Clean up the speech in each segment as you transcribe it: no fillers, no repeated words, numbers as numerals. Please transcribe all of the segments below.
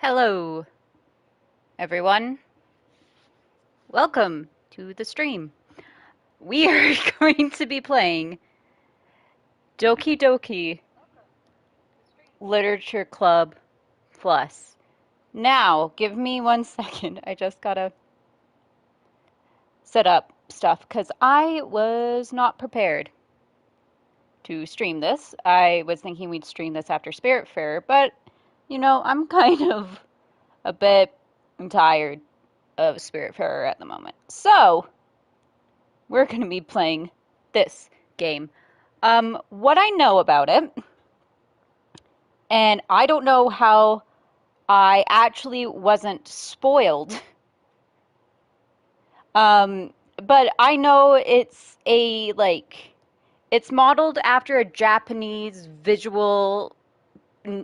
Hello, everyone. Welcome to the stream. We are going to be playing Doki Doki Literature Club Plus. Now, give me 1 second. I just gotta set up stuff because I was not prepared to stream this. I was thinking we'd stream this after Spirit Fair, but I'm kind of a bit tired of Spirit Fair at the moment. So, we're going to be playing this game. What I know about it, and I don't know how I actually wasn't spoiled, but I know it's modeled after a Japanese visual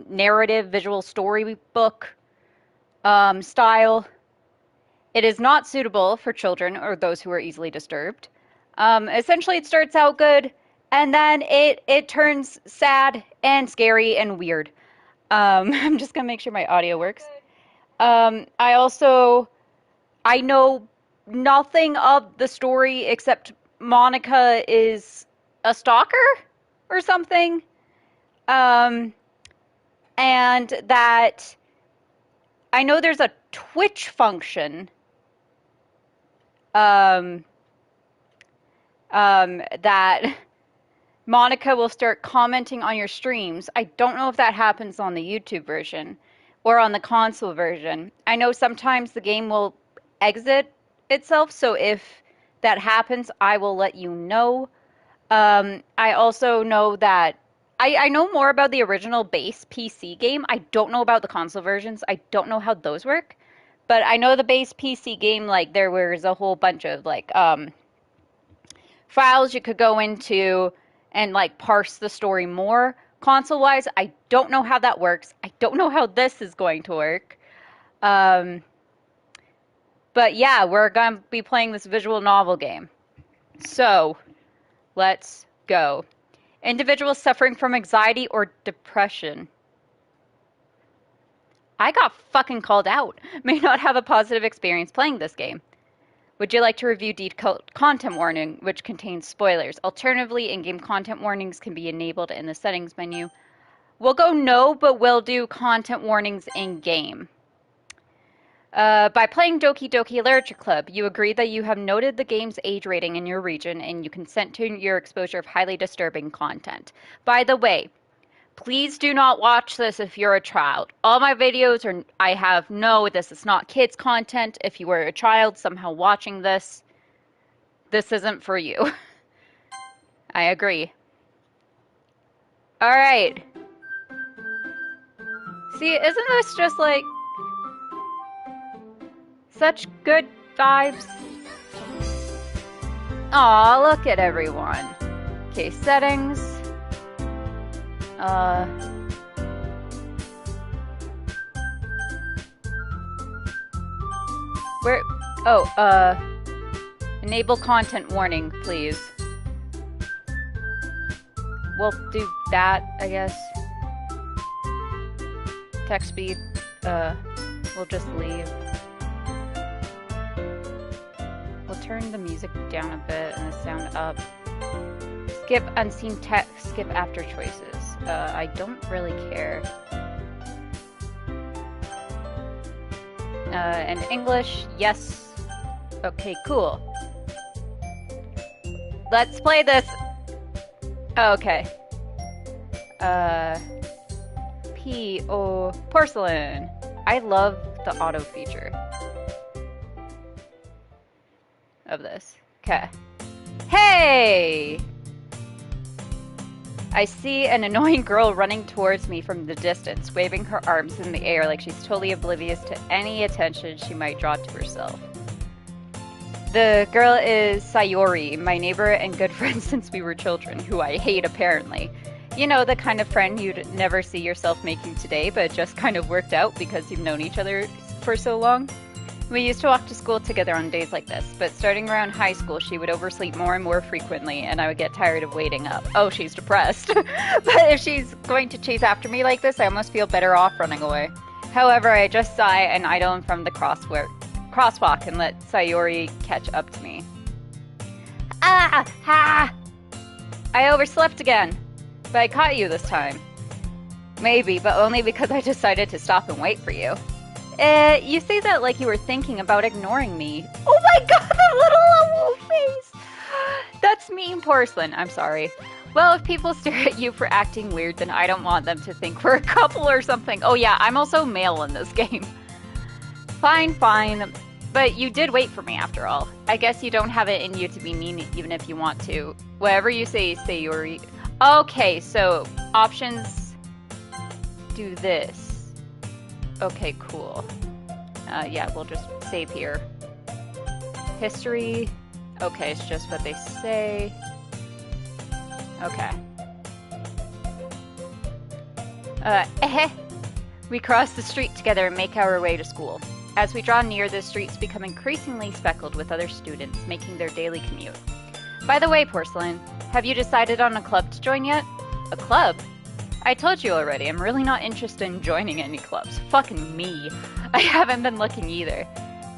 narrative, visual storybook style. It is not suitable for children or those who are easily disturbed. Essentially, it starts out good, and then it turns sad and scary and weird. I'm just gonna make sure my audio works. I know nothing of the story except Monica is a stalker or something, and that I know there's a Twitch function that Monica will start commenting on your streams. I don't know if that happens on the YouTube version or on the console version. I know sometimes the game will exit itself, so if that happens, I will let you know. I also know that I know more about the original base PC game. I don't know about the console versions. I don't know how those work. But I know the base PC game, like, there was a whole bunch of, like, files you could go into and, like, parse the story more. Console-wise, I don't know how that works. I don't know how this is going to work. But yeah, we're going to be playing this visual novel game. So, let's go. Individuals suffering from anxiety or depression. I got fucking called out. May not have a positive experience playing this game. Would you like to review detailed content warning, which contains spoilers? Alternatively, in-game content warnings can be enabled in the settings menu. We'll go no, but we'll do content warnings in-game. By playing Doki Doki Literature Club, you agree that you have noted the game's age rating in your region and you consent to your exposure of highly disturbing content. By the way, please do not watch this if you're a child. All my videos this is not kids content. If you were a child somehow watching this, this isn't for you. I agree. Alright. See, isn't this just like such good vibes? Aw, look at everyone. Okay, settings. Enable content warning, please. We'll do that, I guess. Text speed, we'll just leave. We'll turn the music down a bit and the sound up. Skip unseen text, skip after choices. I don't really care. And English, yes. Okay, cool. Let's play this. Okay. Porcelain. I love the auto feature of this. Okay. Hey! I see an annoying girl running towards me from the distance, waving her arms in the air like she's totally oblivious to any attention she might draw to herself. The girl is Sayori, my neighbor and good friend since we were children, who I hate apparently. You know, the kind of friend you'd never see yourself making today, but just kind of worked out because you've known each other for so long. We used to walk to school together on days like this, but starting around high school, she would oversleep more and more frequently, and I would get tired of waiting up. Oh, she's depressed. But if she's going to chase after me like this, I almost feel better off running away. However, I just saw an item from the crosswalk and let Sayori catch up to me. Ah! Ha! I overslept again, but I caught you this time. Maybe, but only because I decided to stop and wait for you. You say that like you were thinking about ignoring me. Oh my god, the little owl face! That's mean, Porcelain. I'm sorry. Well, if people stare at you for acting weird, then I don't want them to think we're a couple or something. Oh yeah, I'm also male in this game. Fine, fine. But you did wait for me after all. I guess you don't have it in you to be mean even if you want to. Whatever you say, Sayori. Okay, so options do this. Okay, cool. Yeah, we'll just save here. History. Okay, it's just what they say. Okay. We cross the street together and make our way to school. As we draw near, the streets become increasingly speckled with other students making their daily commute. By the way, Porcelain, have you decided on a club to join yet? A club? I told you already, I'm really not interested in joining any clubs. Fucking me. I haven't been looking either.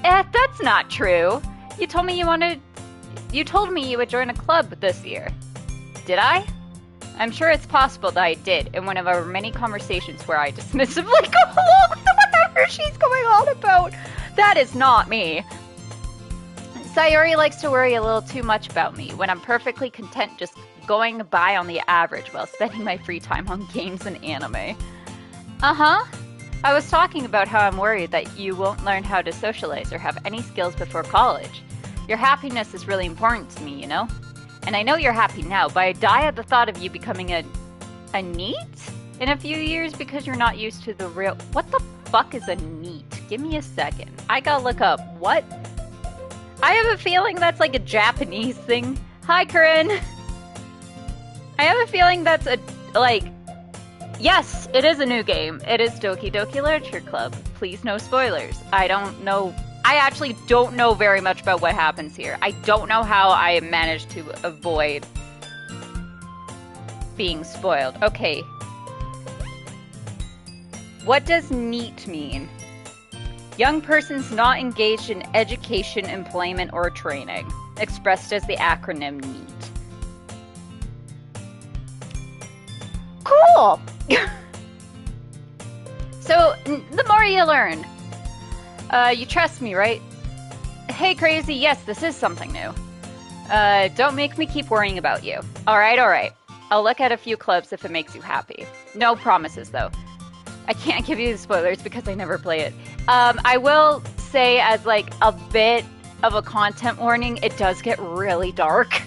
That's not true. You told me you would join a club this year. Did I? I'm sure it's possible that I did in one of our many conversations where I dismissively go along with whatever she's going on about. That is not me. Sayori likes to worry a little too much about me when I'm perfectly content just going by on the average while spending my free time on games and anime. Uh-huh. I was talking about how I'm worried that you won't learn how to socialize or have any skills before college. Your happiness is really important to me, you know? And I know you're happy now, but I die at the thought of you becoming a NEET in a few years because you're not used to the real... What the fuck is a NEET? Give me a second. I gotta look up. What? I have a feeling that's like a Japanese thing. Hi, Corinne. I have a feeling that's a, like... Yes, it is a new game. It is Doki Doki Literature Club. Please no spoilers. I don't know... I actually don't know very much about what happens here. I don't know how I managed to avoid being spoiled. Okay. What does NEET mean? Young persons not engaged in education, employment, or training. Expressed as the acronym NEET. Cool! So, the more you learn. You trust me, right? Hey, Crazy, yes, this is something new. Don't make me keep worrying about you. Alright. I'll look at a few clubs if it makes you happy. No promises, though. I can't give you the spoilers because I never play it. I will say as, like, a bit of a content warning, it does get really dark.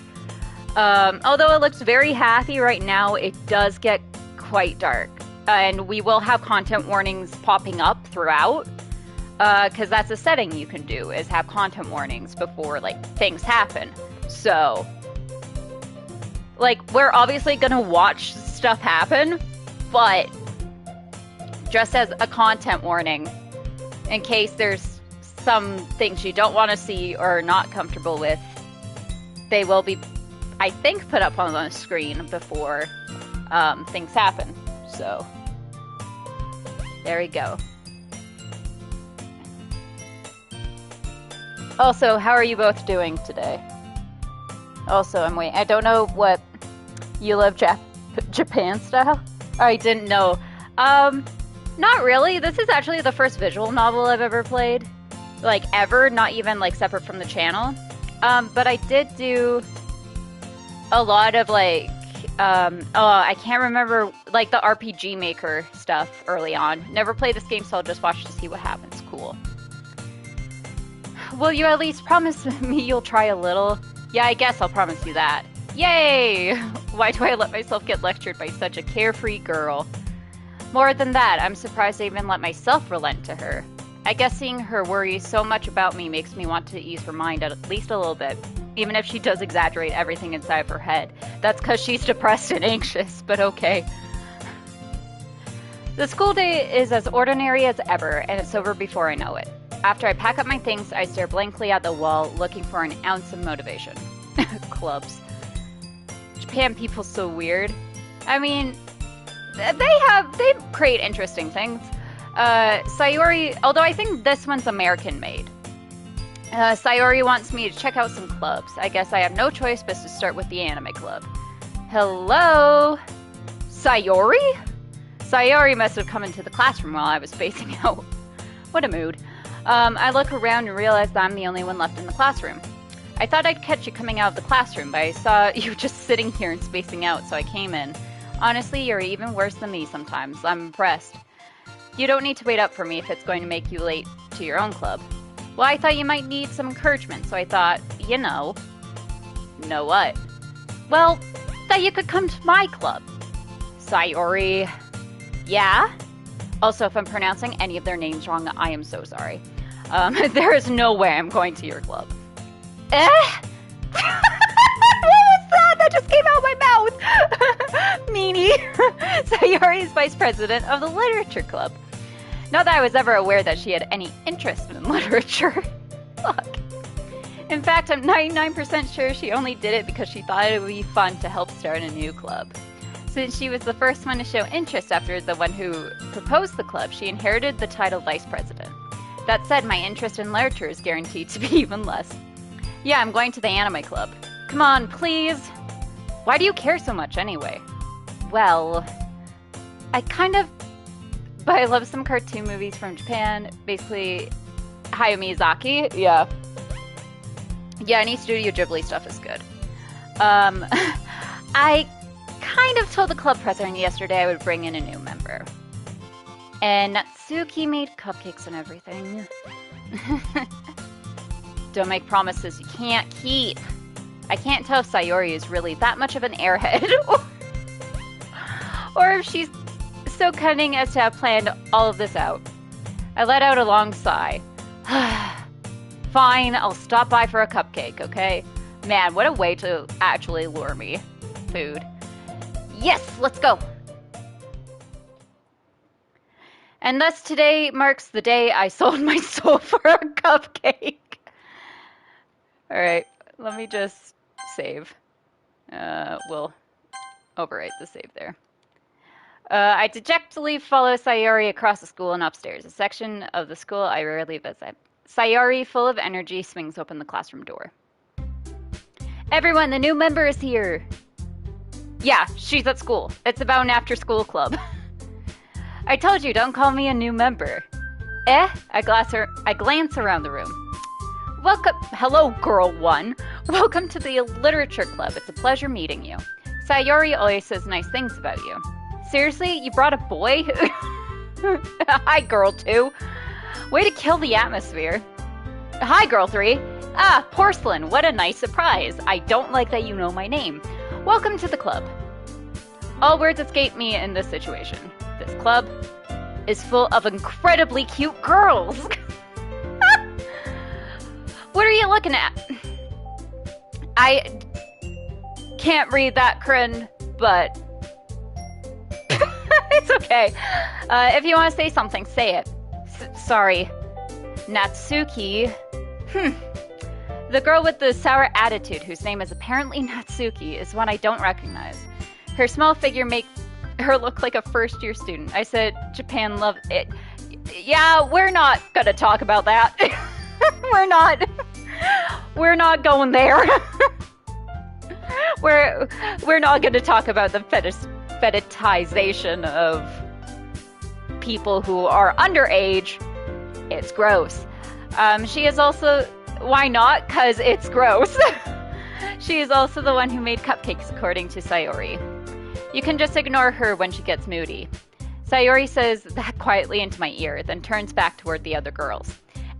Although it looks very happy right now, it does get quite dark. And we will have content warnings popping up throughout. Because that's a setting you can do, is have content warnings before, like, things happen. So, like, we're obviously gonna watch stuff happen, but just as a content warning, in case there's some things you don't want to see or are not comfortable with, they will be, I think, put up on the screen before things happen. So, there we go. Also, how are you both doing today? Also, I'm waiting. I don't know what you love Japan style. I didn't know. Not really. This is actually the first visual novel I've ever played. Like, ever. Not even, like, separate from the channel. But I did do a lot of, like, I can't remember, like, the RPG Maker stuff early on. Never played this game, so I'll just watch to see what happens. Cool. Will you at least promise me you'll try a little? Yeah, I guess I'll promise you that. Yay! Why do I let myself get lectured by such a carefree girl? More than that, I'm surprised I even let myself relent to her. I guess seeing her worry so much about me makes me want to ease her mind at least a little bit, even if she does exaggerate everything inside of her head. That's because she's depressed and anxious, but okay. The school day is as ordinary as ever, and it's over before I know it. After I pack up my things, I stare blankly at the wall, looking for an ounce of motivation. Clubs. Japan people's so weird. I mean, they create interesting things. Sayori, although I think this one's American made. Sayori wants me to check out some clubs. I guess I have no choice but to start with the anime club. Hello? Sayori? Sayori must have come into the classroom while I was spacing out. What a mood. I look around and realize that I'm the only one left in the classroom. I thought I'd catch you coming out of the classroom, but I saw you just sitting here and spacing out, so I came in. Honestly, you're even worse than me sometimes. I'm impressed. You don't need to wait up for me if it's going to make you late to your own club. Well, I thought you might need some encouragement, so I thought, you know. Know what? Well, that you could come to my club. Sayori. Yeah? Also, if I'm pronouncing any of their names wrong, I am so sorry. There is no way I'm going to your club. Eh? What was that? That just came out of my mouth! Meanie. Sayori is vice president of the literature club. Not that I was ever aware that she had any interest in literature. Fuck. In fact, I'm 99% sure she only did it because she thought it would be fun to help start a new club. Since she was the first one to show interest after the one who proposed the club, she inherited the title vice president. That said, my interest in literature is guaranteed to be even less. Yeah, I'm going to the anime club. Come on, please. Why do you care so much anyway? Well, but I love some cartoon movies from Japan. Basically, Hayao Miyazaki. Yeah. Yeah, any Studio Ghibli stuff is good. I kind of told the club president yesterday I would bring in a new member. And Natsuki made cupcakes and everything. Don't make promises you can't keep. I can't tell if Sayori is really that much of an airhead or if she's so cunning as to have planned all of this out. I let out a long sigh. Fine, I'll stop by for a cupcake, okay? Man, what a way to actually lure me. Food. Yes, let's go! And thus today marks the day I sold my soul for a cupcake. Alright, let me just save. We'll overwrite the save there. I dejectedly follow Sayori across the school and upstairs, a section of the school I rarely visit. Sayori, full of energy, swings open the classroom door. Everyone, the new member is here! Yeah, she's at school. It's about an after-school club. I told you, don't call me a new member. Eh? I glance around the room. Welcome. Hello, girl one. Welcome to the literature club. It's a pleasure meeting you. Sayori always says nice things about you. Seriously? You brought a boy? Hi, girl two. Way to kill the atmosphere. Hi, girl three. Ah, Porcelain. What a nice surprise. I don't like that you know my name. Welcome to the club. All words escape me in this situation. This club is full of incredibly cute girls. What are you looking at? I can't read that, Kryn, but it's okay. If you want to say something, say it. Sorry. Natsuki. The girl with the sour attitude, whose name is apparently Natsuki, is one I don't recognize. Her small figure makes her look like a first-year student. I said, Japan love it. Yeah, we're not gonna talk about that. We're not going there. We're not gonna talk about the fetishization of people who are underage. It's gross. She is also... Why not? 'Cause it's gross. She is also the one who made cupcakes, according to Sayori. You can just ignore her when she gets moody. Sayori says that quietly into my ear, then turns back toward the other girls.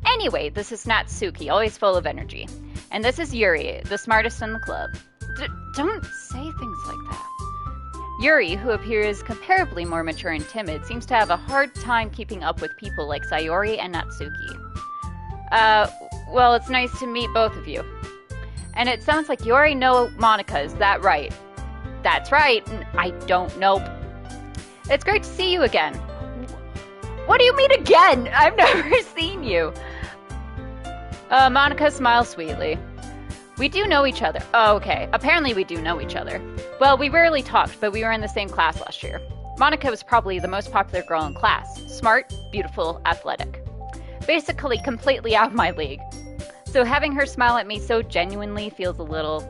Anyway, this is Natsuki, always full of energy. And this is Yuri, the smartest in the club. Don't say things like that. Yuri, who appears comparably more mature and timid, seems to have a hard time keeping up with people like Sayori and Natsuki. Well, it's nice to meet both of you. And it sounds like you already know Monica, is that right? That's right. I don't know. It's great to see you again. What do you mean again? I've never seen you. Monica smiles sweetly. We do know each other. Oh, okay. Apparently we do know each other. Well, we rarely talked, but we were in the same class last year. Monica was probably the most popular girl in class. Smart, beautiful, athletic. Basically completely out of my league. So having her smile at me so genuinely feels a little...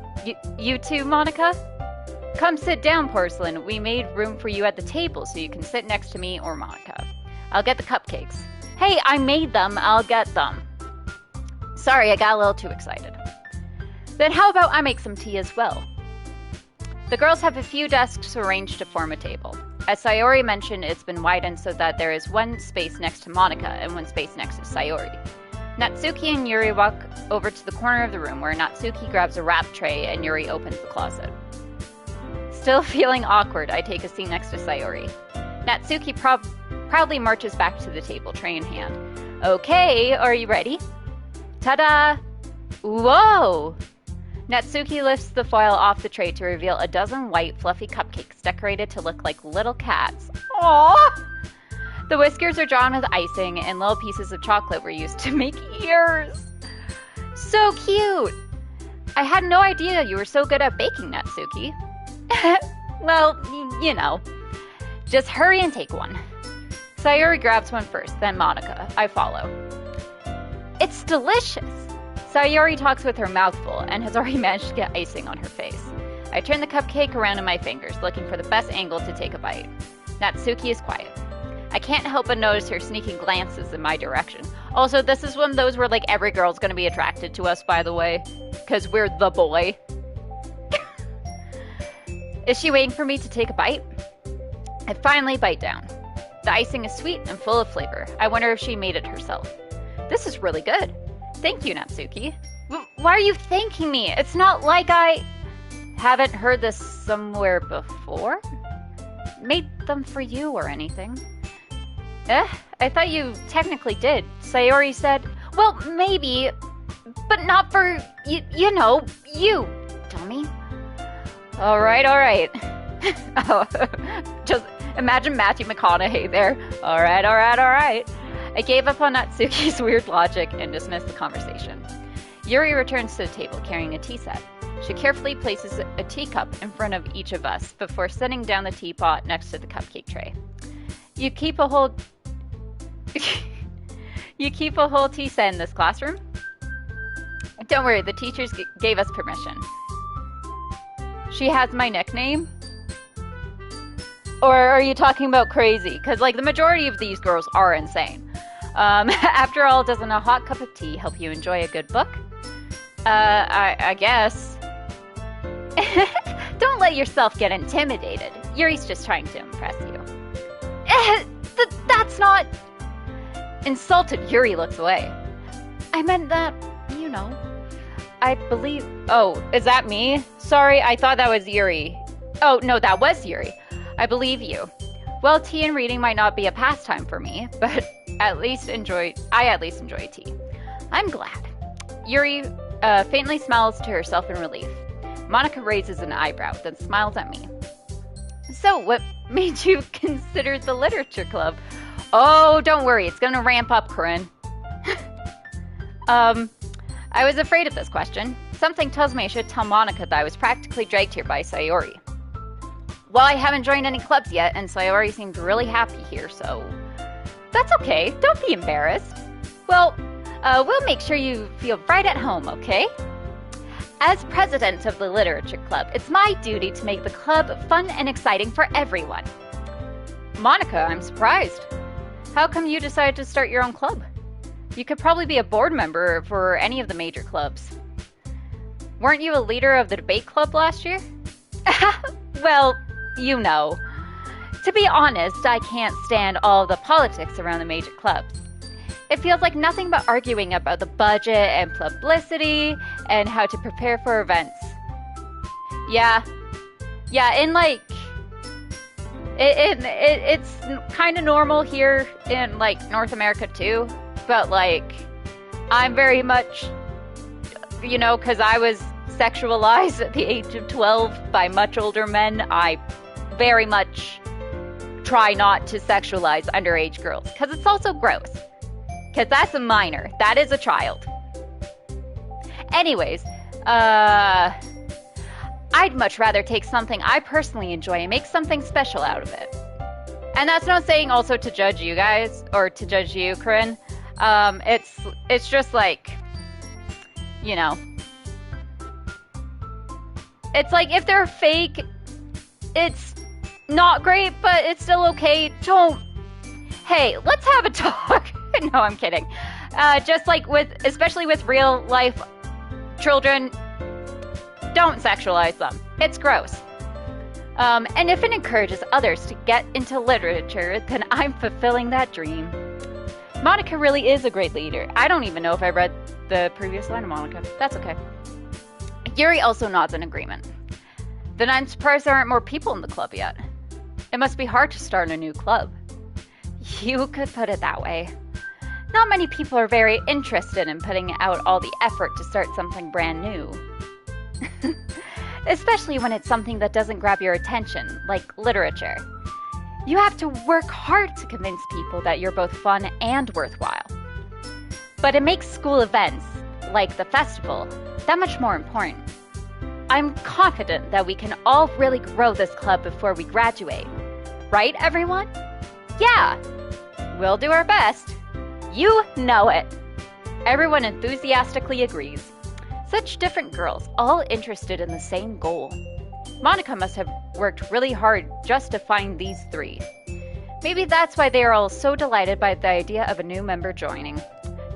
You too, Monica? Come sit down, Porcelain. We made room for you at the table so you can sit next to me or Monica. I'll get the cupcakes. Hey, I made them. I'll get them. Sorry, I got a little too excited. Then how about I make some tea as well? The girls have a few desks arranged to form a table. As Sayori mentioned, it's been widened so that there is one space next to Monica and one space next to Sayori. Natsuki and Yuri walk over to the corner of the room where Natsuki grabs a wrap tray and Yuri opens the closet. Still feeling awkward, I take a seat next to Sayori. Natsuki proudly marches back to the table, tray in hand. Okay, are you ready? Ta-da! Whoa! Natsuki lifts the foil off the tray to reveal a dozen white, fluffy cupcakes decorated to look like little cats. Aww! The whiskers are drawn with icing, and little pieces of chocolate were used to make ears. So cute! I had no idea you were so good at baking, Natsuki. Well, you know. Just hurry and take one. Sayori grabs one first, then Monica. I follow. It's delicious! Sayori talks with her mouth full and has already managed to get icing on her face. I turn the cupcake around in my fingers, looking for the best angle to take a bite. Natsuki is quiet. I can't help but notice her sneaking glances in my direction. Also, this is one of those where like every girl's gonna be attracted to us, by the way. Because we're the boy. Is she waiting for me to take a bite? I finally bite down. The icing is sweet and full of flavor. I wonder if she made it herself. This is really good. Thank you, Natsuki. Why are you thanking me? It's not like I haven't heard this somewhere before. Made them for you or anything. I thought you technically did. Sayori said, well, maybe, but not for, you know, you, dummy. All right. Oh, just imagine Matthew McConaughey there. All right. I gave up on Natsuki's weird logic and dismissed the conversation. Yuri returns to the table carrying a tea set. She carefully places a teacup in front of each of us before setting down the teapot next to the cupcake tray. You keep a whole tea set in this classroom? Don't worry, the teachers gave us permission. She has my nickname? Or are you talking about crazy? Because, like, the majority of these girls are insane. After all, doesn't a hot cup of tea help you enjoy a good book? I guess. Don't let yourself get intimidated. Yuri's just trying to impress you. That's not... Insulted, Yuri looks away. I meant that, you know. I believe... Oh, is that me? Sorry, I thought that was Yuri. Oh, no, that was Yuri. I believe you. Well, tea and reading might not be a pastime for me, but I at least enjoy tea. I'm glad. Yuri faintly smiles to herself in relief. Monica raises an eyebrow, then smiles at me. So, what made you consider the literature club? Oh, don't worry, it's gonna ramp up, Corinne. I was afraid of this question. Something tells me I should tell Monica that I was practically dragged here by Sayori. Well, I haven't joined any clubs yet, and Sayori seemed really happy here, so... That's okay, don't be embarrassed. Well, we'll make sure you feel right at home, okay? As president of the Literature Club, it's my duty to make the club fun and exciting for everyone. Monica, I'm surprised. How come you decided to start your own club? You could probably be a board member for any of the major clubs. Weren't you a leader of the debate club last year? Well, you know. To be honest, I can't stand all the politics around the major clubs. It feels like nothing but arguing about the budget and publicity and how to prepare for events. Yeah, and like, it's kind of normal here in like North America too, but like, I'm very much, you know, because I was sexualized at the age of 12 by much older men, I very much try not to sexualize underage girls, because it's also gross. Because that's a minor. That is a child. Anyways, I'd much rather take something I personally enjoy and make something special out of it. And that's not saying also to judge you guys, or to judge you, Corinne. It's just like, you know, it's like if they're fake, it's not great, but it's still okay. Hey, let's have a talk. No, I'm kidding. Just like especially with real life children, don't sexualize them. It's gross. And if it encourages others to get into literature, then I'm fulfilling that dream. Monica really is a great leader. I don't even know if I read the previous line of Monica. That's okay. Yuri also nods in agreement. Then I'm surprised there aren't more people in the club yet. It must be hard to start a new club. You could put it that way. Not many people are very interested in putting out all the effort to start something brand new. Especially when it's something that doesn't grab your attention, like literature. You have to work hard to convince people that you're both fun and worthwhile. But it makes school events, like the festival, that much more important. I'm confident that we can all really grow this club before we graduate. Right, everyone? Yeah! We'll do our best. You know it! Everyone enthusiastically agrees. Such different girls, all interested in the same goal. Monica must have worked really hard just to find these three. Maybe that's why they are all so delighted by the idea of a new member joining.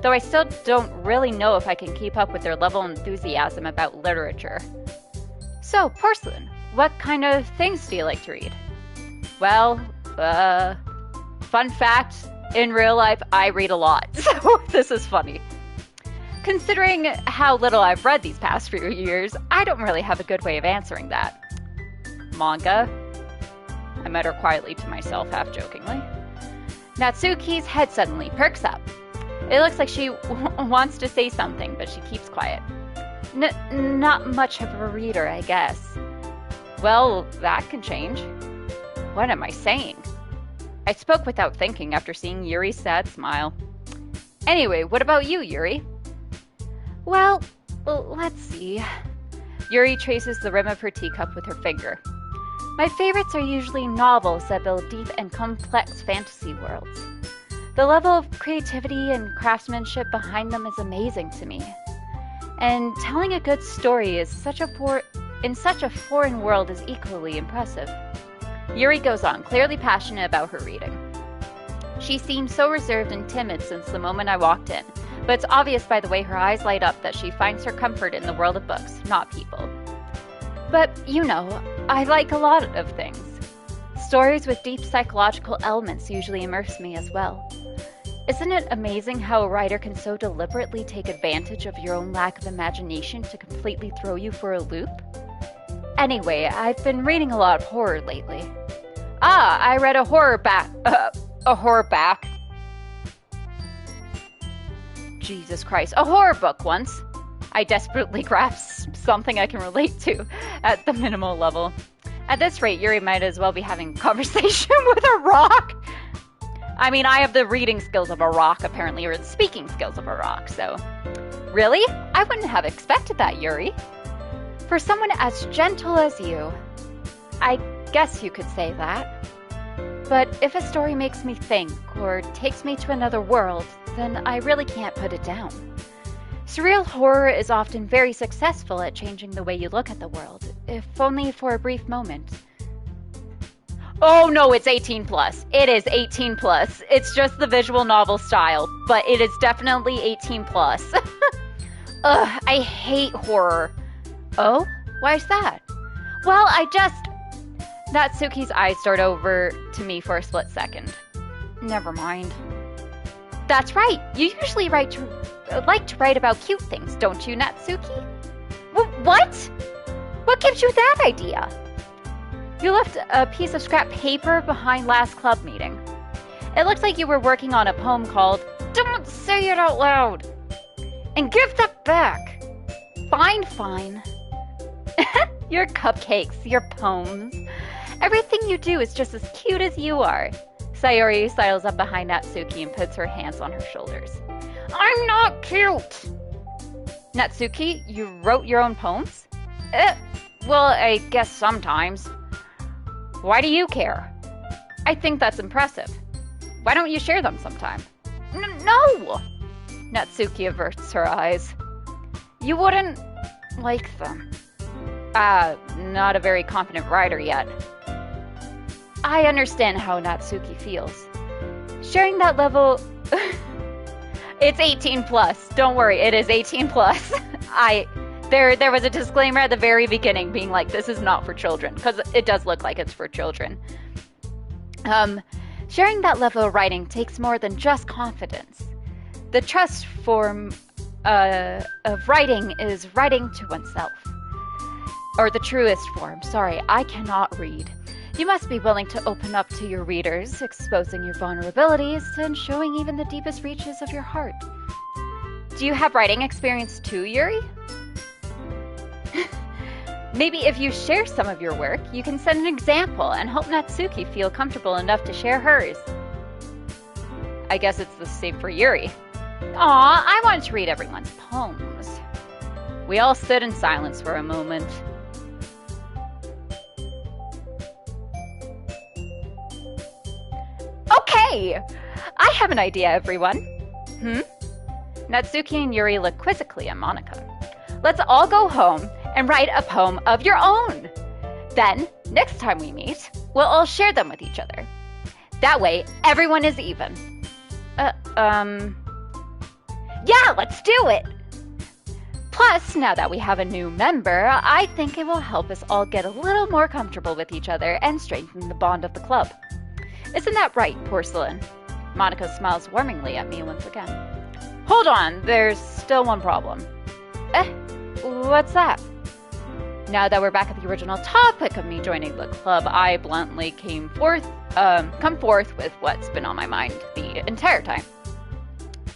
Though I still don't really know if I can keep up with their level of enthusiasm about literature. So, Porcelain, what kind of things do you like to read? Well, fun fact, in real life, I read a lot, so this is funny. Considering how little I've read these past few years, I don't really have a good way of answering that. Manga? I mutter quietly to myself, half-jokingly. Natsuki's head suddenly perks up. It looks like she wants to say something, but she keeps quiet. Not much of a reader, I guess. Well, that can change. What am I saying? I spoke without thinking after seeing Yuri's sad smile. Anyway, what about you, Yuri? Well, let's see. Yuri traces the rim of her teacup with her finger. My favorites are usually novels that build deep and complex fantasy worlds. The level of creativity and craftsmanship behind them is amazing to me. And telling a good story in such a foreign world is equally impressive. Yuri goes on, clearly passionate about her reading. She seemed so reserved and timid since the moment I walked in, but it's obvious by the way her eyes light up that she finds her comfort in the world of books, not people. But, you know, I like a lot of things. Stories with deep psychological elements usually immerse me as well. Isn't it amazing how a writer can so deliberately take advantage of your own lack of imagination to completely throw you for a loop? Anyway, I've been reading a lot of horror lately. I read a horror back. Jesus Christ, a horror book once. I desperately grasp something I can relate to at the minimal level. At this rate, Yuri might as well be having a conversation with a rock. I mean, I have the reading skills of a rock, apparently, or the speaking skills of a rock, so... Really? I wouldn't have expected that, Yuri. For someone as gentle as you, I guess you could say that. But if a story makes me think, or takes me to another world, then I really can't put it down. Surreal horror is often very successful at changing the way you look at the world, if only for a brief moment. Oh no, it's 18 plus. It is 18 plus. It's just the visual novel style, but it is definitely 18 plus. Ugh, I hate horror. Oh? Why's that? Well, Natsuki's eyes start over to me for a split second. Never mind. That's right. You usually like to write about cute things, don't you, Natsuki? What? What gives you that idea? You left a piece of scrap paper behind last club meeting. It looks like you were working on a poem called Don't Say It Out Loud! And give that back! Fine. Your cupcakes, your poems. Everything you do is just as cute as you are. Sayori sidles up behind Natsuki and puts her hands on her shoulders. I'm not cute! Natsuki, you wrote your own poems? Well, I guess sometimes. Why do you care? I think that's impressive. Why don't you share them sometime? No! Natsuki averts her eyes. You wouldn't like them. Not a very confident writer yet. I understand how Natsuki feels. Sharing that level... It's 18 plus. Don't worry, it is 18 plus. There was a disclaimer at the very beginning being like, this is not for children, because it does look like it's for children. Sharing that level of writing takes more than just confidence. The trust form of writing is writing to oneself. Or the truest form. Sorry, I cannot read. You must be willing to open up to your readers, exposing your vulnerabilities and showing even the deepest reaches of your heart. Do you have writing experience too, Yuri? Maybe if you share some of your work, you can set an example and help Natsuki feel comfortable enough to share hers. I guess it's the same for Yuri. Aw, I want to read everyone's poems. We all stood in silence for a moment. Okay! I have an idea, everyone. Natsuki and Yuri look quizzically at Monika. Let's all go home and write a poem of your own. Then, next time we meet, we'll all share them with each other. That way, everyone is even. Yeah, let's do it! Plus, now that we have a new member, I think it will help us all get a little more comfortable with each other and strengthen the bond of the club. Isn't that right, Porcelain? Monika smiles warmingly at me once again. Hold on, there's still one problem. What's that? Now that we're back at the original topic of me joining the club, I bluntly come forth with what's been on my mind the entire time.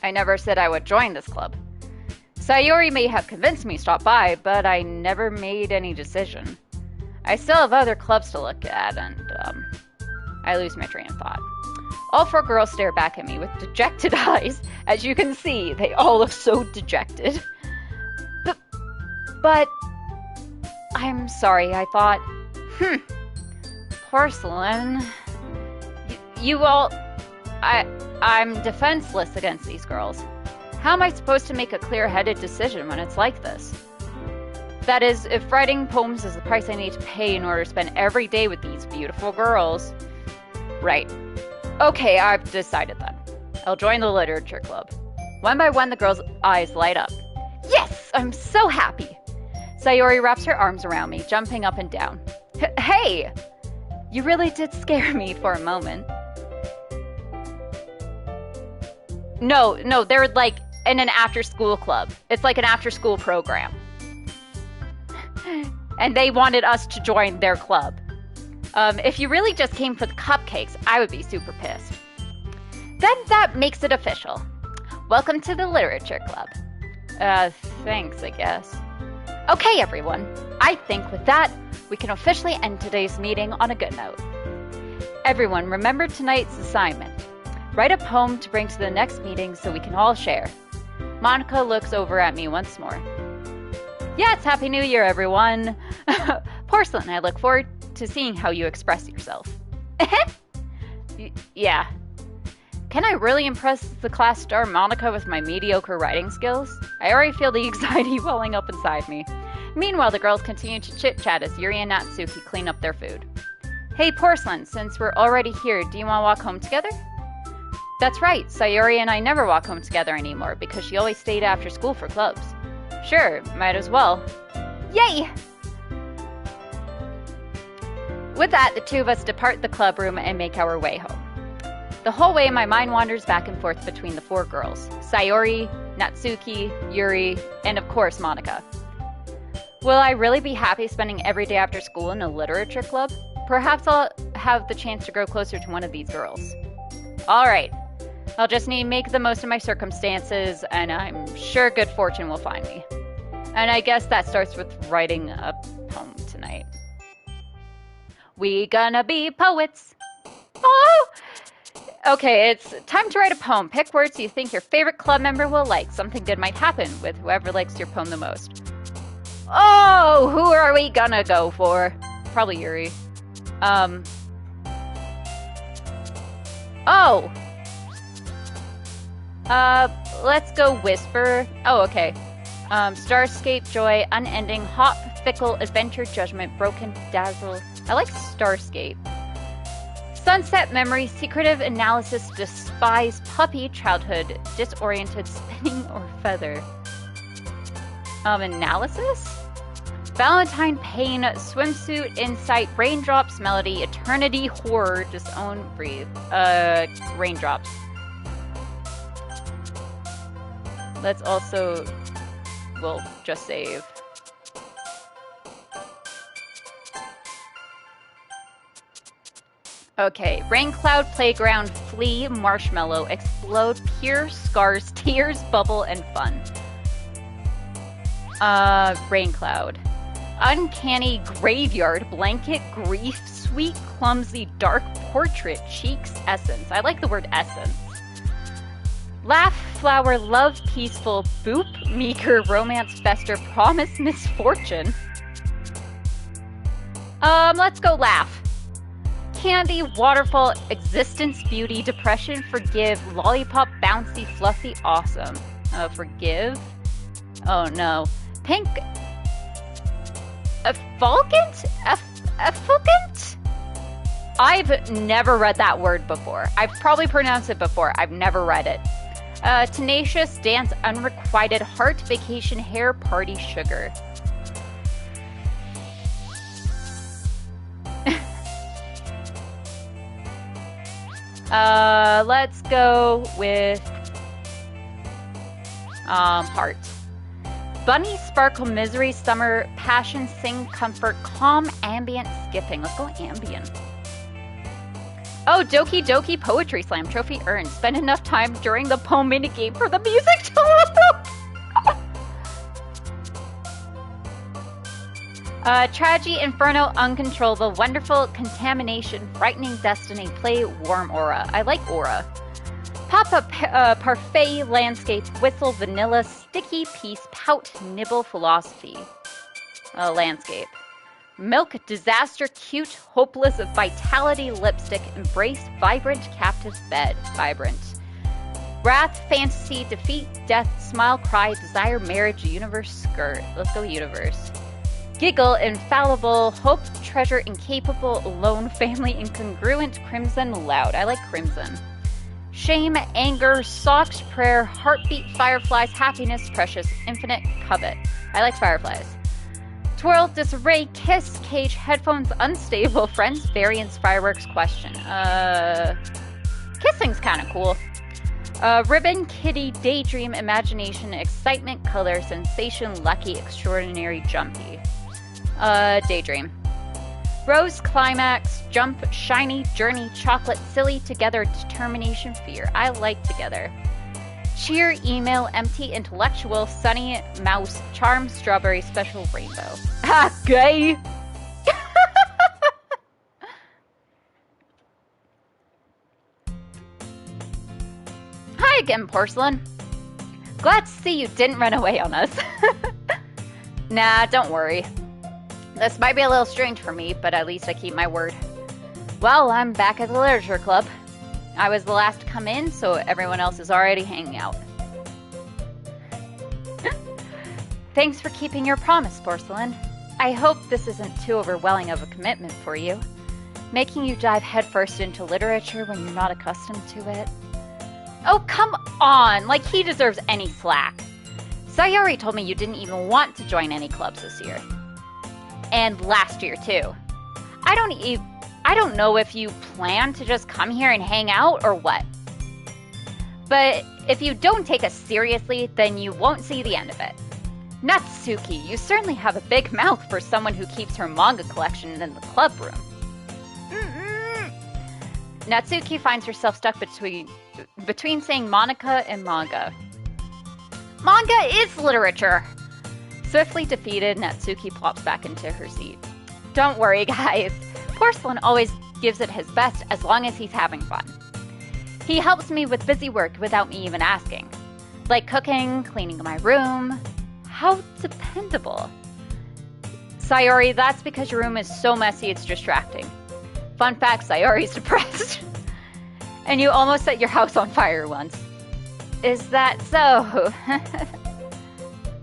I never said I would join this club. Sayori may have convinced me to stop by, but I never made any decision. I still have other clubs to look at, and, I lose my train of thought. All four girls stare back at me with dejected eyes. As you can see, they all look so dejected. But I'm sorry, I thought, Porcelain, you all, I'm defenseless against these girls. How am I supposed to make a clear-headed decision when it's like this? That is, if writing poems is the price I need to pay in order to spend every day with these beautiful girls. Right. Okay, I've decided then. I'll join the literature club. One by one, the girls' eyes light up. Yes! I'm so happy! Sayori wraps her arms around me, jumping up and down. Hey! You really did scare me for a moment. No, they're like in an after-school club. It's like an after-school program. And they wanted us to join their club. If you really just came for the cupcakes, I would be super pissed. Then that makes it official. Welcome to the literature club. Thanks, I guess. Okay, everyone. I think with that, we can officially end today's meeting on a good note. Everyone, remember tonight's assignment. Write a poem to bring to the next meeting so we can all share. Monika looks over at me once more. Yes, Happy New Year, everyone. Porcelain, I look forward to seeing how you express yourself. Yeah. Can I really impress the class star Monika with my mediocre writing skills? I already feel the anxiety welling up inside me. Meanwhile, the girls continue to chit-chat as Yuri and Natsuki clean up their food. Hey, Porcelain, since we're already here, do you want to walk home together? That's right, Sayori and I never walk home together anymore because she always stayed after school for clubs. Sure, might as well. Yay! With that, the two of us depart the club room and make our way home. The whole way, my mind wanders back and forth between the four girls. Sayori, Natsuki, Yuri, and of course, Monika. Will I really be happy spending every day after school in a literature club? Perhaps I'll have the chance to grow closer to one of these girls. Alright, I'll just need to make the most of my circumstances, and I'm sure good fortune will find me. And I guess that starts with writing a poem tonight. We gonna be poets. Oh! Okay, it's time to write a poem. Pick words you think your favorite club member will like. Something good might happen with whoever likes your poem the most. Oh, who are we gonna go for? Probably Yuri. Oh! Let's go Whisper. Oh, okay. Starscape, Joy, Unending, Hop, Fickle, Adventure, Judgment, Broken, Dazzle. I like Starscape. Sunset, Memory, Secretive, Analysis, Despise, Puppy, Childhood, Disoriented, Spinning, or Feather. Analysis? Valentine, Pain, Swimsuit, Insight, Raindrops, Melody, Eternity, Horror, Disown, Breathe. Raindrops. Let's also... we'll just save. Okay, Rain Cloud, Playground, Flee, Marshmallow, Explode, Pure, Scars, Tears, Bubble, and Fun. Rain Cloud. Uncanny, Graveyard, Blanket, Grief, Sweet, Clumsy, Dark, Portrait, Cheeks, Essence. I like the word essence. Laugh, Flower, Love, Peaceful, Boop, Meeker, Romance, Fester, Promise, Misfortune. Let's go Laugh. Candy, Waterfall, Existence, Beauty, Depression, Forgive, Lollipop, Bouncy, Fluffy, Awesome. Forgive? Oh no. Pink... Effulgent? Effulgent? I've never read that word before. I've probably pronounced it before. I've never read it. Tenacious, Dance, Unrequited, Heart, Vacation, Hair, Party, Sugar. Let's go with Heart. Bunny, Sparkle, Misery, Summer, Passion, Sing, Comfort, Calm, Ambient, Skipping. Let's go Ambient. Oh, Doki Doki Poetry Slam trophy earned. Spend enough time during the poem minigame for the music to loop. Tragedy, Inferno, Uncontrollable, Wonderful, Contamination, Frightening Destiny, Play, Warm Aura. I like Aura. Pop-up, Parfait, Landscape, Whistle, Vanilla, Sticky, Peace, Pout, Nibble, Philosophy. Landscape. Milk, Disaster, Cute, Hopeless, Vitality, Lipstick, Embrace, Vibrant, Captive, Bed, Vibrant. Wrath, Fantasy, Defeat, Death, Smile, Cry, Desire, Marriage, Universe, Skirt. Let's go Universe. Giggle, Infallible, Hope, Treasure, Incapable, Alone, Family, Incongruent, Crimson, Loud. I like Crimson. Shame, Anger, Soft, Prayer, Heartbeat, Fireflies, Happiness, Precious, Infinite, Covet. I like Fireflies. Twirl, Disarray, Kiss, Cage, Headphones, Unstable, Friends, Variance, Fireworks, Question. Kissing's kind of cool. Ribbon, Kitty, Daydream, Imagination, Excitement, Color, Sensation, Lucky, Extraordinary, Jumpy. Daydream. Rose, Climax, Jump, Shiny, Journey, Chocolate, Silly, Together, Determination, Fear. I like Together. Cheer, Email, Empty, Intellectual, Sunny, Mouse, Charm, Strawberry, Special, Rainbow. Ha! Gay! Hi again, Porcelain. Glad to see you didn't run away on us. Nah, don't worry. This might be a little strange for me, but at least I keep my word. Well, I'm back at the Literature Club. I was the last to come in, so everyone else is already hanging out. Thanks for keeping your promise, Porcelain. I hope this isn't too overwhelming of a commitment for you. Making you dive headfirst into literature when you're not accustomed to it. Oh, come on! Like he deserves any slack. Sayori told me you didn't even want to join any clubs this year. And last year, too. I don't know if you plan to just come here and hang out or what. But if you don't take us seriously, then you won't see the end of it. Natsuki, you certainly have a big mouth for someone who keeps her manga collection in the club room. Natsuki finds herself stuck between saying Monica and manga. Manga is literature! Swiftly defeated, Natsuki plops back into her seat. Don't worry, guys. Porcelain always gives it his best as long as he's having fun. He helps me with busy work without me even asking. Like cooking, cleaning my room. How dependable. Sayori, that's because your room is so messy it's distracting. Fun fact, Sayori's depressed. And you almost set your house on fire once. Is that so?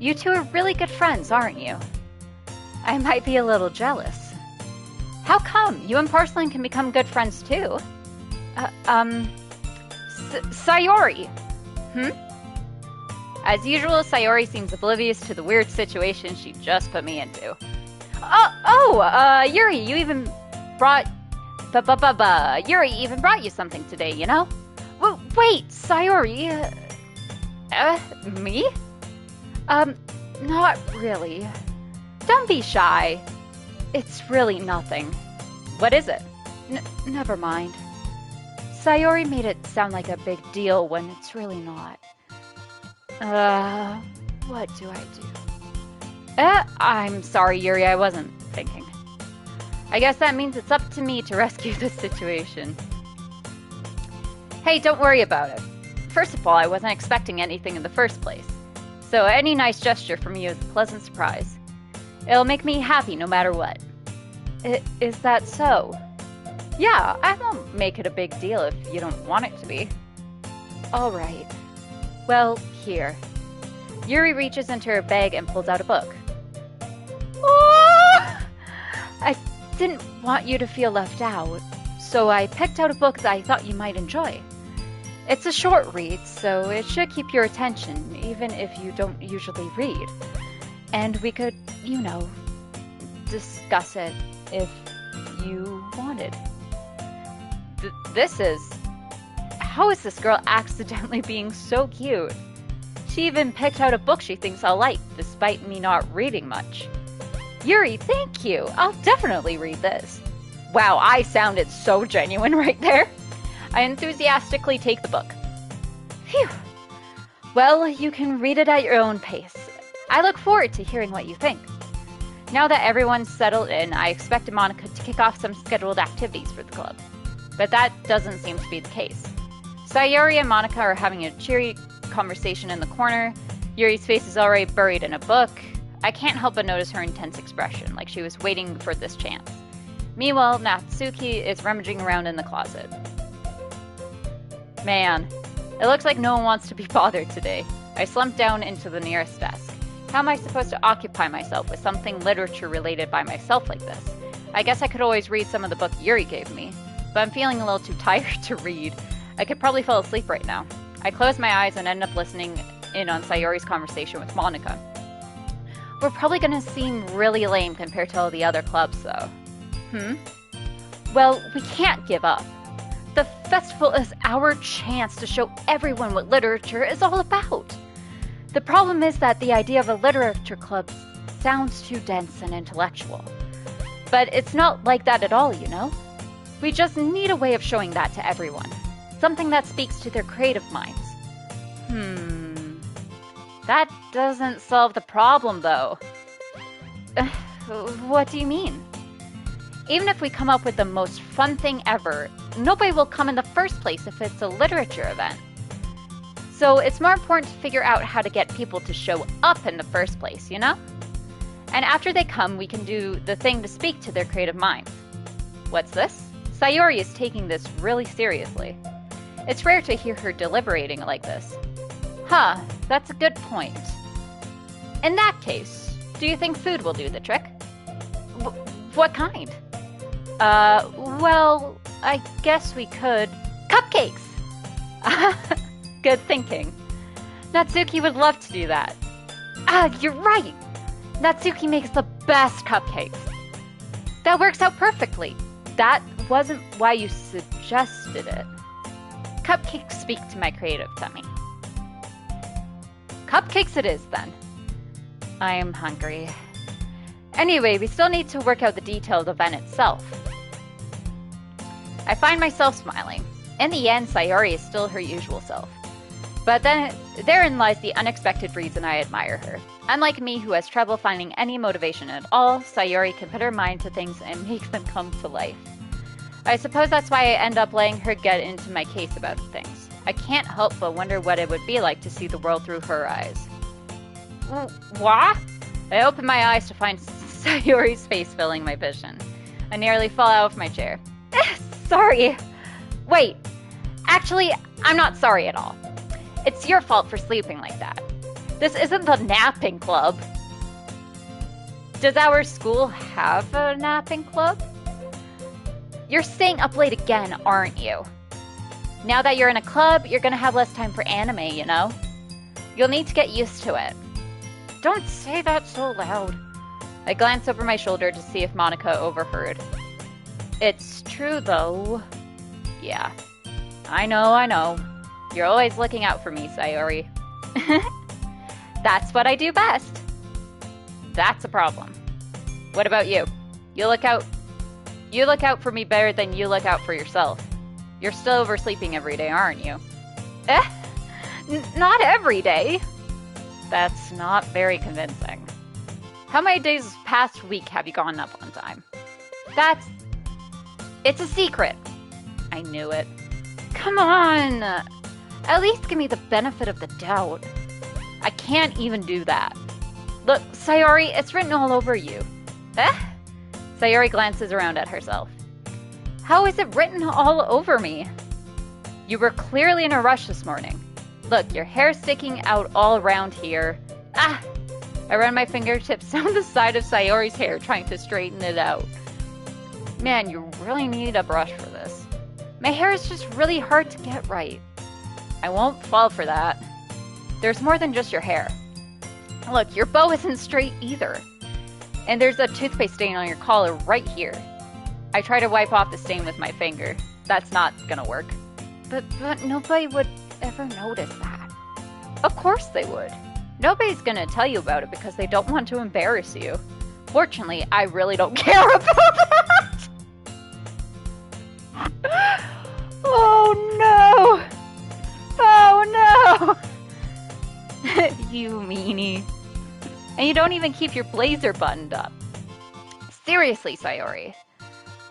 You two are really good friends, aren't you? I might be a little jealous. How come? You and Porcelain can become good friends too. Sayori! As usual, Sayori seems oblivious to the weird situation she just put me into. Yuri, you even brought... Yuri even brought you something today, you know? Wait, Sayori... me? Not really. Don't be shy. It's really nothing. What is it? Never mind. Sayori made it sound like a big deal when it's really not. What do I do? I'm sorry, Yuri, I wasn't thinking. I guess that means it's up to me to rescue this situation. Hey, don't worry about it. First of all, I wasn't expecting anything in the first place. So any nice gesture from you is a pleasant surprise. It'll make me happy no matter what. Is that so? Yeah, I won't make it a big deal if you don't want it to be. Alright. Well, here. Yuri reaches into her bag and pulls out a book. Oh! I didn't want you to feel left out, so I picked out a book that I thought you might enjoy. It's a short read, so it should keep your attention, even if you don't usually read. And we could, you know, discuss it if you wanted. How is this girl accidentally being so cute? She even picked out a book she thinks I'll like, despite me not reading much. Yuri, thank you! I'll definitely read this. Wow, I sounded so genuine right there. I enthusiastically take the book. Phew. Well, you can read it at your own pace. I look forward to hearing what you think. Now that everyone's settled in, I expected Monica to kick off some scheduled activities for the club. But that doesn't seem to be the case. Sayori and Monica are having a cheery conversation in the corner. Yuri's face is already buried in a book. I can't help but notice her intense expression, like she was waiting for this chance. Meanwhile, Natsuki is rummaging around in the closet. Man, it looks like no one wants to be bothered today. I slumped down into the nearest desk. How am I supposed to occupy myself with something literature-related by myself like this? I guess I could always read some of the book Yuri gave me, but I'm feeling a little too tired to read. I could probably fall asleep right now. I close my eyes and end up listening in on Sayori's conversation with Monica. We're probably gonna seem really lame compared to all the other clubs, though. Well, we can't give up. The festival is our chance to show everyone what literature is all about. The problem is that the idea of a literature club sounds too dense and intellectual. But it's not like that at all, you know? We just need a way of showing that to everyone. Something that speaks to their creative minds. That doesn't solve the problem, though. What do you mean? Even if we come up with the most fun thing ever, nobody will come in the first place if it's a literature event. So it's more important to figure out how to get people to show up in the first place, you know? And after they come, we can do the thing to speak to their creative minds. What's this? Sayori is taking this really seriously. It's rare to hear her deliberating like this. That's a good point. In that case, do you think food will do the trick? What kind? Well, I guess we could... Cupcakes! Good thinking. Natsuki would love to do that. You're right! Natsuki makes the best cupcakes. That works out perfectly. That wasn't why you suggested it. Cupcakes speak to my creative tummy. Cupcakes it is, then. I am hungry. Anyway, we still need to work out the detailed event itself. I find myself smiling. In the end, Sayori is still her usual self. But then, therein lies the unexpected reason I admire her. Unlike me, who has trouble finding any motivation at all, Sayori can put her mind to things and make them come to life. I suppose that's why I end up letting her get into my case about things. I can't help but wonder what it would be like to see the world through her eyes. What? I open my eyes to find Sayori's face filling my vision. I nearly fall out of my chair. Sorry. Wait, Actually, I'm not sorry at all. It's your fault for sleeping like that. This isn't the napping club. Does our school have a napping club? You're staying up late again, aren't you? Now that you're in a club, you're gonna have less time for anime, you know? You'll need to get used to it. Don't say that so loud. I glance over my shoulder to see if Monica overheard. It's true, though. Yeah. I know. You're always looking out for me, Sayori. That's what I do best. That's a problem. What about you? You look out for me better than you look out for yourself. You're still oversleeping every day, aren't you? Not every day. That's not very convincing. How many days this past week have you gone up on time? It's a secret. I knew it. Come on. At least give me the benefit of the doubt. I can't even do that. Look, Sayori, it's written all over you. Sayori glances around at herself. How is it written all over me? You were clearly in a rush this morning. Look, your hair's sticking out all around here. I run my fingertips down the side of Sayori's hair, trying to straighten it out. Man, you really need a brush for this. My hair is just really hard to get right. I won't fall for that. There's more than just your hair. Look, your bow isn't straight either. And there's a toothpaste stain on your collar right here. I try to wipe off the stain with my finger. That's not gonna work. But nobody would ever notice that. Of course they would. Nobody's gonna tell you about it because they don't want to embarrass you. Fortunately, I really don't care about that! Oh no! Oh no! You meanie. And you don't even keep your blazer buttoned up. Seriously, Sayori.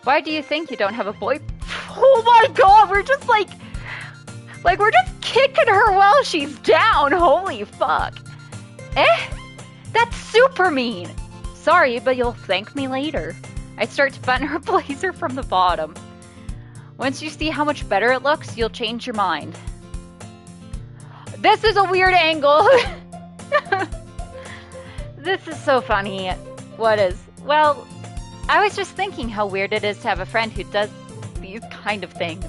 Why do you think you don't have a boy? Oh my god, we're just like we're just kicking her while she's down. Holy fuck. That's super mean. Sorry, but you'll thank me later. I start to button her blazer from the bottom. Once you see how much better it looks, you'll change your mind. This is a weird angle. This is so funny. What is? Well, I was just thinking how weird it is to have a friend who does these kind of things.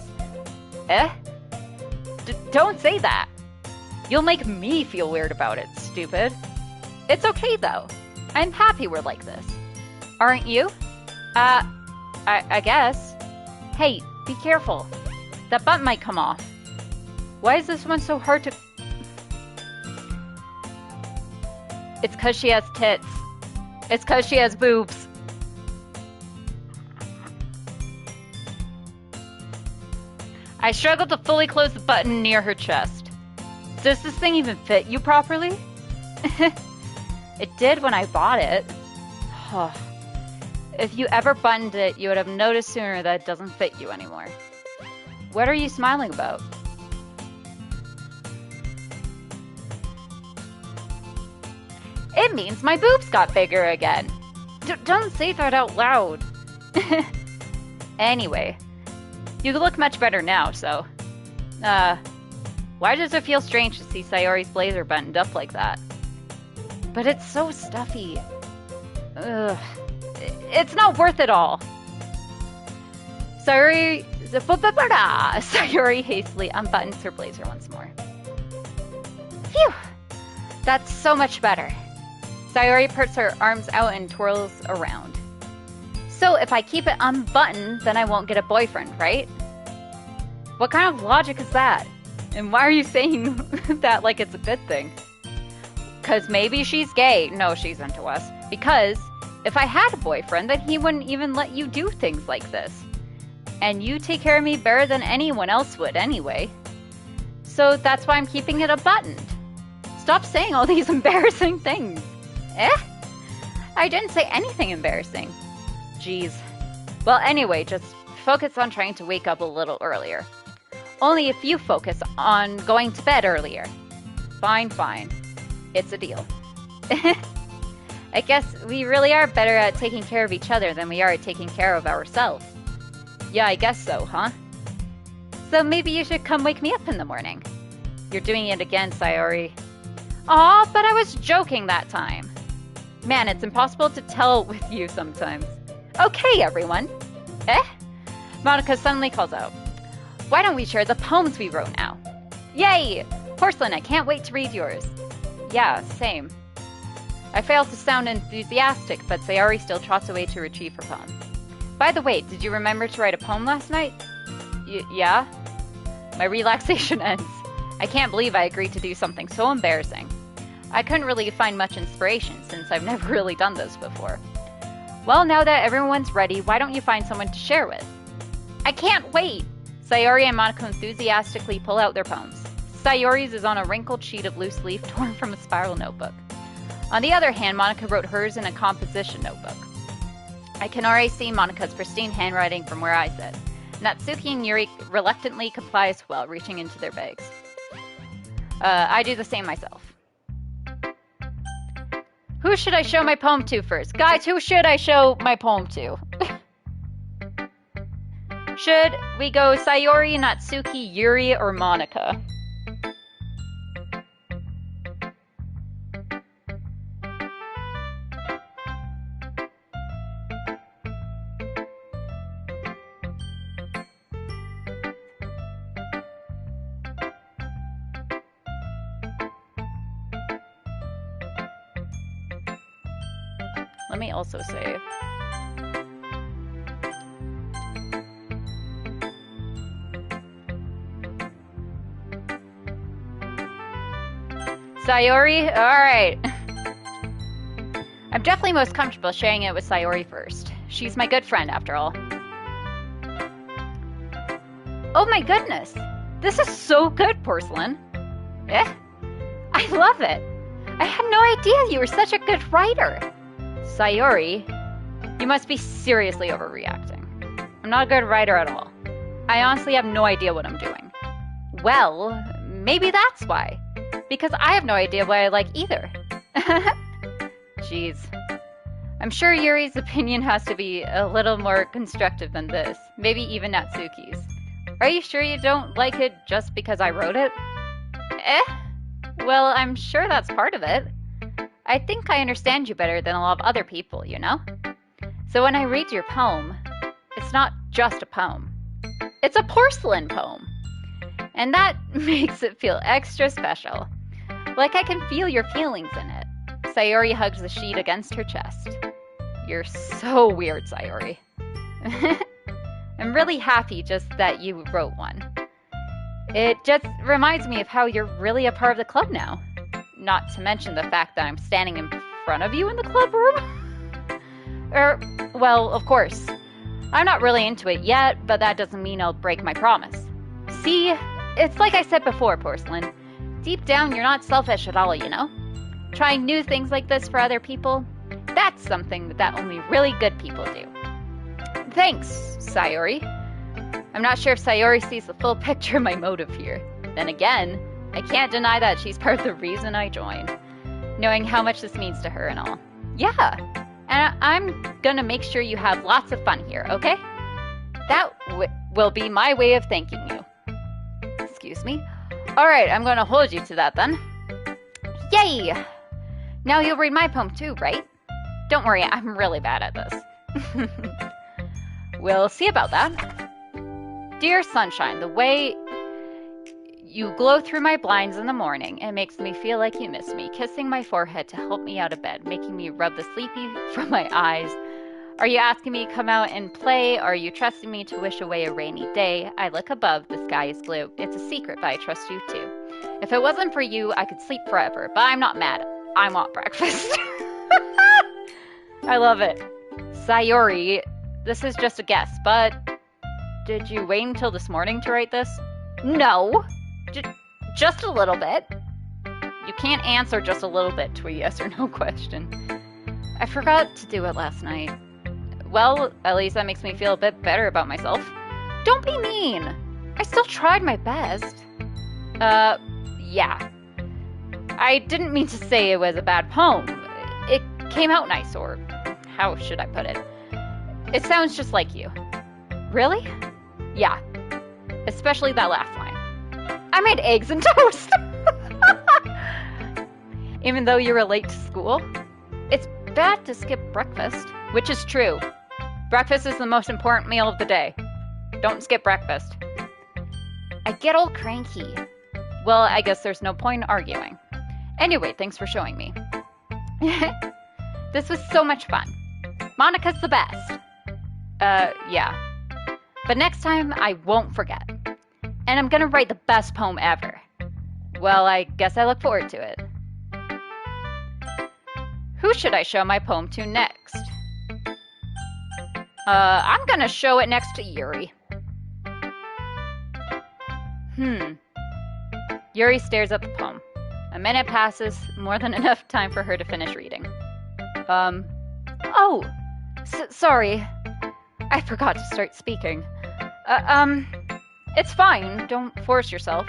Don't say that. You'll make me feel weird about it, stupid. It's okay, though. I'm happy we're like this. Aren't you? I guess. Hey, be careful. That button might come off. Why is this one so hard to... It's because she has tits. It's because she has boobs. I struggle to fully close the button near her chest. Does this thing even fit you properly? It did when I bought it. If you ever buttoned it, you would have noticed sooner that it doesn't fit you anymore. What are you smiling about? It means my boobs got bigger again. Don't say that out loud. Anyway, you look much better now, so... why does it feel strange to see Sayori's blazer buttoned up like that? But it's so stuffy. Ugh. It's not worth it all. Sayori hastily unbuttons her blazer once more. Phew! That's so much better. Sayori puts her arms out and twirls around. So if I keep it unbuttoned, then I won't get a boyfriend, right? What kind of logic is that? And why are you saying that like it's a good thing? Because maybe she's gay. No, she's into us. Because if I had a boyfriend, then he wouldn't even let you do things like this. And you take care of me better than anyone else would anyway. So that's why I'm keeping it unbuttoned. Stop saying all these embarrassing things. I didn't say anything embarrassing. Jeez. Well, anyway, just focus on trying to wake up a little earlier. Only if you focus on going to bed earlier. Fine. It's a deal. I guess we really are better at taking care of each other than we are at taking care of ourselves. Yeah, I guess so, huh? So maybe you should come wake me up in the morning. You're doing it again, Sayori. Aw, but I was joking that time. Man, it's impossible to tell with you sometimes. Okay, everyone. Monica suddenly calls out. Why don't we share the poems we wrote now? Yay! Porcelain, I can't wait to read yours. Yeah, same. I failed to sound enthusiastic, but Sayori still trots away to retrieve her poem. By the way, did you remember to write a poem last night? Yeah? My relaxation ends. I can't believe I agreed to do something so embarrassing. I couldn't really find much inspiration since I've never really done this before. Well, now that everyone's ready, why don't you find someone to share with? I can't wait! Sayori and Monica enthusiastically pull out their poems. Sayori's is on a wrinkled sheet of loose leaf torn from a spiral notebook. On the other hand, Monica wrote hers in a composition notebook. I can already see Monica's pristine handwriting from where I sit. Natsuki and Yuri reluctantly comply as well, reaching into their bags. I do the same myself. Who should I show my poem to first? Guys, who should I show my poem to? Should we go Sayori, Natsuki, Yuri, or Monica? Let me also save. Sayori? Alright. I'm definitely most comfortable sharing it with Sayori first. She's my good friend, after all. Oh my goodness! This is so good, Porcelain! I love it! I had no idea you were such a good writer! Sayori, you must be seriously overreacting. I'm not a good writer at all. I honestly have no idea what I'm doing. Well, maybe that's why. Because I have no idea what I like either. Jeez. I'm sure Yuri's opinion has to be a little more constructive than this. Maybe even Natsuki's. Are you sure you don't like it just because I wrote it? Well, I'm sure that's part of it. I think I understand you better than a lot of other people, you know? So when I read your poem, it's not just a poem. It's a porcelain poem. And that makes it feel extra special. Like I can feel your feelings in it. Sayori hugs the sheet against her chest. You're so weird, Sayori. I'm really happy just that you wrote one. It just reminds me of how you're really a part of the club now. Not to mention the fact that I'm standing in front of you in the club room. Well, of course. I'm not really into it yet, but that doesn't mean I'll break my promise. See, it's like I said before, Porcelain. Deep down, you're not selfish at all, you know? Trying new things like this for other people, that's something that only really good people do. Thanks, Sayori. I'm not sure if Sayori sees the full picture of my motive here. Then again, I can't deny that she's part of the reason I joined, knowing how much this means to her and all. Yeah, and I'm gonna make sure you have lots of fun here, okay? That will be my way of thanking you. Excuse me. Alright, I'm gonna hold you to that then. Yay! Now you'll read my poem too, right? Don't worry, I'm really bad at this. We'll see about that. Dear sunshine, the way you glow through my blinds in the morning, it makes me feel like you miss me, kissing my forehead to help me out of bed, making me rub the sleepy from my eyes. Are you asking me to come out and play? Are you trusting me to wish away a rainy day? I look above, the sky is blue. It's a secret, but I trust you too. If it wasn't for you, I could sleep forever, but I'm not mad. I want breakfast. I love it. Sayori, this is just a guess, but did you wait until this morning to write this? No. Just a little bit. You can't answer just a little bit to a yes or no question. I forgot to do it last night. Well, at least that makes me feel a bit better about myself. Don't be mean. I still tried my best. Yeah. I didn't mean to say it was a bad poem. It came out nice, or how should I put it? It sounds just like you. Really? Yeah. especially that last line. I made eggs and toast! Even though you were late to school? It's bad to skip breakfast, which is true. Breakfast is the most important meal of the day. Don't skip breakfast. I get all cranky. Well, I guess there's no point in arguing. Anyway, thanks for showing me. This was so much fun. Monica's the best. Yeah. But next time, I won't forget. And I'm gonna write the best poem ever. Well, I guess I look forward to it. Who should I show my poem to next? I'm gonna show it next to Yuri. Yuri stares at the poem. A minute passes, more than enough time for her to finish reading. Oh! Sorry. I forgot to start speaking. It's fine. Don't force yourself.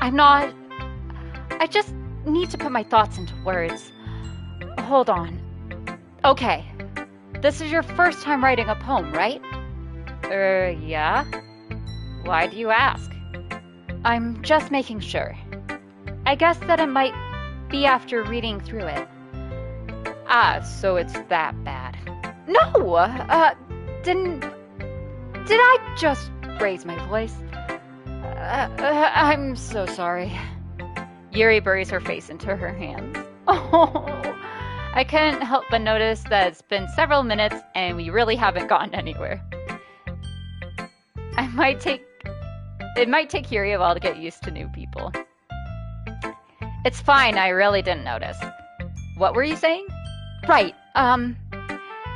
I just need to put my thoughts into words. Hold on. Okay. This is your first time writing a poem, right? Yeah? Why do you ask? I'm just making sure. I guess that it might be after reading through it. Ah, so it's that bad. No! Did I just raise my voice? I'm so sorry. Yuri buries her face into her hands. Oh, I couldn't help but notice that it's been several minutes and we really haven't gotten anywhere. It might take Yuri a while to get used to new people. It's fine, I really didn't notice. What were you saying? Right,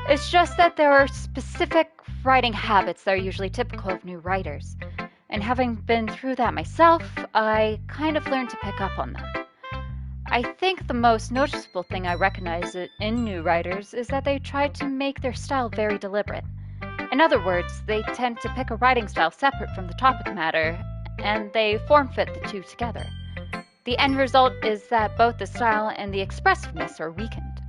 it's just that there are specific writing habits that are usually typical of new writers. And having been through that myself, I kind of learned to pick up on them. I think the most noticeable thing I recognize in new writers is that they try to make their style very deliberate. In other words, they tend to pick a writing style separate from the topic matter, and they form-fit the two together. The end result is that both the style and the expressiveness are weakened.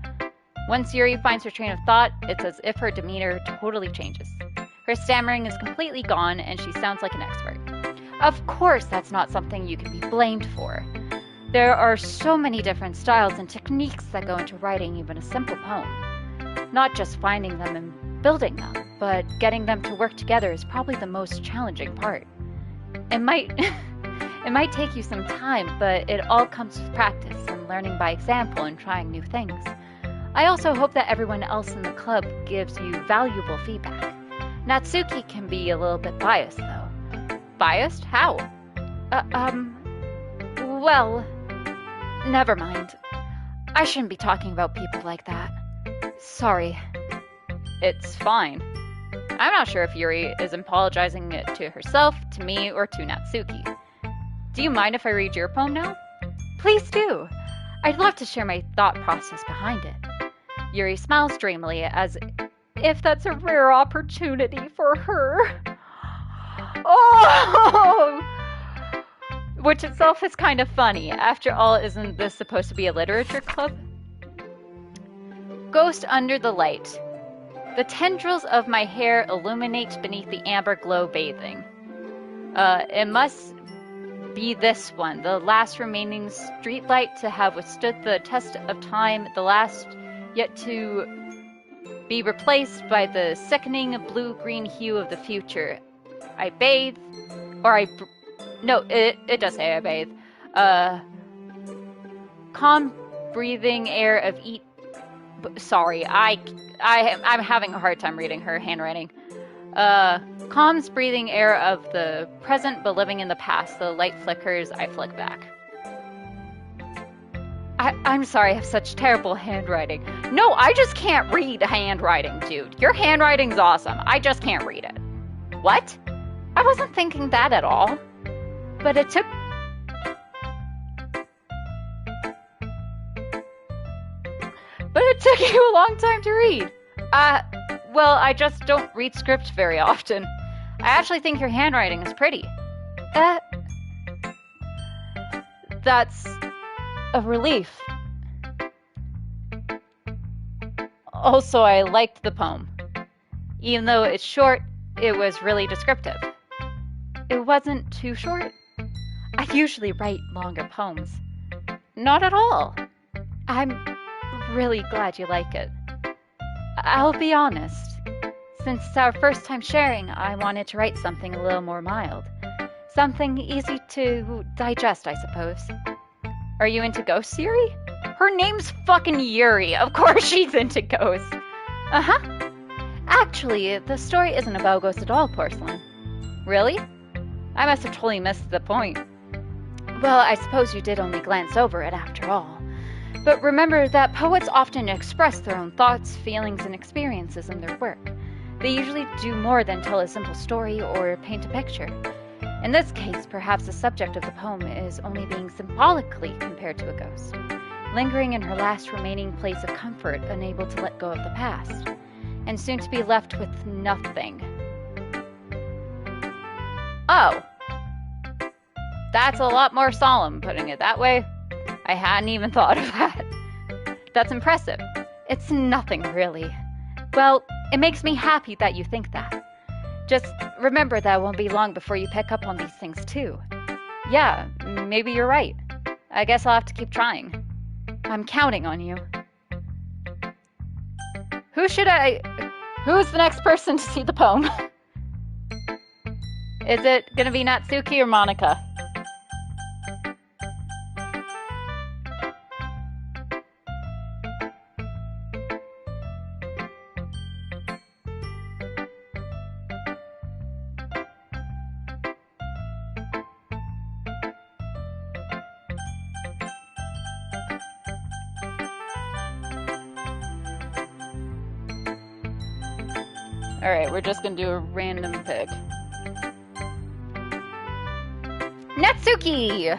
Once Yuri finds her train of thought, it's as if her demeanor totally changes. Her stammering is completely gone, and she sounds like an expert. Of course, that's not something you can be blamed for. There are so many different styles and techniques that go into writing even a simple poem. Not just finding them and building them, but getting them to work together is probably the most challenging part. It might take you some time, but it all comes with practice and learning by example and trying new things. I also hope that everyone else in the club gives you valuable feedback. Natsuki can be a little bit biased, though. Biased? How? Well, never mind. I shouldn't be talking about people like that. Sorry. It's fine. I'm not sure if Yuri is apologizing it to herself, to me, or to Natsuki. Do you mind if I read your poem now? Please do. I'd love to share my thought process behind it. Yuri smiles dreamily as if that's a rare opportunity for her. Oh! Which itself is kind of funny. After all, isn't this supposed to be a literature club? Ghost under the light. The tendrils of my hair illuminate beneath the amber glow bathing. It must be this one, the last remaining streetlight to have withstood the test of time, the last yet to be replaced by the sickening blue-green hue of the future. I bathe, no, it does say I bathe. Calm breathing air of sorry, I'm having a hard time reading her handwriting. Calm breathing air of the present but living in the past. The light flickers, I flick back. I'm sorry I have such terrible handwriting. No, I just can't read handwriting, dude. Your handwriting's awesome. I just can't read it. What? I wasn't thinking that at all. But it took you a long time to read. Well, I just don't read scripts very often. I actually think your handwriting is pretty. That's a relief. Also, I liked the poem. Even though it's short, it was really descriptive. it wasn't too short? I usually write longer poems. Not at all. I'm really glad you like it. I'll be honest. Since it's our first time sharing, I wanted to write something a little more mild. Something easy to digest, I suppose. Are you into ghosts, Yuri? Her name's fucking Yuri. Of course she's into ghosts. Uh-huh. Actually, the story isn't about ghosts at all, Porcelain. Really? I must have totally missed the point. Well, I suppose you did only glance over it after all. But remember that poets often express their own thoughts, feelings, and experiences in their work. They usually do more than tell a simple story or paint a picture. In this case, perhaps the subject of the poem is only being symbolically compared to a ghost, lingering in her last remaining place of comfort, unable to let go of the past, and soon to be left with nothing. Oh. That's a lot more solemn, putting it that way. I hadn't even thought of that. That's impressive. It's nothing, really. Well, it makes me happy that you think that. Just remember that it won't be long before you pick up on these things, too. Yeah, maybe you're right. I guess I'll have to keep trying. I'm counting on you. Who's the next person to see the poem? Is it gonna be Natsuki or Monica? Alright, we're just gonna do a random pick. Natsuki!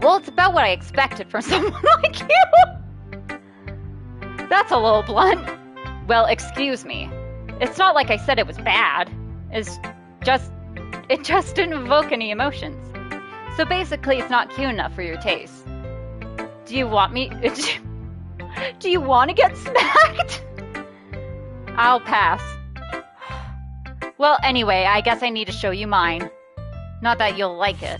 Well, it's about what I expected from someone like you! That's a little blunt. Well, excuse me. It's not like I said it was bad. It just didn't evoke any emotions. So basically, it's not cute enough for your taste. Do you want to get smacked? I'll pass. Well, anyway, I guess I need to show you mine. Not that you'll like it.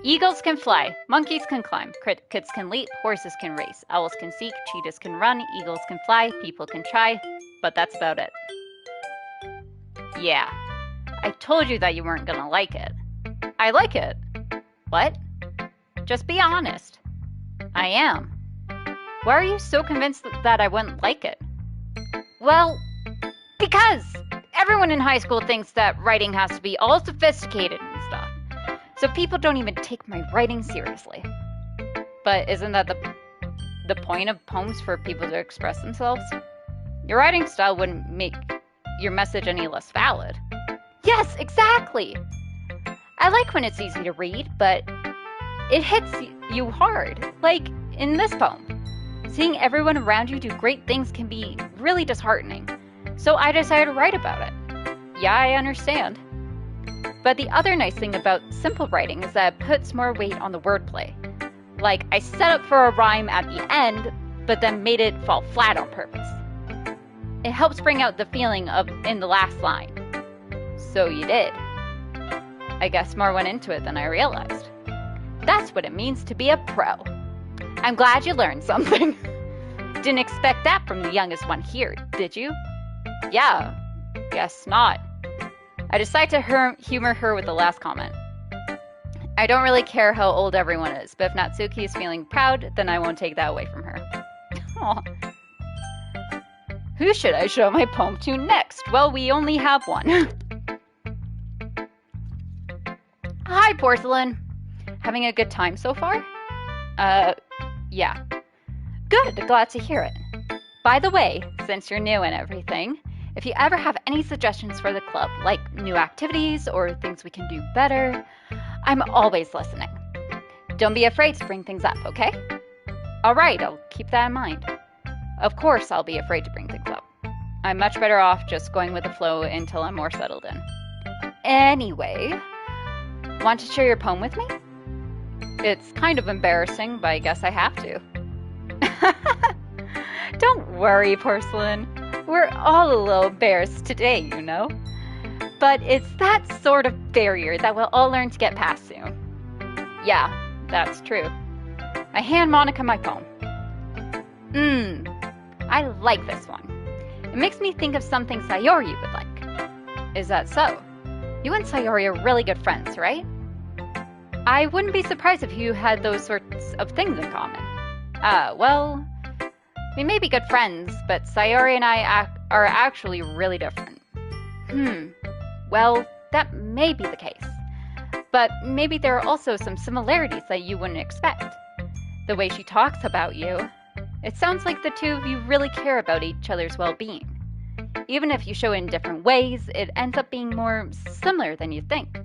Eagles can fly, monkeys can climb, kids can leap, horses can race, owls can seek, cheetahs can run, eagles can fly, people can try, but that's about it. Yeah, I told you that you weren't gonna like it. I like it. What? Just be honest. I am. Why are you so convinced that I wouldn't like it? Well, because everyone in high school thinks that writing has to be all sophisticated and stuff. So people don't even take my writing seriously. But isn't that the point of poems, for people to express themselves? Your writing style wouldn't make your message any less valid. Yes, exactly! I like when it's easy to read, but it hits you hard. Like in this poem. Seeing everyone around you do great things can be really disheartening. So I decided to write about it. Yeah, I understand. But the other nice thing about simple writing is that it puts more weight on the wordplay. Like, I set up for a rhyme at the end, but then made it fall flat on purpose. It helps bring out the feeling in the last line. So you did. I guess more went into it than I realized. That's what it means to be a pro. I'm glad you learned something. Didn't expect that from the youngest one here, did you? Yeah, guess not. I decided to humor her with the last comment. I don't really care how old everyone is, but if Natsuki is feeling proud, then I won't take that away from her. Aww. Who should I show my poem to next? Well, we only have one. Hi, Porcelain. Having a good time so far? Yeah. Good, glad to hear it. By the way, since you're new and everything, if you ever have any suggestions for the club, like new activities or things we can do better, I'm always listening. Don't be afraid to bring things up, okay? Alright, I'll keep that in mind. Of course I'll be afraid to bring things up. I'm much better off just going with the flow until I'm more settled in. Anyway, want to share your poem with me? It's kind of embarrassing, but I guess I have to. Don't worry, Porcelain. We're all a little embarrassed today, you know. But it's that sort of barrier that we'll all learn to get past soon. Yeah, that's true. I hand Monica my poem. I like this one. It makes me think of something Sayori would like. Is that so? You and Sayori are really good friends, right? I wouldn't be surprised if you had those sorts of things in common. Well, we may be good friends, but Sayori and I are actually really different. Well, that may be the case. But maybe there are also some similarities that you wouldn't expect. The way she talks about you, it sounds like the two of you really care about each other's well-being. Even if you show it in different ways, it ends up being more similar than you think.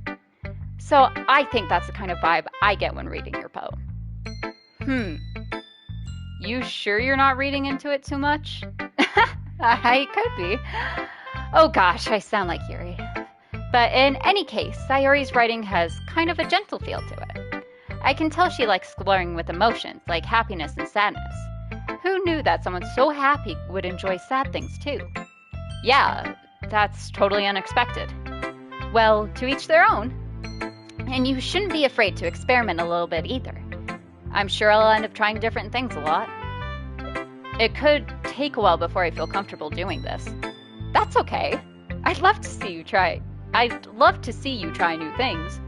So I think that's the kind of vibe I get when reading your poem. You sure you're not reading into it too much? I could be. Oh gosh, I sound like Yuri. But in any case, Sayori's writing has kind of a gentle feel to it. I can tell she likes exploring with emotions, like happiness and sadness. Who knew that someone so happy would enjoy sad things too? Yeah, that's totally unexpected. Well, to each their own. And you shouldn't be afraid to experiment a little bit either. I'm sure I'll end up trying different things a lot. It could take a while before I feel comfortable doing this. That's okay. I'd love to see you try new things.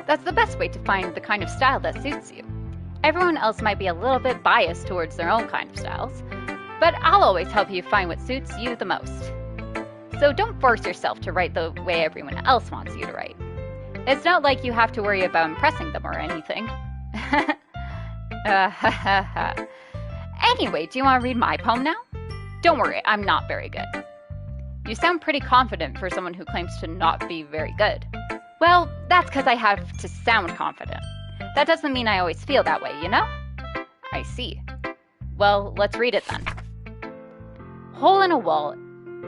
That's the best way to find the kind of style that suits you. Everyone else might be a little bit biased towards their own kind of styles, but I'll always help you find what suits you the most. So don't force yourself to write the way everyone else wants you to write. It's not like you have to worry about impressing them or anything. Anyway, do you want to read my poem now? Don't worry, I'm not very good. You sound pretty confident for someone who claims to not be very good. Well, that's because I have to sound confident. That doesn't mean I always feel that way, you know? I see. Well, let's read it then. Hole in a wall.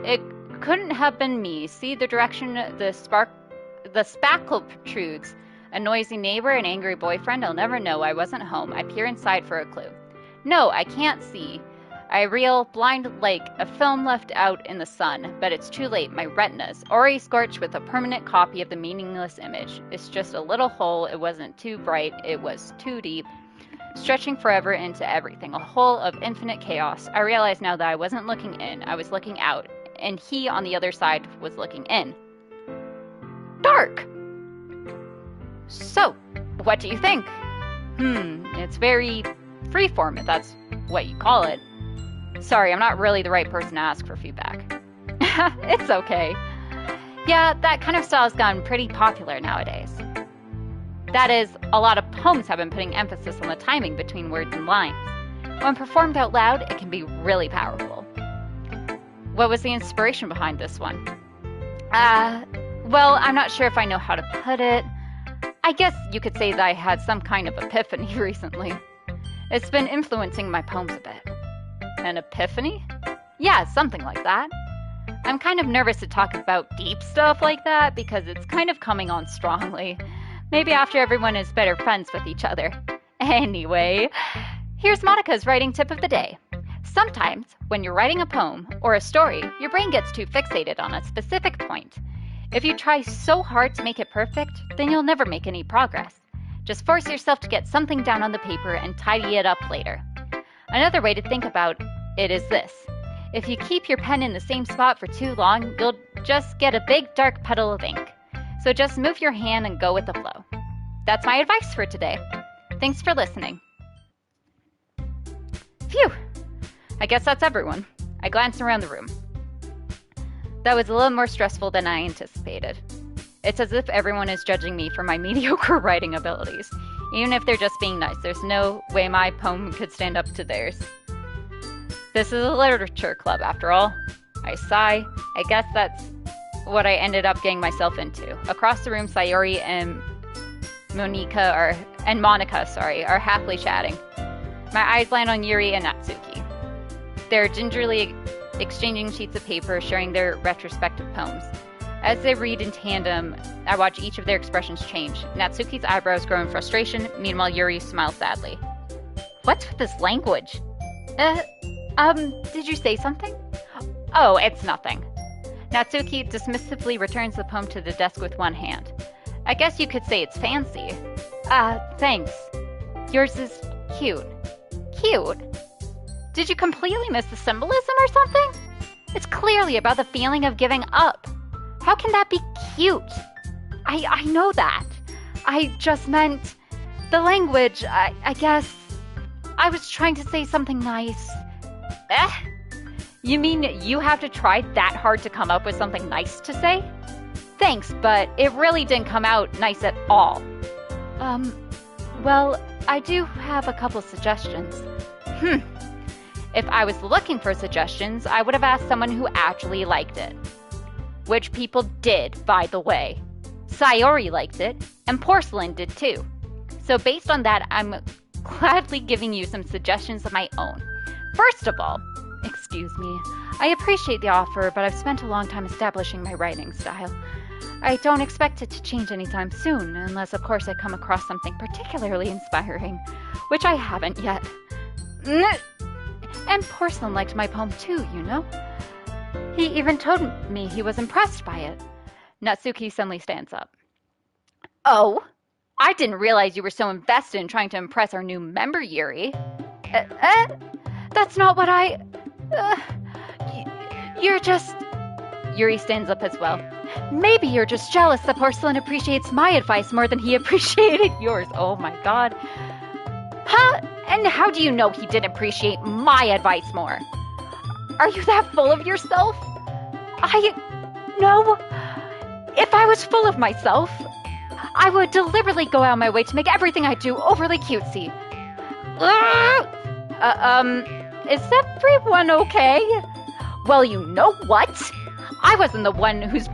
It couldn't have been me. See the direction the spackle protrudes. A noisy neighbor, an angry boyfriend. I'll never know. I wasn't home. I peer inside for a clue. No, I can't see. I reel, blind like a film left out in the sun, but it's too late. My retinas, already scorched with a permanent copy of the meaningless image. It's just a little hole. It wasn't too bright. It was too deep, stretching forever into everything. A hole of infinite chaos. I realize now that I wasn't looking in. I was looking out, and he on the other side was looking in. Dark! So, what do you think? It's very freeform, if that's what you call it. Sorry, I'm not really the right person to ask for feedback. It's okay. Yeah, that kind of style has gotten pretty popular nowadays. That is, a lot of poems have been putting emphasis on the timing between words and lines. When performed out loud, it can be really powerful. What was the inspiration behind this one? Well, I'm not sure if I know how to put it. I guess you could say that I had some kind of epiphany recently. It's been influencing my poems a bit. An epiphany? Yeah, something like that. I'm kind of nervous to talk about deep stuff like that because it's kind of coming on strongly. Maybe after everyone is better friends with each other. Anyway, here's Monica's writing tip of the day. Sometimes, when you're writing a poem or a story, your brain gets too fixated on a specific point. If you try so hard to make it perfect, then you'll never make any progress. Just force yourself to get something down on the paper and tidy it up later. Another way to think about it is this. If you keep your pen in the same spot for too long, you'll just get a big dark puddle of ink. So just move your hand and go with the flow. That's my advice for today. Thanks for listening. Phew! I guess that's everyone. I glanced around the room. That was a little more stressful than I anticipated. It's as if everyone is judging me for my mediocre writing abilities. Even if they're just being nice, there's no way my poem could stand up to theirs. This is a literature club, after all. I sigh. I guess that's what I ended up getting myself into. Across the room, Sayori and Monica are happily chatting. My eyes land on Yuri and Natsuki. They're gingerly exchanging sheets of paper, sharing their retrospective poems. As they read in tandem, I watch each of their expressions change. Natsuki's eyebrows grow in frustration, meanwhile Yuri smiles sadly. What's with this language? Did you say something? Oh, it's nothing. Natsuki dismissively returns the poem to the desk with one hand. I guess you could say it's fancy. Thanks. Yours is cute. Cute? Did you completely miss the symbolism or something? It's clearly about the feeling of giving up. How can that be cute? I know that. I just meant the language. I guess I was trying to say something nice. You mean you have to try that hard to come up with something nice to say? Thanks, but it really didn't come out nice at all. Well, I do have a couple suggestions. If I was looking for suggestions, I would have asked someone who actually liked it. Which people did, by the way. Sayori liked it, and Porcelain did too. So based on that, I'm gladly giving you some suggestions of my own. First of all, excuse me, I appreciate the offer, but I've spent a long time establishing my writing style. I don't expect it to change anytime soon, unless of course I come across something particularly inspiring, which I haven't yet. And Porcelain liked my poem too, you know? He even told me he was impressed by it. Natsuki suddenly stands up. Oh, I didn't realize you were so invested in trying to impress our new member, Yuri. That's not what you're just... Yuri stands up as well. Maybe you're just jealous that Porcelain appreciates my advice more than he appreciated yours. Oh my god. Huh? And how do you know he didn't appreciate my advice more? Are you that full of yourself? No. If I was full of myself, I would deliberately go out of my way to make everything I do overly cutesy. Is everyone okay? Well, you know what? I wasn't the one who's...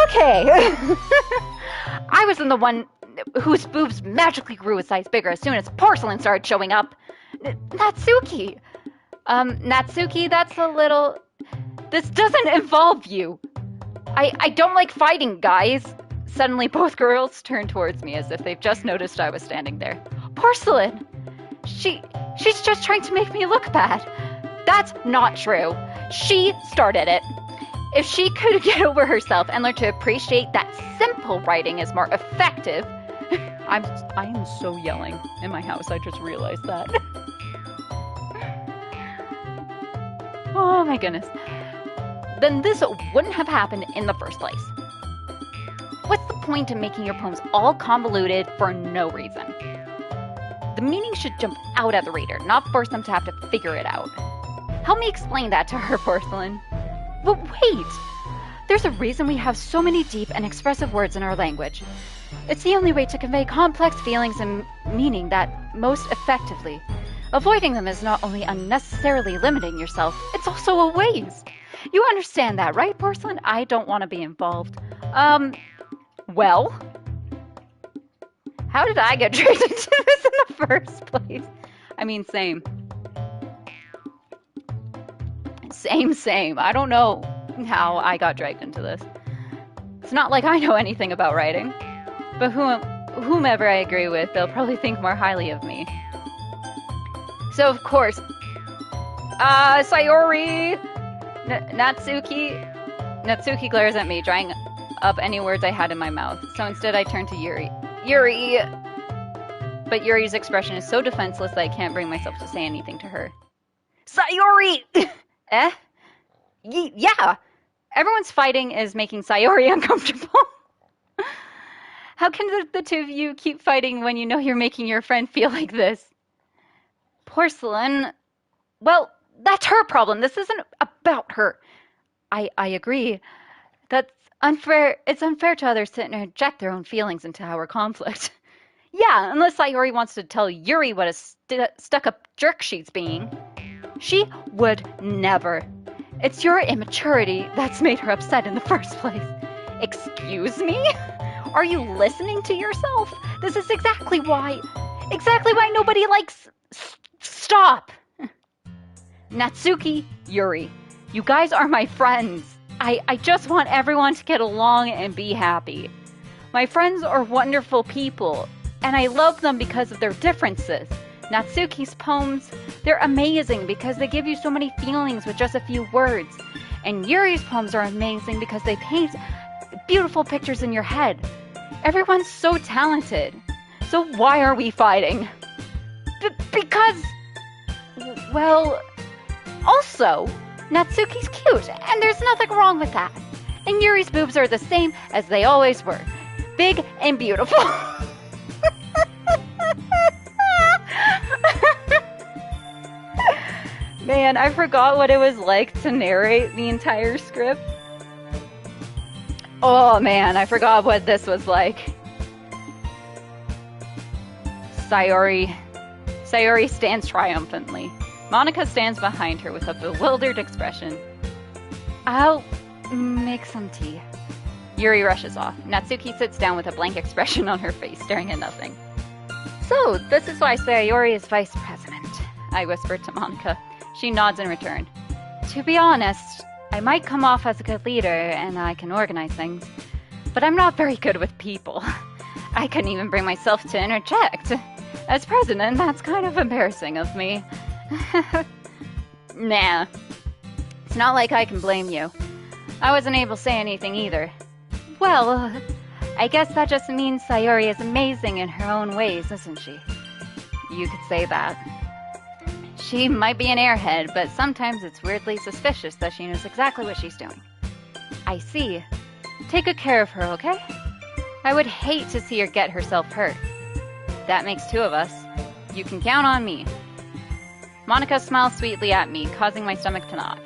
Okay. I wasn't the one whose boobs magically grew a size bigger as soon as Porcelain started showing up. Natsuki. Natsuki, that's a little... This doesn't involve you. I don't like fighting, guys. Suddenly, both girls turn towards me as if they've just noticed I was standing there. Porcelain! She's just trying to make me look bad. That's not true. She started it. If she could get over herself and learn to appreciate that simple writing is more effective... I am so yelling in my house, I just realized that. Oh my goodness. Then this wouldn't have happened in the first place. What's the point of making your poems all convoluted for no reason? The meaning should jump out at the reader, not force them to have to figure it out. Help me explain that to her, Porcelain. But wait! There's a reason we have so many deep and expressive words in our language. It's the only way to convey complex feelings and meaning that most effectively. Avoiding them is not only unnecessarily limiting yourself, it's also a waste. You understand that, right, Porcelain? I don't want to be involved. Well? How did I get dragged into this in the first place? I mean, same. Same. I don't know how I got dragged into this. It's not like I know anything about writing. But whomever I agree with, they'll probably think more highly of me. So, of course, Sayori! Natsuki glares at me, drying up any words I had in my mouth. So instead I turn to Yuri. Yuri! But Yuri's expression is so defenseless that I can't bring myself to say anything to her. Sayori! Yeah! Everyone's fighting is making Sayori uncomfortable. How can the two of you keep fighting when you know you're making your friend feel like this? Porcelain... Well, that's her problem. This isn't about her. I agree. That's unfair. It's unfair to others to interject their own feelings into our conflict. Yeah, unless Sayori wants to tell Yuri what a stuck-up jerk she's being. She would never. It's your immaturity that's made her upset in the first place. Excuse me? Are you listening to yourself? This is exactly why nobody likes... Stop! Natsuki, Yuri, you guys are my friends. I just want everyone to get along and be happy. My friends are wonderful people, and I love them because of their differences. Natsuki's poems, they're amazing because they give you so many feelings with just a few words. And Yuri's poems are amazing because they paint beautiful pictures in your head. Everyone's so talented. So why are we fighting? Because... well... also, Natsuki's cute, and there's nothing wrong with that. And Yuri's boobs are the same as they always were. Big and beautiful. Man, I forgot what it was like to narrate the entire script. Oh man, I forgot what this was like. Sayori stands triumphantly. Monika stands behind her with a bewildered expression. I'll make some tea. Yuri rushes off. Natsuki sits down with a blank expression on her face, staring at nothing. So, this is why Sayori is vice president, I whispered to Monika. She nods in return. To be honest, I might come off as a good leader and I can organize things, but I'm not very good with people. I couldn't even bring myself to interject. As president, that's kind of embarrassing of me. Nah. It's not like I can blame you. I wasn't able to say anything either. Well, I guess that just means Sayori is amazing in her own ways, isn't she? You could say that. She might be an airhead, but sometimes it's weirdly suspicious that she knows exactly what she's doing. I see. Take good care of her, okay? I would hate to see her get herself hurt. That makes two of us. You can count on me. Monika smiles sweetly at me, causing my stomach to knot.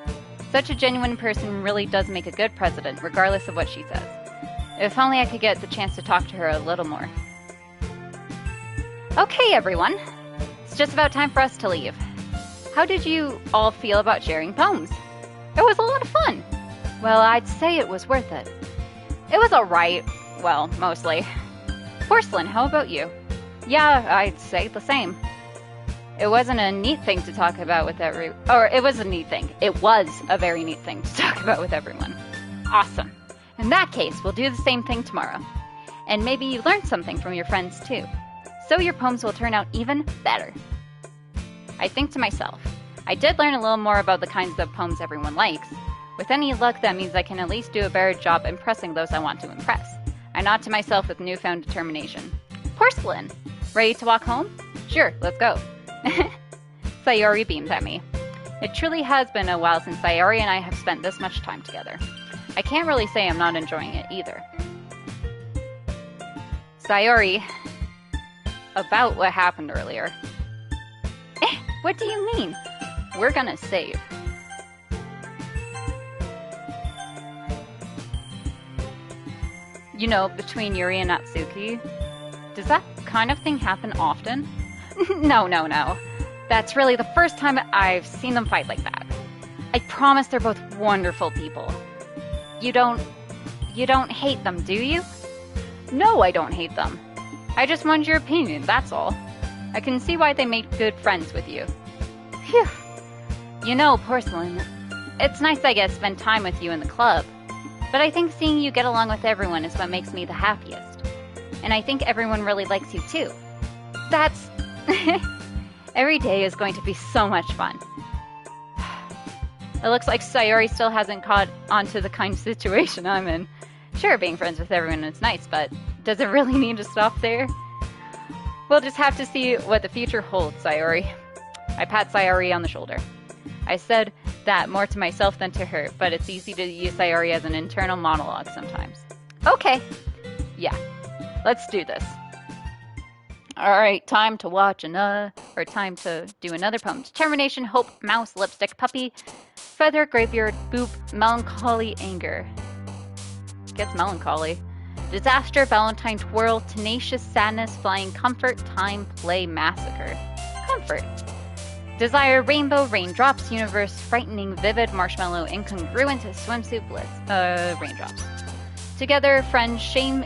Such a genuine person really does make a good president, regardless of what she says. If only I could get the chance to talk to her a little more. Okay, everyone. It's just about time for us to leave. How did you all feel about sharing poems? It was a lot of fun. Well, I'd say it was worth it. It was alright. Well, mostly. Porcelain, how about you? Yeah, I'd say the same. It wasn't a neat thing to talk about with it was a neat thing. It was a very neat thing to talk about with everyone. Awesome. In that case, we'll do the same thing tomorrow. And maybe you learned something from your friends too. So your poems will turn out even better. I think to myself, I did learn a little more about the kinds of poems everyone likes. With any luck, that means I can at least do a better job impressing those I want to impress. I nod to myself with newfound determination. Porcelain! Ready to walk home? Sure, let's go. Sayori beams at me. It truly has been a while since Sayori and I have spent this much time together. I can't really say I'm not enjoying it either. Sayori, about what happened earlier. What do you mean? We're gonna save. You know, between Yuri and Natsuki. Does that kind of thing happen often? No. That's really the first time I've seen them fight like that. I promise they're both wonderful people. You don't hate them, do you? No, I don't hate them. I just wanted your opinion, that's all. I can see why they make good friends with you. Phew. You know, Porcelain, it's nice I get to spend time with you in the club. But I think seeing you get along with everyone is what makes me the happiest. And I think everyone really likes you too. That's... Every day is going to be so much fun. It looks like Sayori still hasn't caught on to the kind of situation I'm in. Sure, being friends with everyone is nice, but does it really need to stop there? We'll just have to see what the future holds, Sayori. I pat Sayori on the shoulder. I said that more to myself than to her, but it's easy to use Sayori as an internal monologue sometimes. Okay. Yeah. Let's do this. Alright, time to time to do another poem. Determination, hope, mouse, lipstick, puppy, feather, graveyard, boop, melancholy, anger. Gets melancholy. Disaster, Valentine, twirl, tenacious, sadness, flying, comfort, time, play, massacre. Comfort. Desire, rainbow, raindrops, universe, frightening, vivid, marshmallow, incongruent, swimsuit, bliss. Raindrops. Together, friend, shame,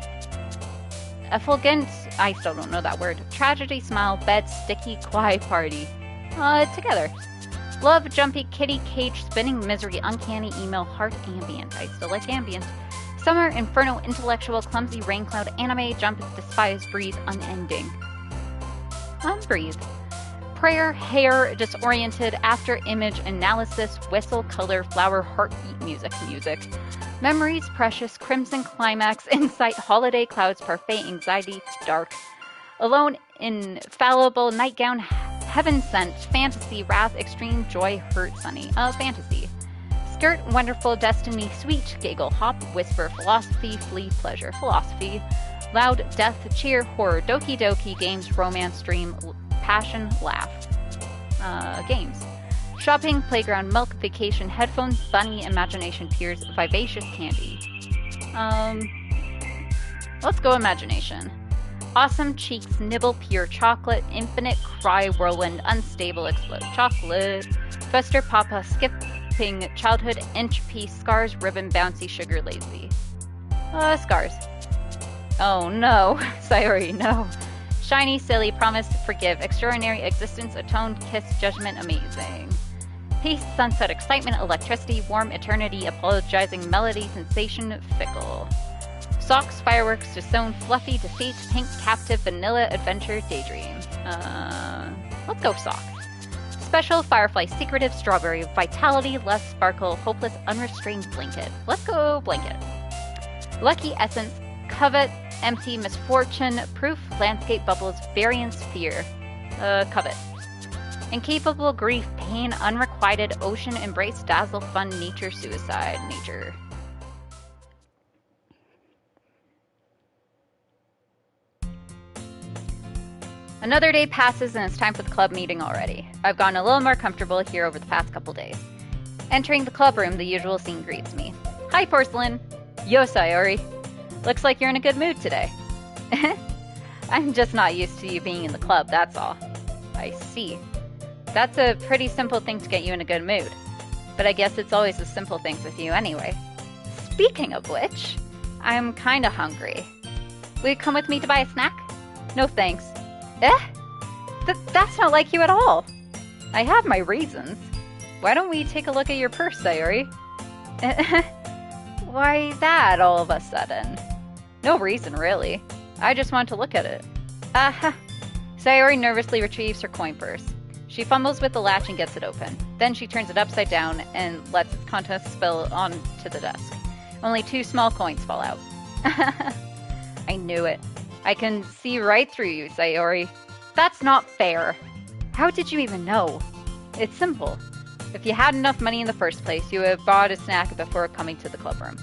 effulgent, I still don't know that word. Tragedy, smile, bed, sticky, quiet, party. Together. Love, jumpy, kitty, cage, spinning, misery, uncanny, email, heart, ambient. I still like ambient. Summer, inferno, intellectual, clumsy, rain cloud, anime, jump, despise, breathe, unending. Unbreathe. Prayer, hair, disoriented, after image, analysis, whistle, color, flower, heartbeat, music. Memories, precious, crimson, climax, insight, holiday, clouds, parfait, anxiety, dark. Alone, infallible, nightgown, heaven sent, fantasy, wrath, extreme, joy, hurt, sunny. Fantasy. Skirt, wonderful, destiny, sweet, giggle, hop, whisper, philosophy, flee, pleasure, philosophy. Loud, death, cheer, horror, Doki Doki, games, romance, dream, passion, laugh. Games. Shopping, playground, milk, vacation, headphones, bunny, imagination, tears, vivacious, candy. Let's go imagination. Awesome, cheeks, nibble, pure chocolate, infinite, cry, whirlwind, unstable, explode, chocolate. Fester, papa, skipping, childhood, entropy, scars, ribbon, bouncy, sugar, lazy. Scars. Oh no, Sayori, no. Shiny, silly, promise, forgive, extraordinary, existence, atoned, kiss, judgment, amazing. Peace, sunset, excitement, electricity, warm, eternity, apologizing, melody, sensation, fickle. Socks, fireworks, disown, fluffy, defeat, pink, captive, vanilla, adventure, daydream. Let's go sock. Special, firefly, secretive, strawberry, vitality, less sparkle, hopeless, unrestrained, blanket. Let's go blanket. Lucky, essence, covet, empty, misfortune, proof, landscape, bubbles, variance, fear. Covet. Incapable, grief, pain, unrequited, ocean, embrace, dazzle, fun, nature, suicide, nature. Another day passes and it's time for the club meeting already. I've gotten a little more comfortable here over the past couple days. Entering the club room, the usual scene greets me. Hi, Porcelain. Yo, Sayori. Looks like you're in a good mood today. I'm just not used to you being in the club, that's all. I see. That's a pretty simple thing to get you in a good mood. But I guess it's always the simple things with you anyway. Speaking of which, I'm kinda hungry. Will you come with me to buy a snack? No thanks. That's not like you at all. I have my reasons. Why don't we take a look at your purse, Sayori? Why that all of a sudden? No reason, really. I just want to look at it. Sayori nervously retrieves her coin purse. She fumbles with the latch and gets it open. Then she turns it upside down and lets its contents spill onto the desk. Only 2 small coins fall out. I knew it. I can see right through you, Sayori. That's not fair. How did you even know? It's simple. If you had enough money in the first place, you would have bought a snack before coming to the club room.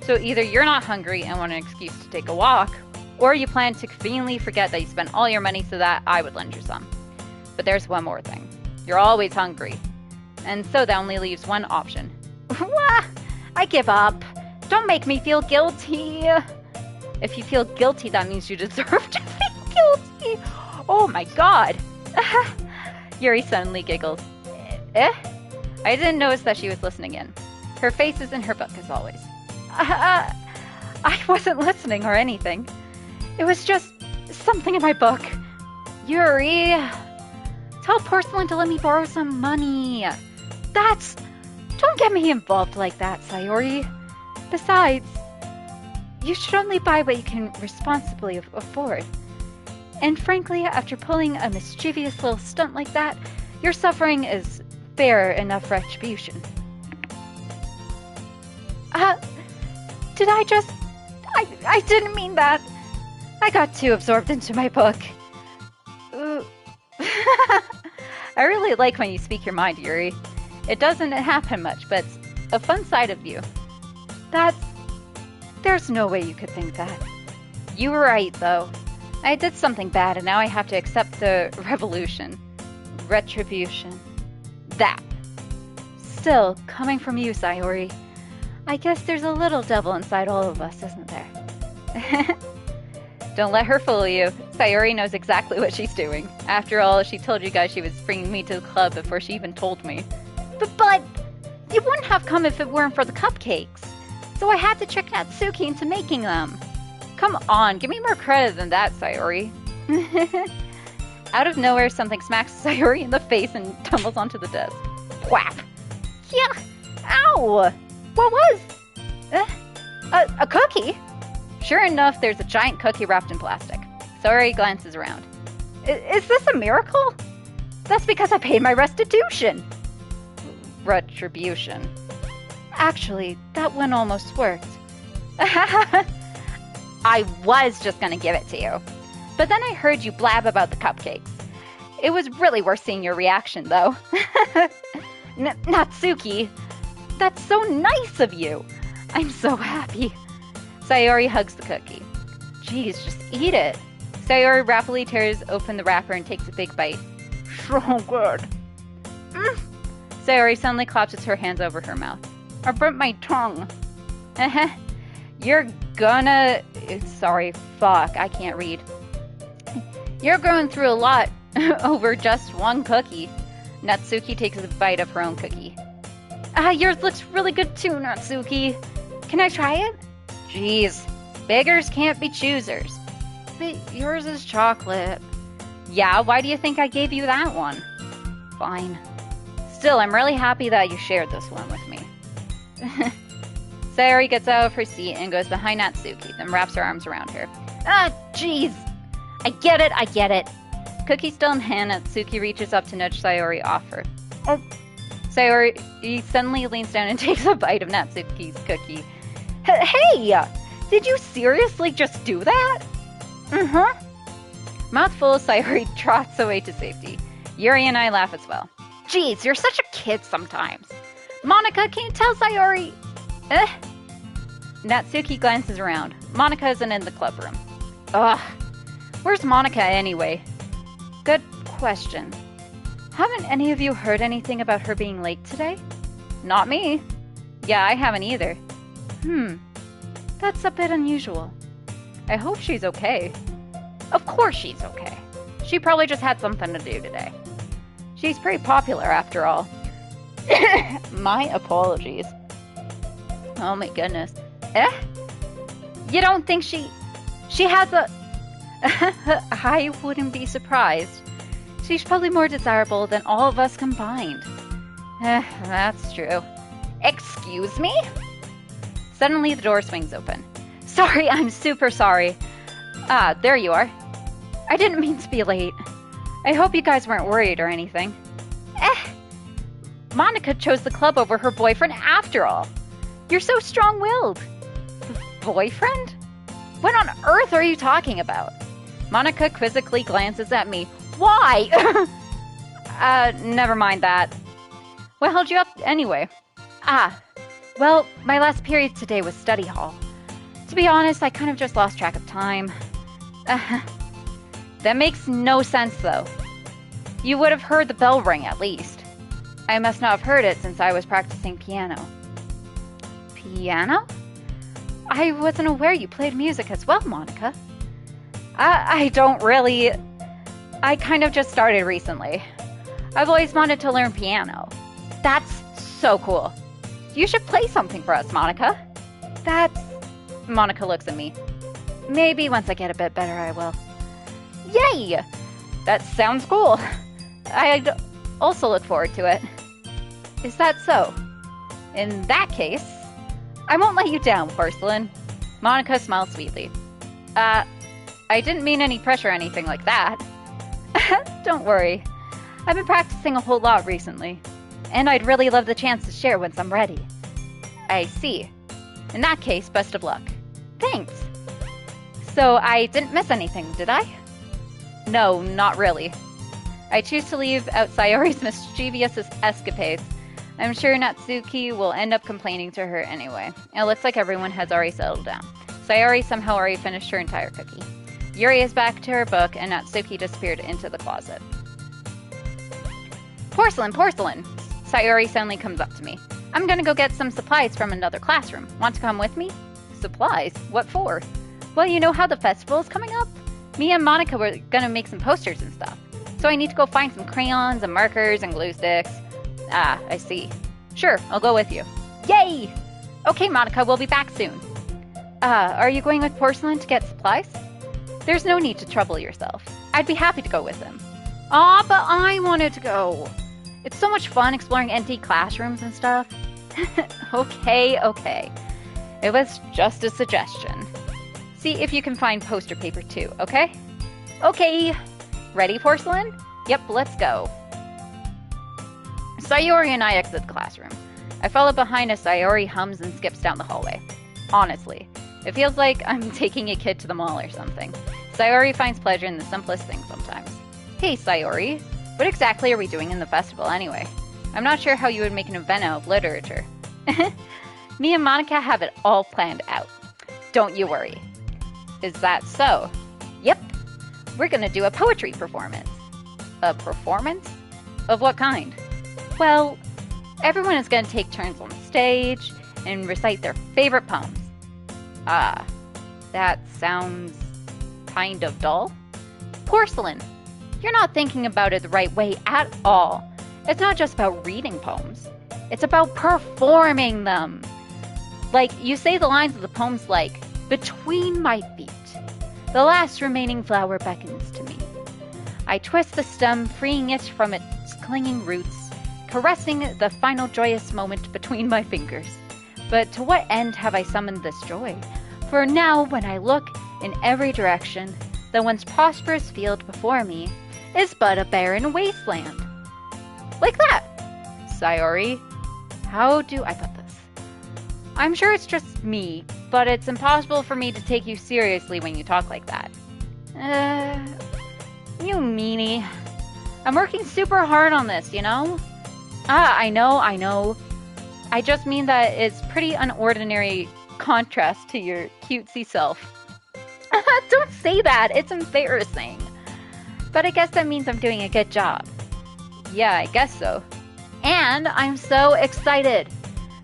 So either you're not hungry and want an excuse to take a walk, or you plan to conveniently forget that you spent all your money so that I would lend you some. But there's one more thing. You're always hungry. And so that only leaves one option. Wah! I give up. Don't make me feel guilty. If you feel guilty, that means you deserve to feel guilty. Oh my god. Yuri suddenly giggles. I didn't notice that she was listening in. Her face is in her book, as always. I wasn't listening or anything. It was just something in my book. Yuri, tell Porcelain to let me borrow some money. Don't get me involved like that, Sayori. Besides, you should only buy what you can responsibly afford. And frankly, after pulling a mischievous little stunt like that, your suffering is fair enough retribution. Did I just... I didn't mean that. I got too absorbed into my book. I really like when you speak your mind, Yuri. It doesn't happen much, but it's a fun side of you. There's no way you could think that. You were right, though. I did something bad, and now I have to accept the retribution. That. Still, coming from you, Sayori, I guess there's a little devil inside all of us, isn't there? Don't let her fool you. Sayori knows exactly what she's doing. After all, she told you guys she was bringing me to the club before she even told me. But you wouldn't have come if it weren't for the cupcakes. So I had to trick Natsuki into making them. Come on, give me more credit than that, Sayori. Out of nowhere, something smacks Sayori in the face and tumbles onto the desk. Whap! Yeah! Ow! What was? A cookie? Sure enough, there's a giant cookie wrapped in plastic. Sayori glances around. Is this a miracle? That's because I paid my restitution. Retribution. Actually, that one almost worked. I was just gonna give it to you. But then I heard you blab about the cupcakes. It was really worth seeing your reaction, though. Natsuki, that's so nice of you. I'm so happy. Sayori hugs the cookie. Geez, just eat it. Sayori rapidly tears open the wrapper and takes a big bite. So good. Sayori suddenly collapses her hands over her mouth. I burnt my tongue. You're gonna... Sorry, fuck, I can't read. You're going through a lot over just one cookie. Natsuki takes a bite of her own cookie. Yours looks really good too, Natsuki. Can I try it? Jeez, beggars can't be choosers. But yours is chocolate. Yeah, why do you think I gave you that one? Fine. Still, I'm really happy that you shared this one with me. Sayori gets out of her seat and goes behind Natsuki, then wraps her arms around her. Jeez! I get it! Cookie still in hand, Natsuki reaches up to nudge Sayori off her. Oh. Sayori suddenly leans down and takes a bite of Natsuki's cookie. Hey! Did you seriously just do that? Mouthful, Sayori trots away to safety. Yuri and I laugh as well. Jeez, you're such a kid sometimes. Monica, can you tell Sayori... Natsuki glances around. Monica isn't in the club room. Ugh. Where's Monica anyway? Good question. Haven't any of you heard anything about her being late today? Not me. Yeah, I haven't either. That's a bit unusual. I hope she's okay. Of course she's okay. She probably just had something to do today. She's pretty popular after all. My apologies. Oh my goodness. You don't think she has a... I wouldn't be surprised. She's probably more desirable than all of us combined. That's true. Excuse me? Suddenly the door swings open. Sorry, I'm super sorry. There you are. I didn't mean to be late. I hope you guys weren't worried or anything. Monica chose the club over her boyfriend after all. You're so strong-willed. Boyfriend? What on earth are you talking about? Monica quizzically glances at me. Why? Never mind that. What held you up anyway? Well, my last period today was study hall. To be honest, I kind of just lost track of time. That makes no sense, though. You would have heard the bell ring, at least. I must not have heard it since I was practicing piano. Piano? I wasn't aware you played music as well, Monica. I don't really... I kind of just started recently. I've always wanted to learn piano. That's so cool. You should play something for us, Monica. That's... Monica looks at me. Maybe once I get a bit better, I will. Yay! That sounds cool. I'd also look forward to it. Is that so? In that case, I won't let you down, Porcelain. Monica smiles sweetly. I didn't mean any pressure or anything like that. Don't worry. I've been practicing a whole lot recently, and I'd really love the chance to share once I'm ready. I see. In that case, best of luck. Thanks. So I didn't miss anything, did I? No, not really. I choose to leave out Sayori's mischievous escapades. I'm sure Natsuki will end up complaining to her anyway. It looks like everyone has already settled down. Sayori somehow already finished her entire cookie. Yuri is back to her book, and Natsuki disappeared into the closet. Porcelain! Sayori suddenly comes up to me. I'm gonna go get some supplies from another classroom. Want to come with me? Supplies? What for? Well, you know how the festival's coming up? Me and Monica were gonna make some posters and stuff. So I need to go find some crayons and markers and glue sticks. I see. Sure, I'll go with you. Yay! Okay, Monica, we'll be back soon. Are you going with Porcelain to get supplies? There's no need to trouble yourself. I'd be happy to go with him. Aw, but I wanted to go. It's so much fun exploring empty classrooms and stuff. Okay, okay. It was just a suggestion. See if you can find poster paper too, okay? Okay. Ready, Porcelain? Yep, let's go. Sayori and I exit the classroom. I follow behind as Sayori hums and skips down the hallway. Honestly, it feels like I'm taking a kid to the mall or something. Sayori finds pleasure in the simplest things sometimes. Hey, Sayori, what exactly are we doing in the festival anyway? I'm not sure how you would make an event out of literature. Me and Monica have it all planned out. Don't you worry. Is that so? Yep. We're gonna do a poetry performance. A performance? Of what kind? Well, everyone is gonna take turns on stage and recite their favorite poems. Ah, that sounds kind of dull. Porcelain, you're not thinking about it the right way at all. It's not just about reading poems. It's about performing them. Like, you say the lines of the poems like, between my feet, the last remaining flower beckons to me. I twist the stem, freeing it from its clinging roots, caressing the final joyous moment between my fingers. But to what end have I summoned this joy? For now, when I look in every direction, the once prosperous field before me is but a barren wasteland. Like that. Sayori, how do I put this? I'm sure it's just me, but it's impossible for me to take you seriously when you talk like that. You meanie. I'm working super hard on this, you know? I know. I just mean that it's pretty unordinary contrast to your cutesy self. Don't say that, it's embarrassing. But I guess that means I'm doing a good job. Yeah, I guess so. And I'm so excited.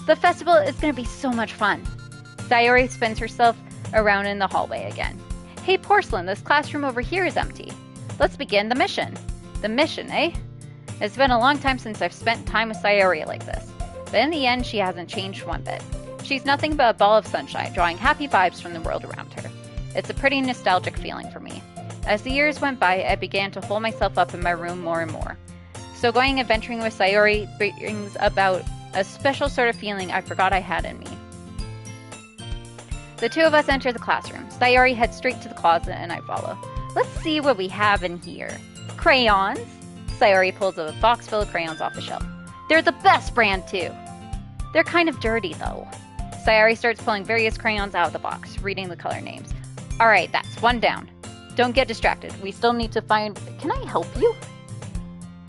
The festival is going to be so much fun. Sayori spins herself around in the hallway again. Hey, Porcelain, this classroom over here is empty. Let's begin the mission. The mission, eh? It's been a long time since I've spent time with Sayori like this. But in the end, she hasn't changed one bit. She's nothing but a ball of sunshine, drawing happy vibes from the world around her. It's a pretty nostalgic feeling for me. As the years went by, I began to hole myself up in my room more and more. So going adventuring with Sayori brings about a special sort of feeling I forgot I had in me. The two of us enter the classroom. Sayori heads straight to the closet and I follow. Let's see what we have in here. Crayons? Sayori pulls a box full of crayons off the shelf. They're the best brand too. They're kind of dirty though. Sayori starts pulling various crayons out of the box, reading the color names. Alright, that's one down. Don't get distracted. We still need to find... Can I help you?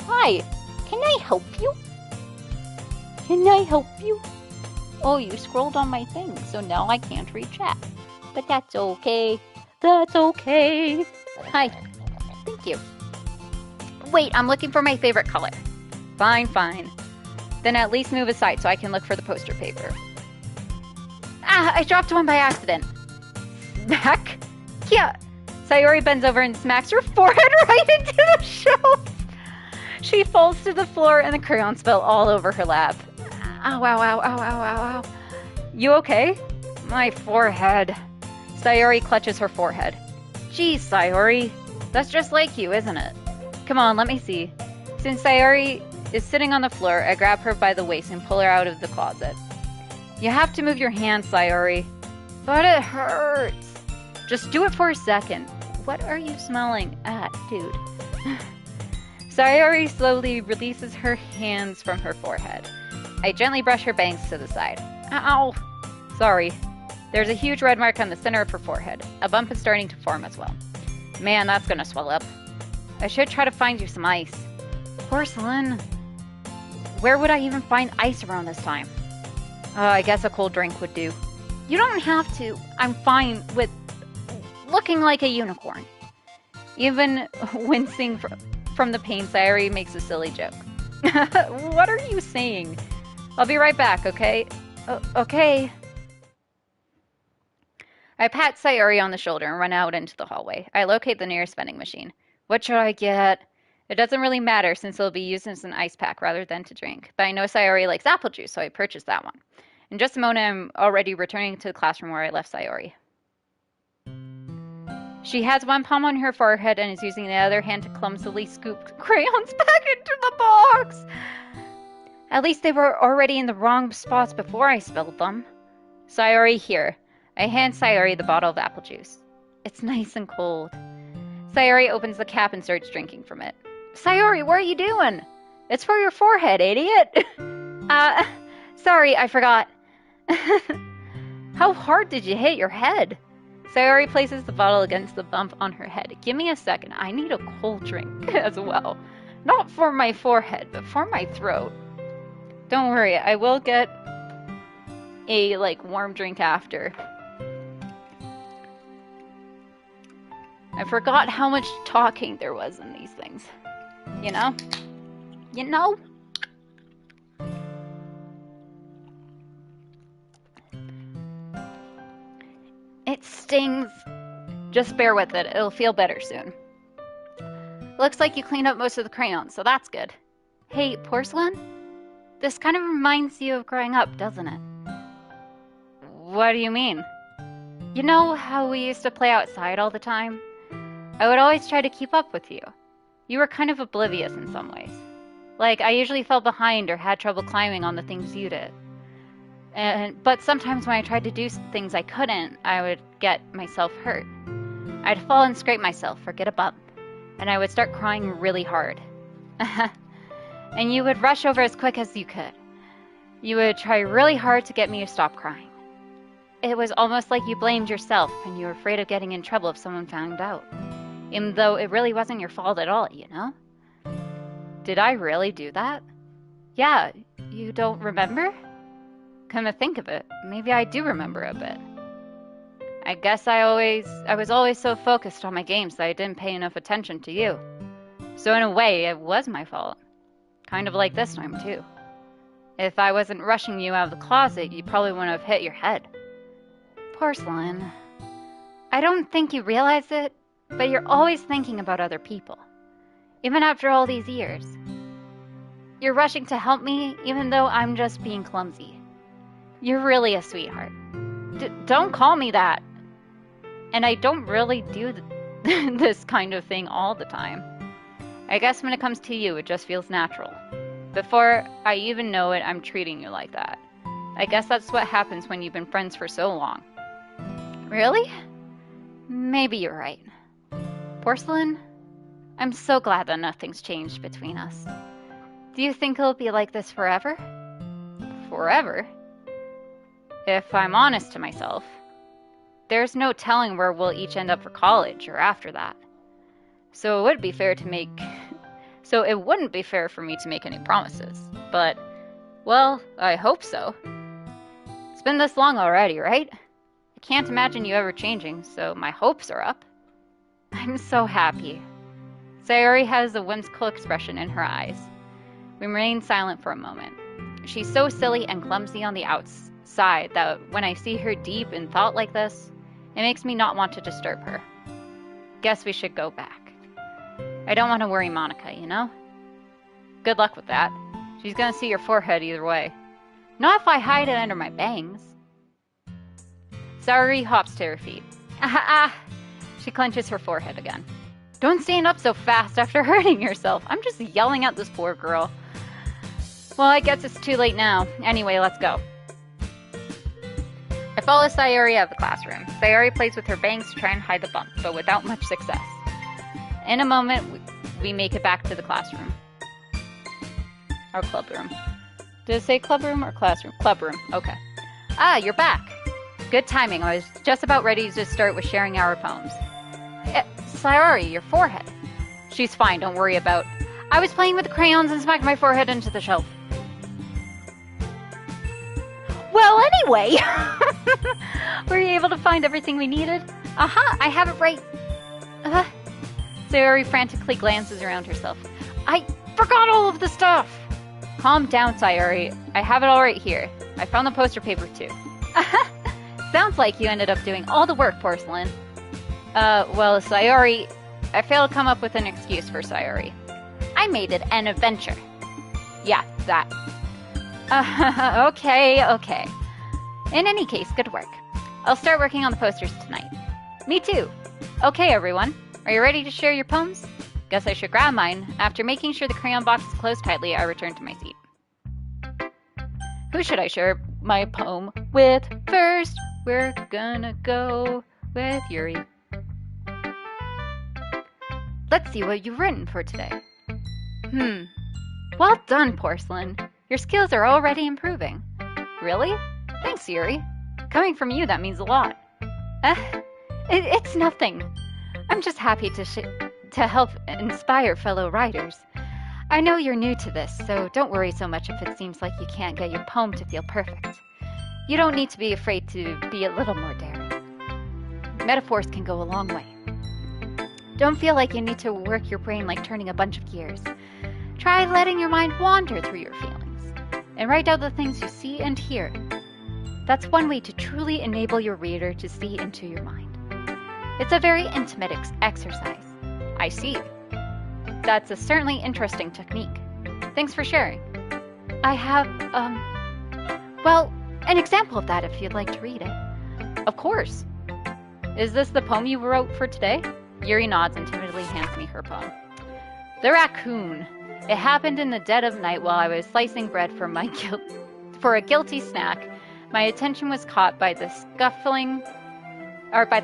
Hi, can I help you? Can I help you? Oh, you scrolled on my thing, so now I can't read chat. But that's okay. That's okay. Hi. Thank you. Wait, I'm looking for my favorite color. Fine, fine. Then at least move aside so I can look for the poster paper. Ah, I dropped one by accident. Smack? Yeah. Sayori bends over and smacks her forehead right into the shelf. She falls to the floor and the crayons spill all over her lap. Ow, ow, ow, ow, ow, ow, ow. You okay? My forehead. Sayori clutches her forehead. Geez, Sayori. That's just like you, isn't it? Come on, let me see. Since Sayori is sitting on the floor, I grab her by the waist and pull her out of the closet. You have to move your hands, Sayori. But it hurts. Just do it for a second. What are you smelling at, dude? Sayori slowly releases her hands from her forehead. I gently brush her bangs to the side. Ow! Sorry. There's a huge red mark on the center of her forehead. A bump is starting to form as well. Man, that's gonna swell up. I should try to find you some ice. Porcelain. Where would I even find ice around this time? I guess a cold drink would do. You don't have to. I'm fine with looking like a unicorn. Even wincing from the pain, Sayori makes a silly joke. What are you saying? I'll be right back, okay? Okay. I pat Sayori on the shoulder and run out into the hallway. I locate the nearest vending machine. What should I get? It doesn't really matter since it'll be used as an ice pack rather than to drink. But I know Sayori likes apple juice, so I purchased that one. In just a moment, I'm already returning to the classroom where I left Sayori. She has one palm on her forehead and is using the other hand to clumsily scoop crayons back into the box. At least they were already in the wrong spots before I spilled them. Sayori, here. I hand Sayori the bottle of apple juice. It's nice and cold. Sayori opens the cap and starts drinking from it. Sayori, what are you doing? It's for your forehead, idiot. Sorry, I forgot. How hard did you hit your head? Sayori places the bottle against the bump on her head. Give me a second. I need a cold drink as well. Not for my forehead, but for my throat. Don't worry, I will get a, warm drink after. I forgot how much talking there was in these things. You know? You know? It stings. Just bear with it. It'll feel better soon. Looks like you cleaned up most of the crayons, so that's good. Hey, Porcelain? This kind of reminds you of growing up, doesn't it? What do you mean? You know how we used to play outside all the time? I would always try to keep up with you. You were kind of oblivious in some ways. Like, I usually fell behind or had trouble climbing on the things you did. But sometimes when I tried to do things I couldn't, I would get myself hurt. I'd fall and scrape myself or get a bump, and I would start crying really hard. And you would rush over as quick as you could. You would try really hard to get me to stop crying. It was almost like you blamed yourself and you were afraid of getting in trouble if someone found out. Even though it really wasn't your fault at all, you know? Did I really do that? Yeah, you don't remember? Come to think of it, maybe I do remember a bit. I guess I was always so focused on my games that I didn't pay enough attention to you. So in a way, it was my fault. Kind of like this time, too. If I wasn't rushing you out of the closet, you probably wouldn't have hit your head. Porcelain, I don't think you realize it, but you're always thinking about other people. Even after all these years. You're rushing to help me, even though I'm just being clumsy. You're really a sweetheart. Don't call me that. And I don't really do this kind of thing all the time. I guess when it comes to you, it just feels natural. Before I even know it, I'm treating you like that. I guess that's what happens when you've been friends for so long. Really? Maybe you're right. Porcelain, I'm so glad that nothing's changed between us. Do you think it'll be like this forever? Forever? If I'm honest to myself, there's no telling where we'll each end up for college or after that. So it wouldn't be fair for me to make any promises. But, well, I hope so. It's been this long already, right? I can't imagine you ever changing, so my hopes are up. I'm so happy. Sayori has a whimsical expression in her eyes. We remain silent for a moment. She's so silly and clumsy on the outside that when I see her deep in thought like this, it makes me not want to disturb her. Guess we should go back. I don't want to worry Monica, you know? Good luck with that. She's gonna see your forehead either way. Not if I hide it under my bangs. Sayori hops to her feet. She clenches her forehead again. Don't stand up so fast after hurting yourself. I'm just yelling at this poor girl. Well, I guess it's too late now. Anyway, let's go. I follow Sayori out of the classroom. Sayori plays with her bangs to try and hide the bump, but without much success. In a moment, we make it back to the classroom. Or clubroom. Did it say clubroom or classroom? Clubroom, okay. Ah, you're back. Good timing. I was just about ready to start with sharing our poems. Sayori, your forehead. She's fine, don't worry about. I was playing with the crayons and smacked my forehead into the shelf. Well, anyway, were you able to find everything we needed? Aha, I have it right. Sayori frantically glances around herself. I forgot all of the stuff. Calm down, Sayori. I have it all right here. I found the poster paper too. Sounds like you ended up doing all the work, Porcelain. Well, Sayori, I failed to come up with an excuse for Sayori. I made it an adventure. Yeah, that. Okay. In any case, good work. I'll start working on the posters tonight. Me too. Okay, everyone. Are you ready to share your poems? Guess I should grab mine. After making sure the crayon box is closed tightly, I return to my seat. Who should I share my poem with first? We're gonna go with Yuri. Let's see what you've written for today. Well done, Porcelain. Your skills are already improving. Really? Thanks, Yuri. Coming from you, that means a lot. It's nothing. I'm just happy to help inspire fellow writers. I know you're new to this, so don't worry so much if it seems like you can't get your poem to feel perfect. You don't need to be afraid to be a little more daring. Metaphors can go a long way. Don't feel like you need to work your brain like turning a bunch of gears. Try letting your mind wander through your feelings, and write out the things you see and hear. That's one way to truly enable your reader to see into your mind. It's a very intimate exercise. I see. That's a certainly interesting technique. Thanks for sharing. I have, well, an example of that if you'd like to read it. Of course. Is this the poem you wrote for today? Yuri nods and timidly hands me her poem. The Raccoon. It happened in the dead of night while I was slicing bread for a guilty snack. My attention was caught by the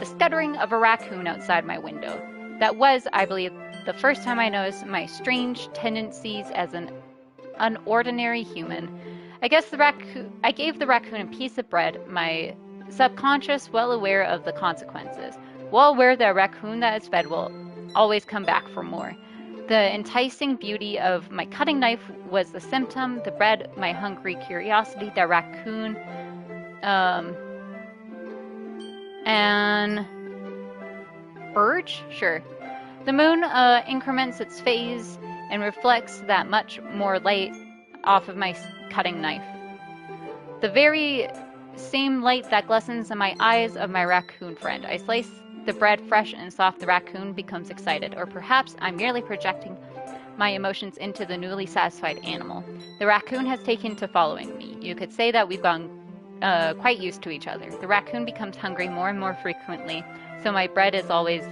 scuttering of a raccoon outside my window. That was, I believe, the first time I noticed my strange tendencies as an unordinary human. I gave the raccoon a piece of bread, my subconscious well aware of the consequences. Well aware that a raccoon that is fed will always come back for more. The enticing beauty of my cutting knife was the symptom, the bread, my hungry curiosity, the raccoon, and urge? Sure. The moon increments its phase and reflects that much more light off of my cutting knife. The very same light that glistens in my eyes of my raccoon friend. I slice the bread fresh and soft. The raccoon becomes excited, or perhaps I'm merely projecting my emotions into the newly satisfied animal. The raccoon has taken to following me. You could say that we've gotten quite used to each other. The raccoon becomes hungry more and more frequently, so my bread is always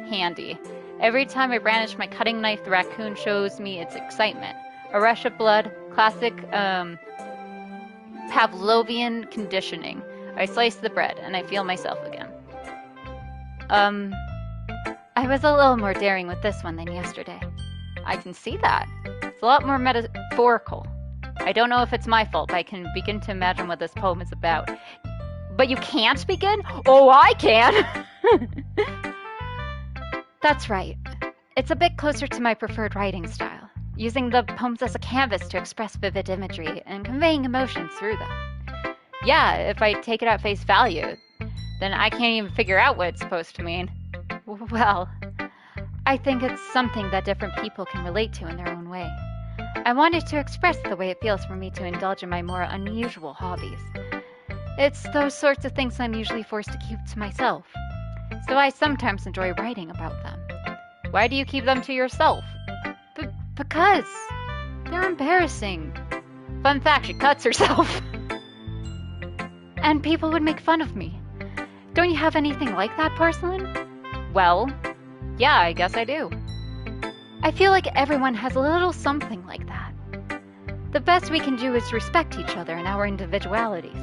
handy. Every time I brandish my cutting knife, the raccoon shows me its excitement. A rush of blood, classic Pavlovian conditioning. I slice the bread, and I feel myself again. I was a little more daring with this one than yesterday. I can see that. It's a lot more metaphorical. I don't know if it's my fault, but I can begin to imagine what this poem is about. But you can't begin? Oh, I can! That's right. It's a bit closer to my preferred writing style, using the poems as a canvas to express vivid imagery and conveying emotions through them. Yeah, if I take it at face value, then I can't even figure out what it's supposed to mean. Well, I think it's something that different people can relate to in their own way. I wanted to express the way it feels for me to indulge in my more unusual hobbies. It's those sorts of things I'm usually forced to keep to myself, so I sometimes enjoy writing about them. Why do you keep them to yourself? Because they're embarrassing. Fun fact, she cuts herself. And people would make fun of me. Don't you have anything like that, Porcelain? Well, yeah, I guess I do. I feel like everyone has a little something like that. The best we can do is respect each other and our individualities,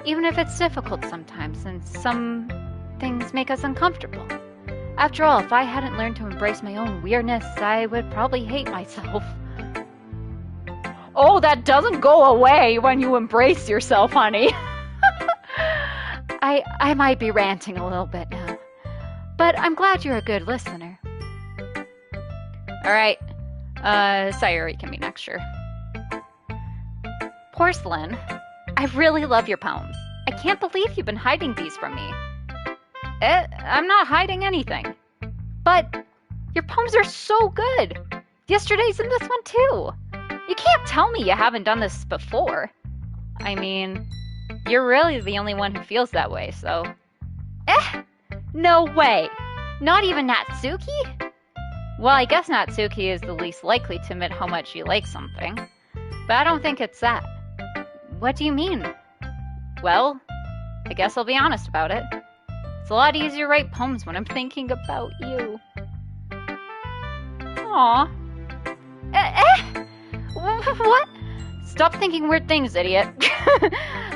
even if it's difficult sometimes and some things make us uncomfortable. After all, if I hadn't learned to embrace my own weirdness, I would probably hate myself. Oh, that doesn't go away when you embrace yourself, honey. I might be ranting a little bit now, but I'm glad you're a good listener. Alright, Sayuri can be next, sure. Porcelain, I really love your poems. I can't believe you've been hiding these from me. I'm not hiding anything. But your poems are so good. Yesterday's in this one too. You can't tell me you haven't done this before. I mean, you're really the only one who feels that way, so... No way! Not even Natsuki? Well, I guess Natsuki is the least likely to admit how much you like something. But I don't think it's that. What do you mean? Well, I guess I'll be honest about it. It's a lot easier to write poems when I'm thinking about you. Aww. What? Stop thinking weird things, idiot.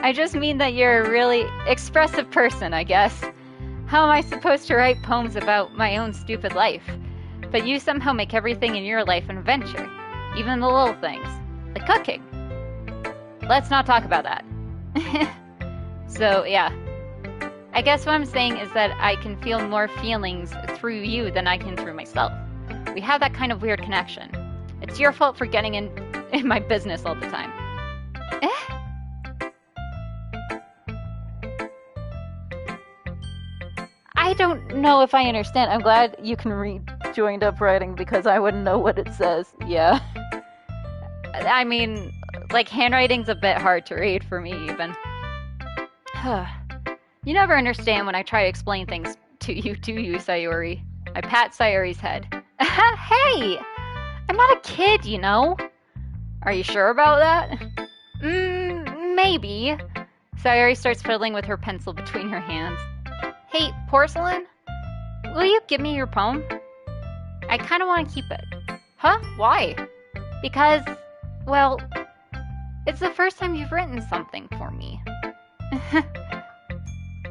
I just mean that you're a really expressive person, I guess. How am I supposed to write poems about my own stupid life? But you somehow make everything in your life an adventure. Even the little things. Like cooking. Let's not talk about that. So, yeah. I guess what I'm saying is that I can feel more feelings through you than I can through myself. We have that kind of weird connection. It's your fault for getting in my business all the time. I don't know if I understand. I'm glad you can read joined up writing because I wouldn't know what it says. Yeah. I mean, like, handwriting's a bit hard to read for me, even. You never understand when I try to explain things to you, do you, Sayori? I pat Sayori's head. Hey! I'm not a kid, you know. Are you sure about that? Maybe. Sayori starts fiddling with her pencil between her hands. Hey, Porcelain? Will you give me your poem? I kind of want to keep it. Huh? Why? Because, well, it's the first time you've written something for me.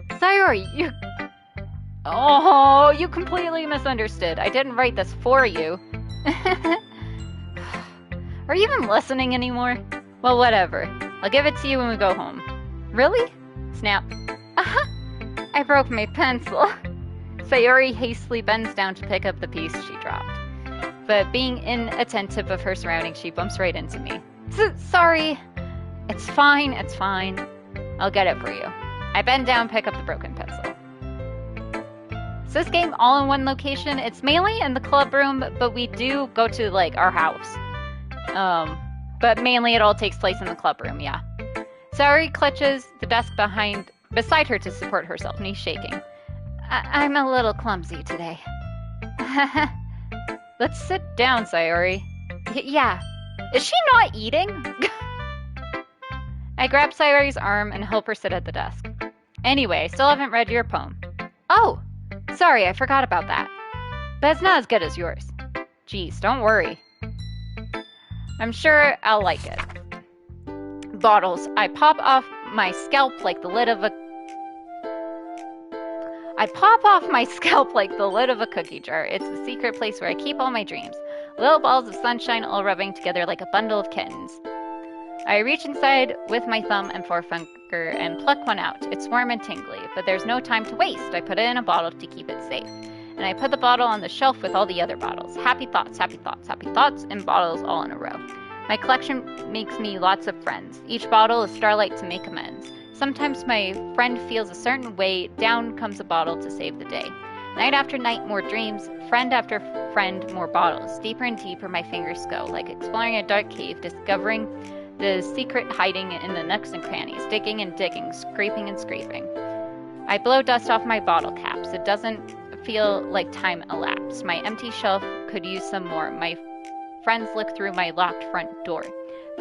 Sayori, you... Oh, you completely misunderstood. I didn't write this for you. Are you even listening anymore? Well, whatever. I'll give it to you when we go home. Really? Snap. I broke my pencil. Sayori hastily bends down to pick up the piece she dropped. But being inattentive of her surroundings, she bumps right into me. Sorry. It's fine, it's fine. I'll get it for you. I bend down, pick up the broken pencil. Is this game all in one location? It's mainly in the club room, but we do go to, like, our house. But mainly it all takes place in the club room, yeah. Sayori clutches the desk beside her to support herself, knees shaking. I'm a little clumsy today. Let's sit down, Sayori. Yeah. Is she not eating? I grab Sayori's arm and help her sit at the desk. Anyway, I still haven't read your poem. Oh, sorry, I forgot about that. But it's not as good as yours. Geez, don't worry. I'm sure I'll like it. Bottles. I pop off my scalp like the lid of a cookie jar. It's the secret place where I keep all my dreams. Little balls of sunshine all rubbing together like a bundle of kittens. I reach inside with my thumb and forefinger and pluck one out. It's warm and tingly, but there's no time to waste. I put it in a bottle to keep it safe. And I put the bottle on the shelf with all the other bottles. Happy thoughts, happy thoughts, happy thoughts, and bottles all in a row. My collection makes me lots of friends. Each bottle is starlight to make amends. Sometimes my friend feels a certain way, down comes a bottle to save the day. Night after night, more dreams, friend after friend, more bottles. Deeper and deeper my fingers go, like exploring a dark cave, discovering the secret hiding in the nooks and crannies, digging and digging, scraping and scraping. I blow dust off my bottle caps. It doesn't feel like time elapsed. My empty shelf could use some more. My friends look through my locked front door.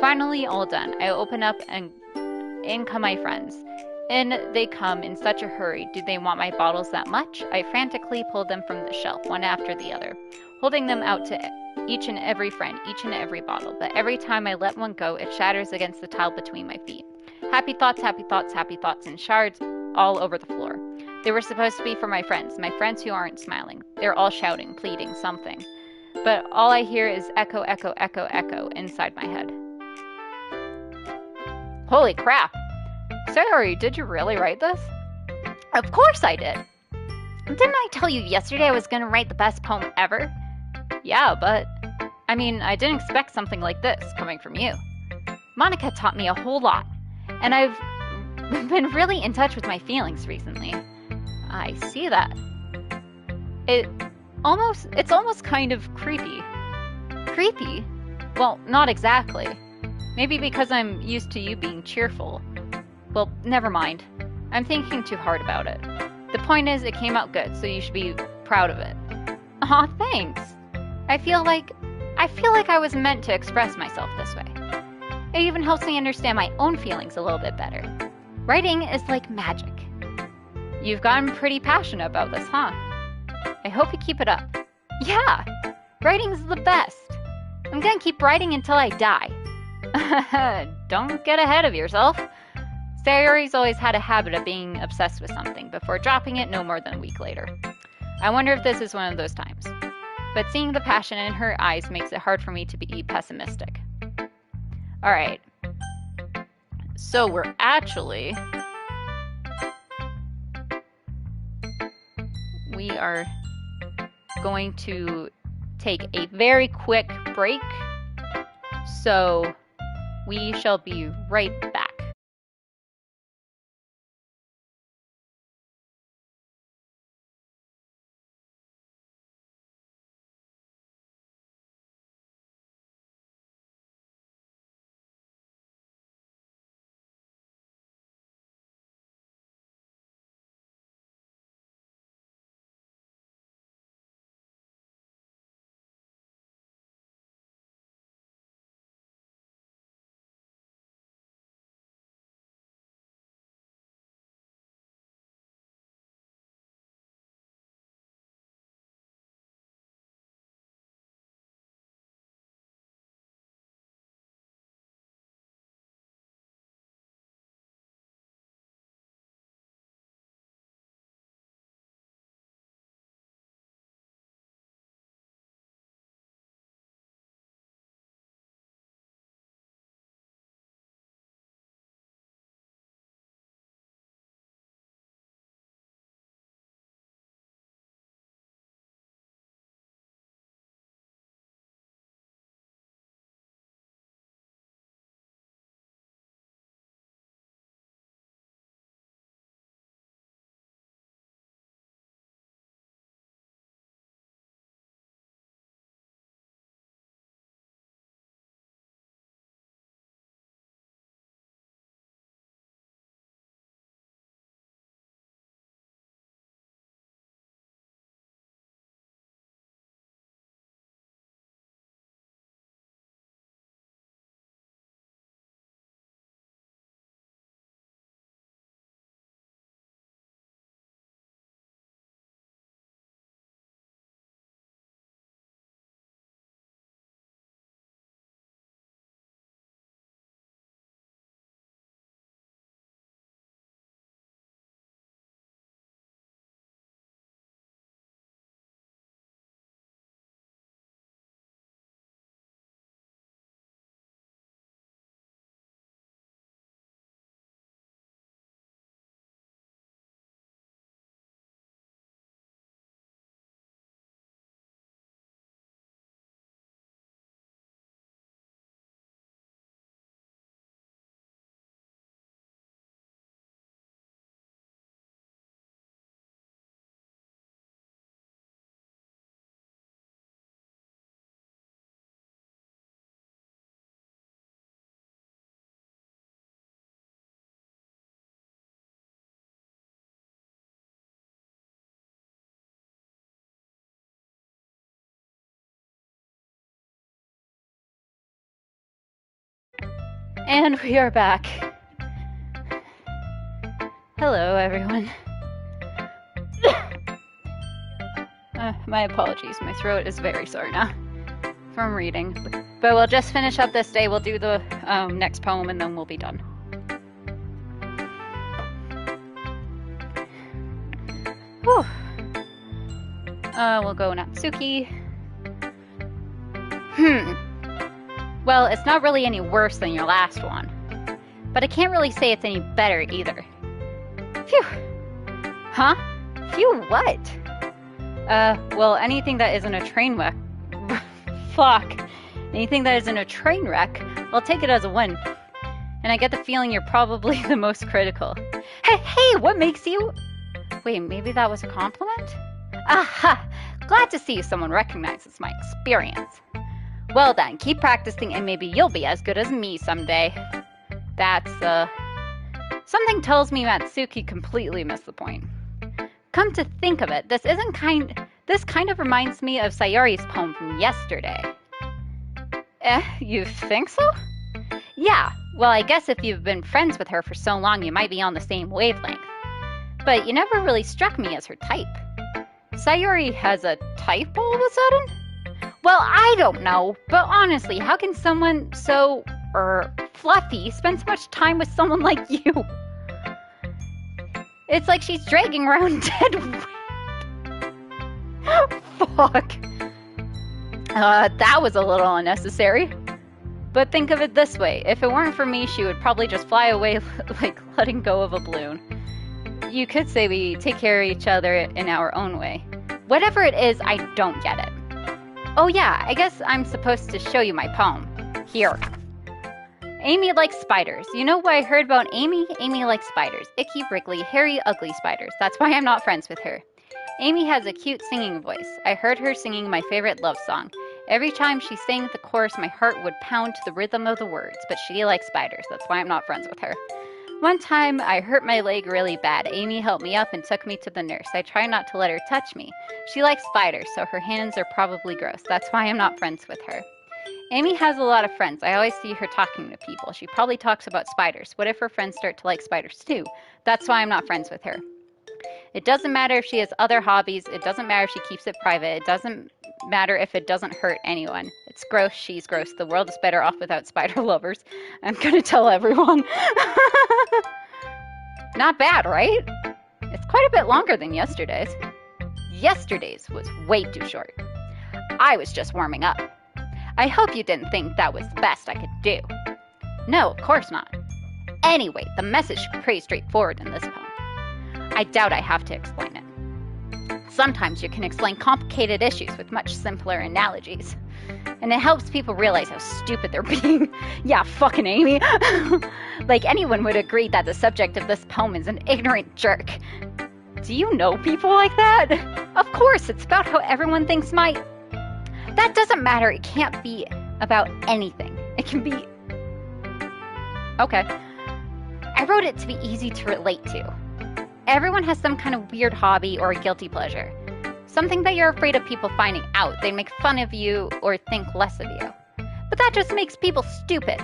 Finally, all done. I open up and in come my friends. In they come in such a hurry. Do they want my bottles that much? I frantically pull them from the shelf, one after the other, holding them out to each and every friend, each and every bottle. But every time I let one go, it shatters against the tile between my feet. Happy thoughts, happy thoughts, happy thoughts, and shards all over the floor. They were supposed to be for my friends who aren't smiling. They're all shouting, pleading, something. But all I hear is echo, echo, echo, echo inside my head. Holy crap! Sayori, did you really write this? Of course I did! Didn't I tell you yesterday I was gonna write the best poem ever? Yeah, but... I mean, I didn't expect something like this coming from you. Monica taught me a whole lot, and I've been really in touch with my feelings recently. I see that. It's almost kind of creepy. Creepy? Well, not exactly. Maybe because I'm used to you being cheerful. Well, never mind. I'm thinking too hard about it. The point is, it came out good, so you should be proud of it. Aw, thanks. I feel like I was meant to express myself this way. It even helps me understand my own feelings a little bit better. Writing is like magic. You've gotten pretty passionate about this, huh? I hope you keep it up. Yeah! Writing's the best! I'm gonna keep writing until I die. Don't get ahead of yourself. Sayori's always had a habit of being obsessed with something before dropping it no more than a week later. I wonder if this is one of those times. But seeing the passion in her eyes makes it hard for me to be pessimistic. Alright. So we're actually... We are going to take a very quick break. So we shall be right back. And we are back. Hello, everyone. My apologies, my throat is very sore now from reading. But we'll just finish up this day. We'll do the next poem and then we'll be done. Whew. We'll go Natsuki. Well, it's not really any worse than your last one. But I can't really say it's any better either. Phew. Huh? Phew what? Well, anything that isn't a train wreck... Fuck. Anything that isn't a train wreck, I'll take it as a win. And I get the feeling you're probably the most critical. Hey, what makes you... Wait, maybe that was a compliment? Aha! Glad to see someone recognizes my experience. Well then, keep practicing and maybe you'll be as good as me someday. That's, Something tells me Matsuki completely missed the point. Come to think of it, this kind of reminds me of Sayori's poem from yesterday. You think so? Yeah, well I guess if you've been friends with her for so long you might be on the same wavelength. but you never really struck me as her type. Sayori has a type all of a sudden? Well, I don't know, but honestly, how can someone so, fluffy spend so much time with someone like you? It's like she's dragging around dead weight. Fuck. That was a little unnecessary. But think of it this way, if it weren't for me, she would probably just fly away like letting go of a balloon. You could say we take care of each other in our own way. Whatever it is, I don't get it. Oh yeah, I guess I'm supposed to show you my poem. Here. Amy likes spiders. You know what I heard about Amy? Amy likes spiders. Icky, wriggly, hairy, ugly spiders. That's why I'm not friends with her. Amy has a cute singing voice. I heard her singing my favorite love song. Every time she sang the chorus, my heart would pound to the rhythm of the words, but she likes spiders. That's why I'm not friends with her. One time, I hurt my leg really bad. Amy helped me up and took me to the nurse. I try not to let her touch me. She likes spiders, so her hands are probably gross. That's why I'm not friends with her. Amy has a lot of friends. I always see her talking to people. She probably talks about spiders. What if her friends start to like spiders too? That's why I'm not friends with her. It doesn't matter if she has other hobbies. It doesn't matter if she keeps it private. It doesn't matter if it doesn't hurt anyone. It's gross. She's gross. The world is better off without spider lovers. I'm gonna tell everyone. Not bad, right? It's quite a bit longer than yesterday's. Yesterday's was way too short. I was just warming up. I hope you didn't think that was the best I could do. No, of course not. Anyway, the message is pretty straightforward in this poem. I doubt I have to explain it. Sometimes you can explain complicated issues with much simpler analogies. And it helps people realize how stupid they're being. Yeah, fucking Amy. Like anyone would agree that the subject of this poem is an ignorant jerk. Do you know people like that? Of course, it's about how everyone thinks That doesn't matter. It can't be about anything. It can be... Okay. I wrote it to be easy to relate to. Everyone has some kind of weird hobby or a guilty pleasure. Something that you're afraid of people finding out. They make fun of you or think less of you. But that just makes people stupid.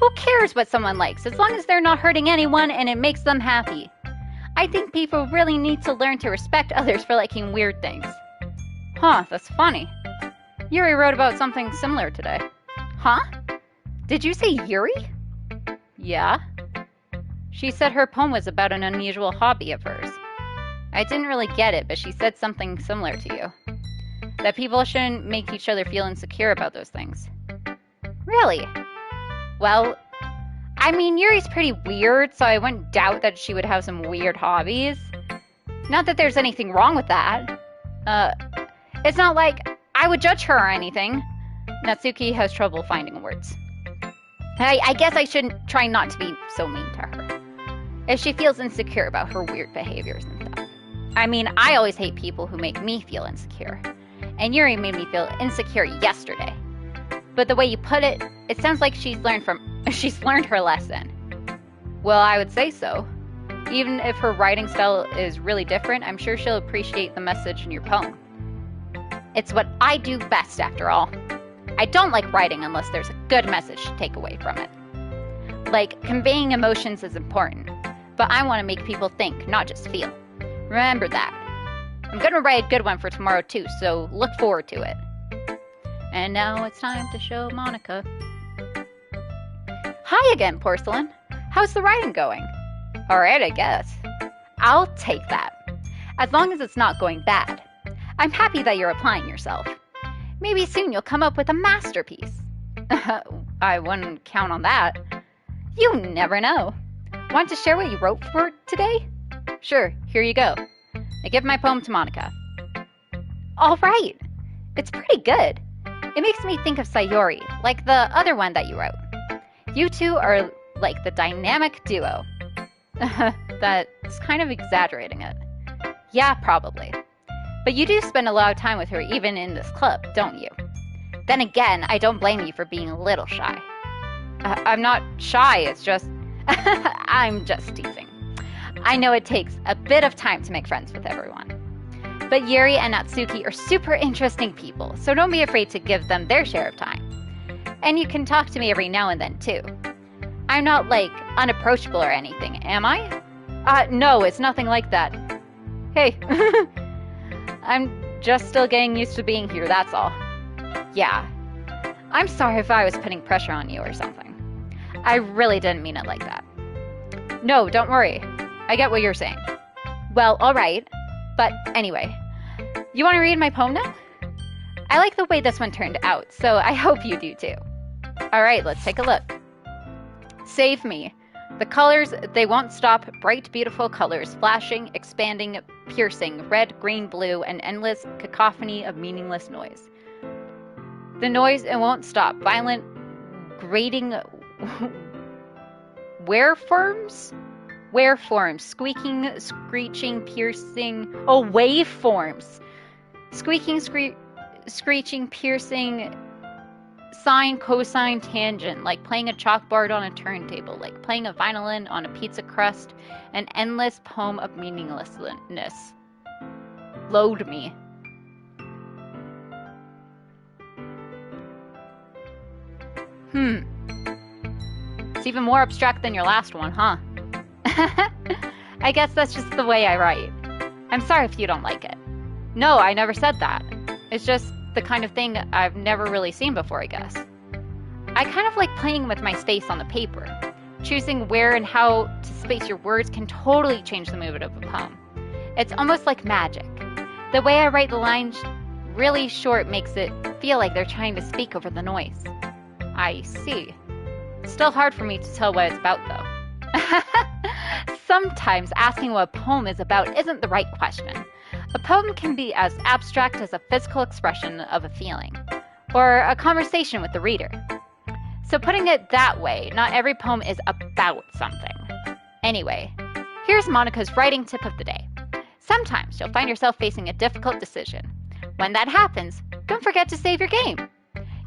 Who cares what someone likes as long as they're not hurting anyone and it makes them happy? I think people really need to learn to respect others for liking weird things. Huh, that's funny. Yuri wrote about something similar today. Huh? Did you say Yuri? Yeah. She said her poem was about an unusual hobby of hers. I didn't really get it, but she said something similar to you. That people shouldn't make each other feel insecure about those things. Really? Well, I mean, Yuri's pretty weird, so I wouldn't doubt that she would have some weird hobbies. Not that there's anything wrong with that. It's not like I would judge her or anything. Natsuki has trouble finding words. I guess I shouldn't try not to be so mean to her. If she feels insecure about her weird behaviors and stuff. I mean, I always hate people who make me feel insecure. And Yuri made me feel insecure yesterday. But the way you put it, it sounds like she's learned her lesson. Well, I would say so. Even if her writing style is really different, I'm sure she'll appreciate the message in your poem. It's what I do best, after all. I don't like writing unless there's a good message to take away from it. Like, conveying emotions is important, but I want to make people think, not just feel. Remember that. I'm gonna write a good one for tomorrow too, so look forward to it. And now it's time to show Monica. Hi again, Porcelain. How's the writing going? Alright, I guess. I'll take that. As long as it's not going bad. I'm happy that you're applying yourself. Maybe soon you'll come up with a masterpiece. I wouldn't count on that. You never know. Want to share what you wrote for today? Sure, here you go. I give my poem to Monica. All right. It's pretty good. It makes me think of Sayori, like the other one that you wrote. You two are like the dynamic duo. That's kind of exaggerating it. Yeah, probably. But you do spend a lot of time with her even in this club, don't you? Then again, I don't blame you for being a little shy. I'm not shy, it's just... I'm just teasing. I know it takes a bit of time to make friends with everyone. But Yuri and Natsuki are super interesting people, so don't be afraid to give them their share of time. And you can talk to me every now and then, too. I'm not, like, unapproachable or anything, am I? No, it's nothing like that. Hey, I'm just still getting used to being here, that's all. Yeah. I'm sorry if I was putting pressure on you or something. I really didn't mean it like that. No, don't worry. I get what you're saying. Well, alright. But anyway, you want to read my poem now? I like the way this one turned out, so I hope you do too. Alright, let's take a look. Save me. The colors, they won't stop. Bright, beautiful colors, flashing, expanding, piercing, red, green, blue, an endless cacophony of meaningless noise. The noise, it won't stop. Violent, grating waveforms? Waveforms. Squeaking, screeching, piercing. Oh, waveforms. Squeaking, screeching, piercing, sine, cosine, tangent. Like playing a chalkboard on a turntable. Like playing a violin on a pizza crust. An endless poem of meaninglessness. Load me. It's even more abstract than your last one, huh? I guess that's just the way I write. I'm sorry if you don't like it. No, I never said that. It's just the kind of thing I've never really seen before, I guess. I kind of like playing with my space on the paper. Choosing where and how to space your words can totally change the mood of a poem. It's almost like magic. The way I write the lines really short makes it feel like they're trying to speak over the noise. I see. It's still hard for me to tell what it's about, though. Sometimes asking what a poem is about isn't the right question. A poem can be as abstract as a physical expression of a feeling, or a conversation with the reader. So putting it that way, not every poem is about something. Anyway, here's Monica's writing tip of the day. Sometimes you'll find yourself facing a difficult decision. When that happens, don't forget to save your game.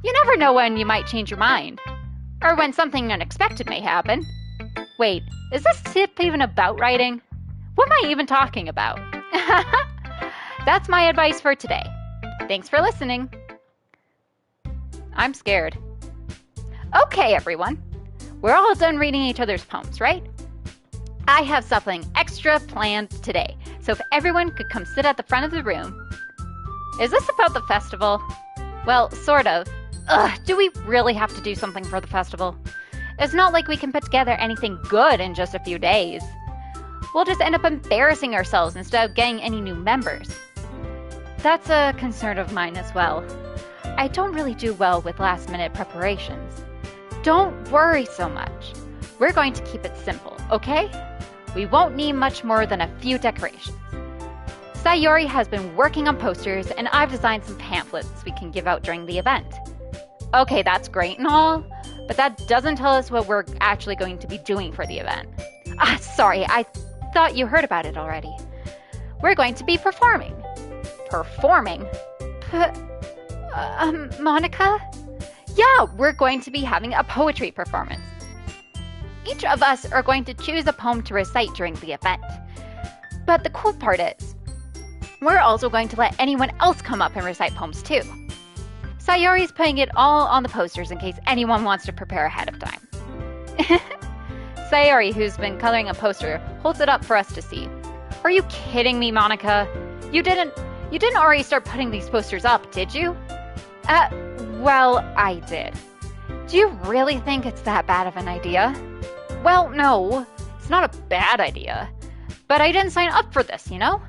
You never know when you might change your mind. Or when something unexpected may happen. Wait, is this tip even about writing? What am I even talking about? That's my advice for today. Thanks for listening. I'm scared. Okay, everyone. We're all done reading each other's poems, right? I have something extra planned today, so if everyone could come sit at the front of the room. Is this about the festival? Well, sort of. Ugh, do we really have to do something for the festival? It's not like we can put together anything good in just a few days. We'll just end up embarrassing ourselves instead of getting any new members. That's a concern of mine as well. I don't really do well with last-minute preparations. Don't worry so much. We're going to keep it simple, okay? We won't need much more than a few decorations. Sayori has been working on posters, and I've designed some pamphlets we can give out during the event. Okay, that's great and all, but that doesn't tell us what we're actually going to be doing for the event. Sorry, I thought you heard about it already. We're going to be performing. Performing? Monica? Yeah, we're going to be having a poetry performance. Each of us are going to choose a poem to recite during the event. But the cool part is, we're also going to let anyone else come up and recite poems too. Sayori's putting it all on the posters in case anyone wants to prepare ahead of time. Sayori, who's been coloring a poster, holds it up for us to see. Are you kidding me, Monica? You didn't already start putting these posters up, did you? Well, I did. Do you really think it's that bad of an idea? Well, no, it's not a bad idea. But I didn't sign up for this, you know?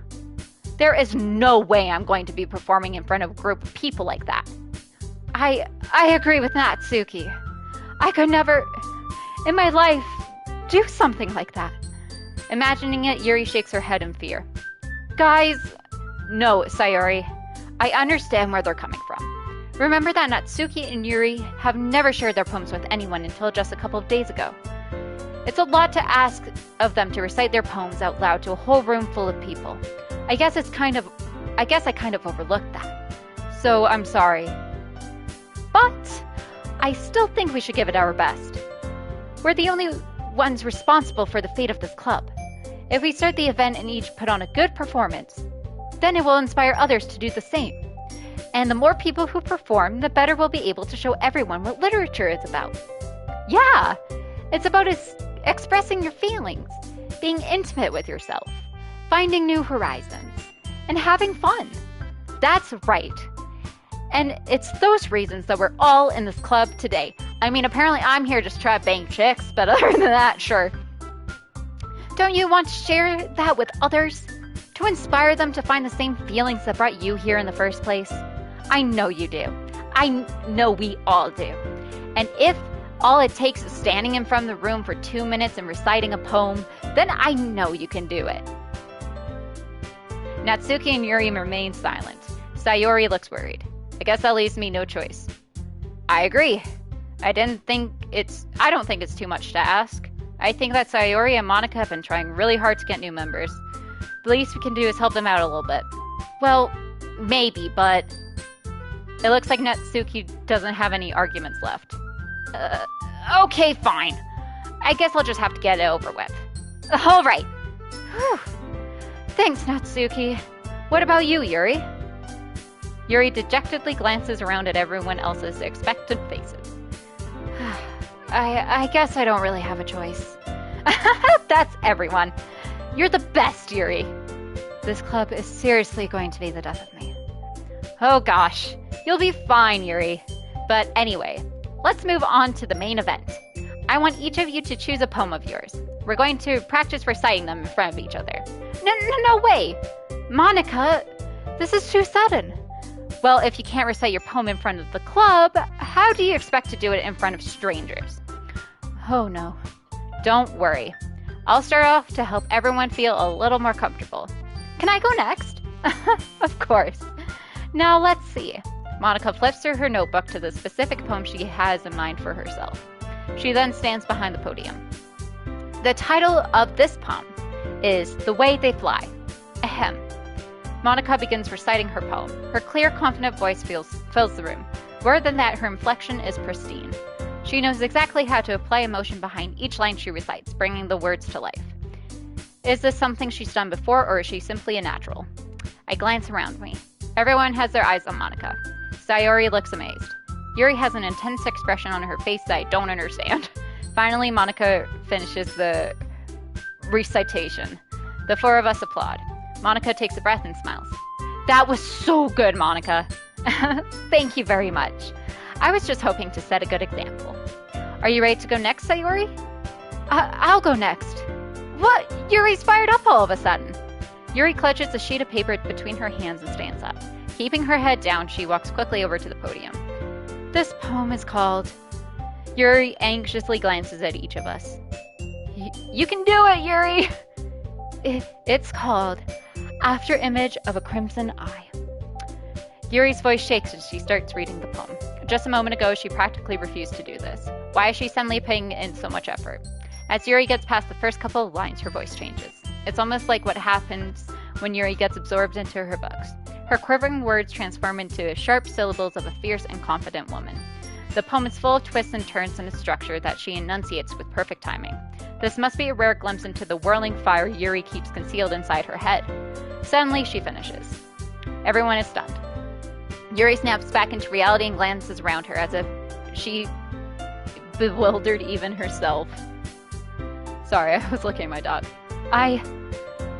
There is no way I'm going to be performing in front of a group of people like that. I agree with Natsuki. I could never, in my life, do something like that. Imagining it, Yuri shakes her head in fear. Guys, no, Sayori. I understand where they're coming from. Remember that Natsuki and Yuri have never shared their poems with anyone until just a couple of days ago. It's a lot to ask of them to recite their poems out loud to a whole room full of people. I guess I kind of overlooked that. So I'm sorry. But I still think we should give it our best. We're the only ones responsible for the fate of this club. If we start the event and each put on a good performance, then it will inspire others to do the same. And the more people who perform, the better we'll be able to show everyone what literature is about. Yeah, it's about expressing your feelings. being intimate with yourself, finding new horizons, and having fun. That's right. And it's those reasons that we're all in this club today. I mean, apparently I'm here just to try to bang chicks, but other than that, sure. Don't you want to share that with others? To inspire them to find the same feelings that brought you here in the first place? I know you do. I know we all do. And if all it takes is standing in front of the room for 2 minutes and reciting a poem, then I know you can do it. Natsuki and Yuri remain silent. Sayori looks worried. I guess that leaves me no choice. I agree. I don't think it's too much to ask. I think that Sayori and Monica have been trying really hard to get new members. The least we can do is help them out a little bit. Well, maybe, but it looks like Natsuki doesn't have any arguments left. Okay, fine. I guess I'll just have to get it over with. All right. Whew. Thanks, Natsuki. What about you, Yuri? Yuri dejectedly glances around at everyone else's expectant faces. I guess I don't really have a choice. That's everyone. You're the best, Yuri. This club is seriously going to be the death of me. Oh gosh, you'll be fine, Yuri. But anyway, let's move on to the main event. I want each of you to choose a poem of yours. We're going to practice reciting them in front of each other. No way! Monica, this is too sudden. Well, if you can't recite your poem in front of the club, how do you expect to do it in front of strangers? Oh no. Don't worry. I'll start off to help everyone feel a little more comfortable. Can I go next? Of course. Now let's see. Monica flips through her notebook to the specific poem she has in mind for herself. She then stands behind the podium. The title of this poem is The Way They Fly. Ahem. Monica begins reciting her poem. Her clear, confident voice fills the room. More than that, her inflection is pristine. She knows exactly how to apply emotion behind each line she recites, bringing the words to life. Is this something she's done before, or is she simply a natural? I glance around me. Everyone has their eyes on Monica. Sayori looks amazed. Yuri has an intense expression on her face that I don't understand. Finally, Monica finishes the recitation. The four of us applaud. Monica takes a breath and smiles. That was so good, Monica. Thank you very much. I was just hoping to set a good example. Are you ready to go next, Sayori? I'll go next. What? Yuri's fired up all of a sudden. Yuri clutches a sheet of paper between her hands and stands up. Keeping her head down, she walks quickly over to the podium. This poem is called... Yuri anxiously glances at each of us. You can do it, Yuri! It's called After Image of a Crimson Eye. Yuri's voice shakes as she starts reading the poem. Just a moment ago, she practically refused to do this. Why is she suddenly putting in so much effort? As Yuri gets past the first couple of lines, her voice changes. It's almost like what happens when Yuri gets absorbed into her books. Her quivering words transform into sharp syllables of a fierce and confident woman. The poem is full of twists and turns in a structure that she enunciates with perfect timing. This must be a rare glimpse into the whirling fire Yuri keeps concealed inside her head. Suddenly, she finishes. Everyone is stunned. Yuri snaps back into reality and glances around her as if she bewildered even herself. Sorry, I was looking at my dog.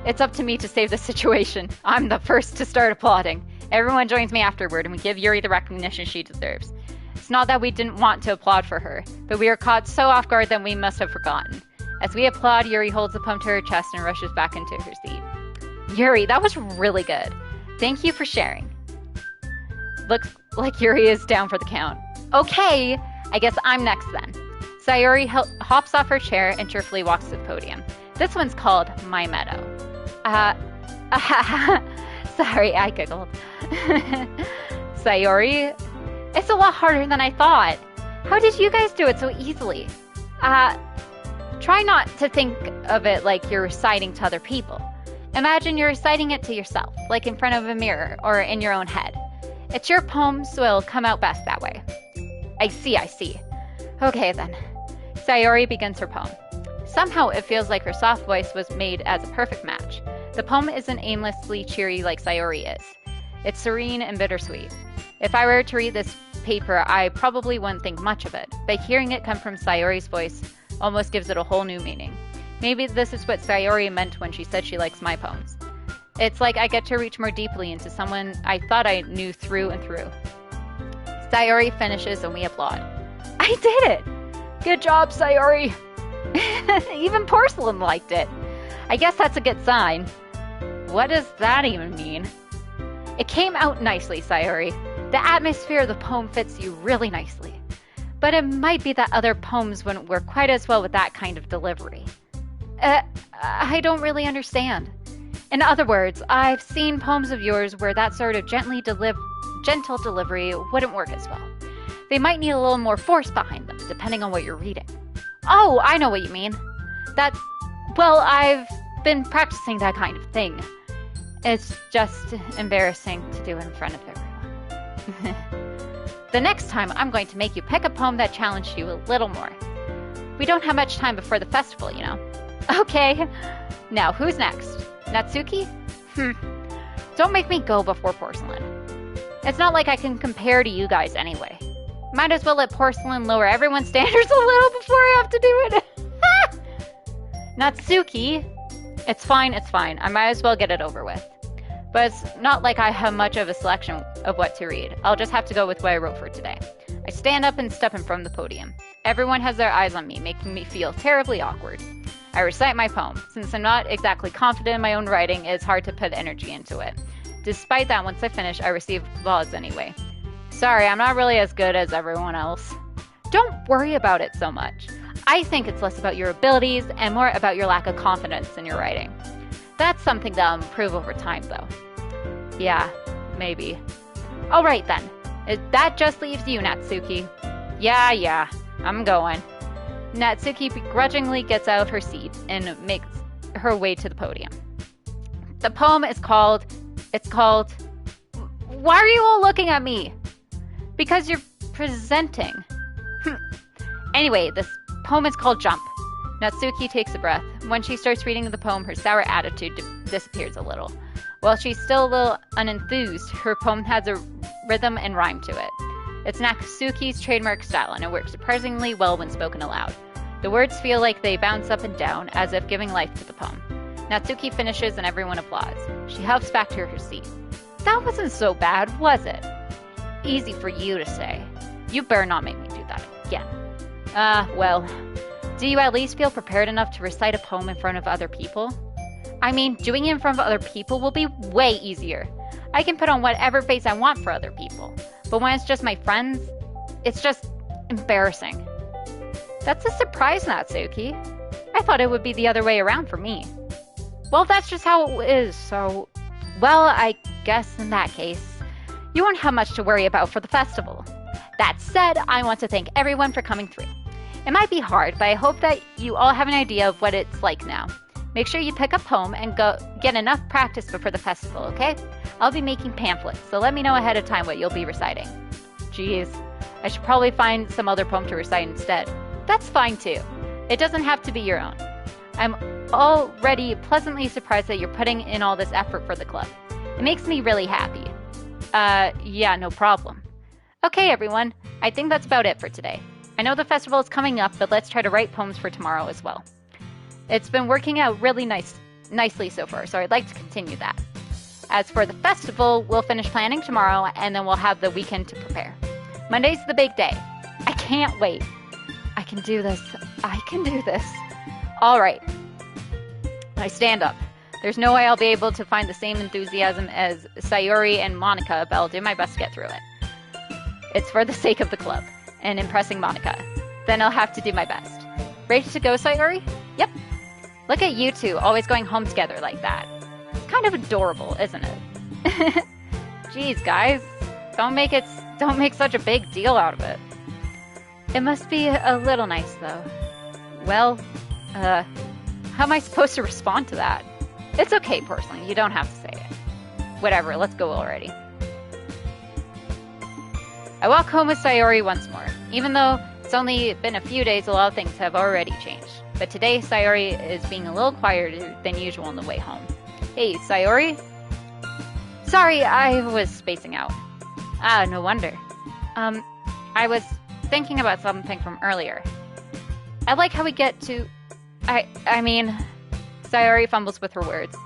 It's up to me to save the situation. I'm the first to start applauding. Everyone joins me afterward and we give Yuri the recognition she deserves. It's not that we didn't want to applaud for her, but we were caught so off guard that we must have forgotten. As we applaud, Yuri holds the poem to her chest and rushes back into her seat. Yuri, that was really good. Thank you for sharing. Looks like Yuri is down for the count. Okay, I guess I'm next then. Sayori hops off her chair and cheerfully walks to the podium. This one's called My Meadow. Sorry, I giggled. Sayori, it's a lot harder than I thought. How did you guys do it so easily? Try not to think of it like you're reciting to other people. Imagine you're reciting it to yourself, like in front of a mirror or in your own head. It's your poem, so it'll come out best that way. I see. Okay then. Sayori begins her poem. Somehow it feels like her soft voice was made as a perfect match. The poem isn't aimlessly cheery like Sayori is. It's serene and bittersweet. If I were to read this paper, I probably wouldn't think much of it, but hearing it come from Sayori's voice almost gives it a whole new meaning. Maybe this is what Sayori meant when she said she likes my poems. It's like I get to reach more deeply into someone I thought I knew through and through. Sayori finishes and we applaud. I did it! Good job, Sayori! Even Porcelain liked it. I guess that's a good sign. What does that even mean? It came out nicely, Sayori. The atmosphere of the poem fits you really nicely. But it might be that other poems wouldn't work quite as well with that kind of delivery. I don't really understand. In other words, I've seen poems of yours where that sort of gentle delivery wouldn't work as well. They might need a little more force behind them, depending on what you're reading. Oh, I know what you mean. Well, I've been practicing that kind of thing. It's just embarrassing to do in front of everyone. The next time, I'm going to make you pick a poem that challenged you a little more. We don't have much time before the festival, you know. Okay. Now, who's next? Natsuki? Don't make me go before Porcelain. It's not like I can compare to you guys anyway. Might as well let Porcelain lower everyone's standards a little before I have to do it. Natsuki? It's fine. I might as well get it over with. But it's not like I have much of a selection of what to read. I'll just have to go with what I wrote for today. I stand up and step in front of the podium. Everyone has their eyes on me, making me feel terribly awkward. I recite my poem. Since I'm not exactly confident in my own writing, it's hard to put energy into it. Despite that, once I finish, I receive applause anyway. Sorry, I'm not really as good as everyone else. Don't worry about it so much. I think it's less about your abilities and more about your lack of confidence in your writing. That's something that'll improve over time, though. Yeah, maybe. Alright then. That just leaves you, Natsuki. Yeah, I'm going. Natsuki begrudgingly gets out of her seat and makes her way to the podium. The poem is called... Why are you all looking at me? Because you're presenting. Anyway, this poem is called Jump. Natsuki takes a breath. When she starts reading the poem, her sour attitude disappears a little. While she's still a little unenthused, her poem has a rhythm and rhyme to it. It's Natsuki's trademark style, and it works surprisingly well when spoken aloud. The words feel like they bounce up and down, as if giving life to the poem. Natsuki finishes and everyone applauds. She huffs back to her seat. That wasn't so bad, was it? Easy for you to say. You better not make me do that again. Well, do you at least feel prepared enough to recite a poem in front of other people? I mean, doing it in front of other people will be way easier. I can put on whatever face I want for other people. But when it's just my friends, it's just embarrassing. That's a surprise, Natsuki. I thought it would be the other way around for me. Well, that's just how it is, so... Well, I guess in that case, you won't have much to worry about for the festival. That said, I want to thank everyone for coming through. It might be hard, but I hope that you all have an idea of what it's like now. Make sure you pick a poem and go get enough practice before the festival, okay? I'll be making pamphlets, so let me know ahead of time what you'll be reciting. Jeez, I should probably find some other poem to recite instead. That's fine too. It doesn't have to be your own. I'm already pleasantly surprised that you're putting in all this effort for the club. It makes me really happy. Yeah, no problem. Okay, everyone. I think that's about it for today. I know the festival is coming up, but let's try to write poems for tomorrow as well. It's been working out really nicely so far, so I'd like to continue that. As for the festival, we'll finish planning tomorrow, and then we'll have the weekend to prepare. Monday's the big day. I can't wait. I can do this. All right. I stand up. There's no way I'll be able to find the same enthusiasm as Sayori and Monica, but I'll do my best to get through it. It's for the sake of the club and impressing Monica. Then I'll have to do my best. Ready to go, Sayori? Yep. Look at you two, always going home together like that. It's kind of adorable, isn't it? Jeez, guys. Don't make such a big deal out of it. It must be a little nice, though. Well, how am I supposed to respond to that? It's okay, Porcelain. You don't have to say it. Whatever, let's go already. I walk home with Sayori once more. Even though it's only been a few days, a lot of things have already changed. But today, Sayori is being a little quieter than usual on the way home. Hey, Sayori? Sorry, I was spacing out. Ah, no wonder. I was thinking about something from earlier. I like how we get to I mean, Sayori fumbles with her words.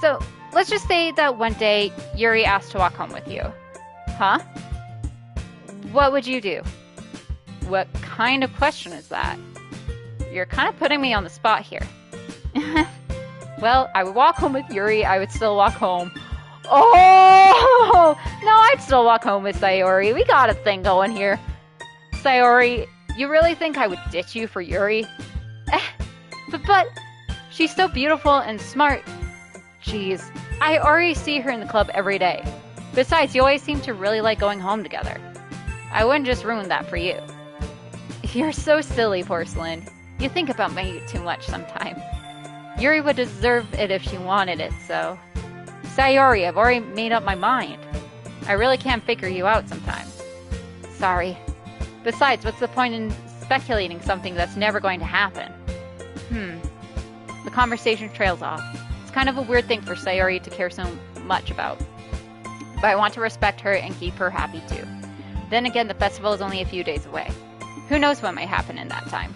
So, let's just say that one day Yuri asked to walk home with you. Huh? What would you do? What kind of question is that? You're kind of putting me on the spot here. Well, I would walk home with Yuri. I would still walk home. Oh! No, I'd still walk home with Sayori. We got a thing going here. Sayori, you really think I would ditch you for Yuri? But she's so beautiful and smart. Jeez, I already see her in the club every day. Besides, you always seem to really like going home together. I wouldn't just ruin that for you. You're so silly, Porcelain. You think about me too much sometimes. Yuri would deserve it if she wanted it, so... Sayori, I've already made up my mind. I really can't figure you out sometimes. Sorry. Besides, what's the point in speculating something that's never going to happen? The conversation trails off. It's kind of a weird thing for Sayori to care so much about. But I want to respect her and keep her happy too. Then again, the festival is only a few days away. Who knows what might happen in that time?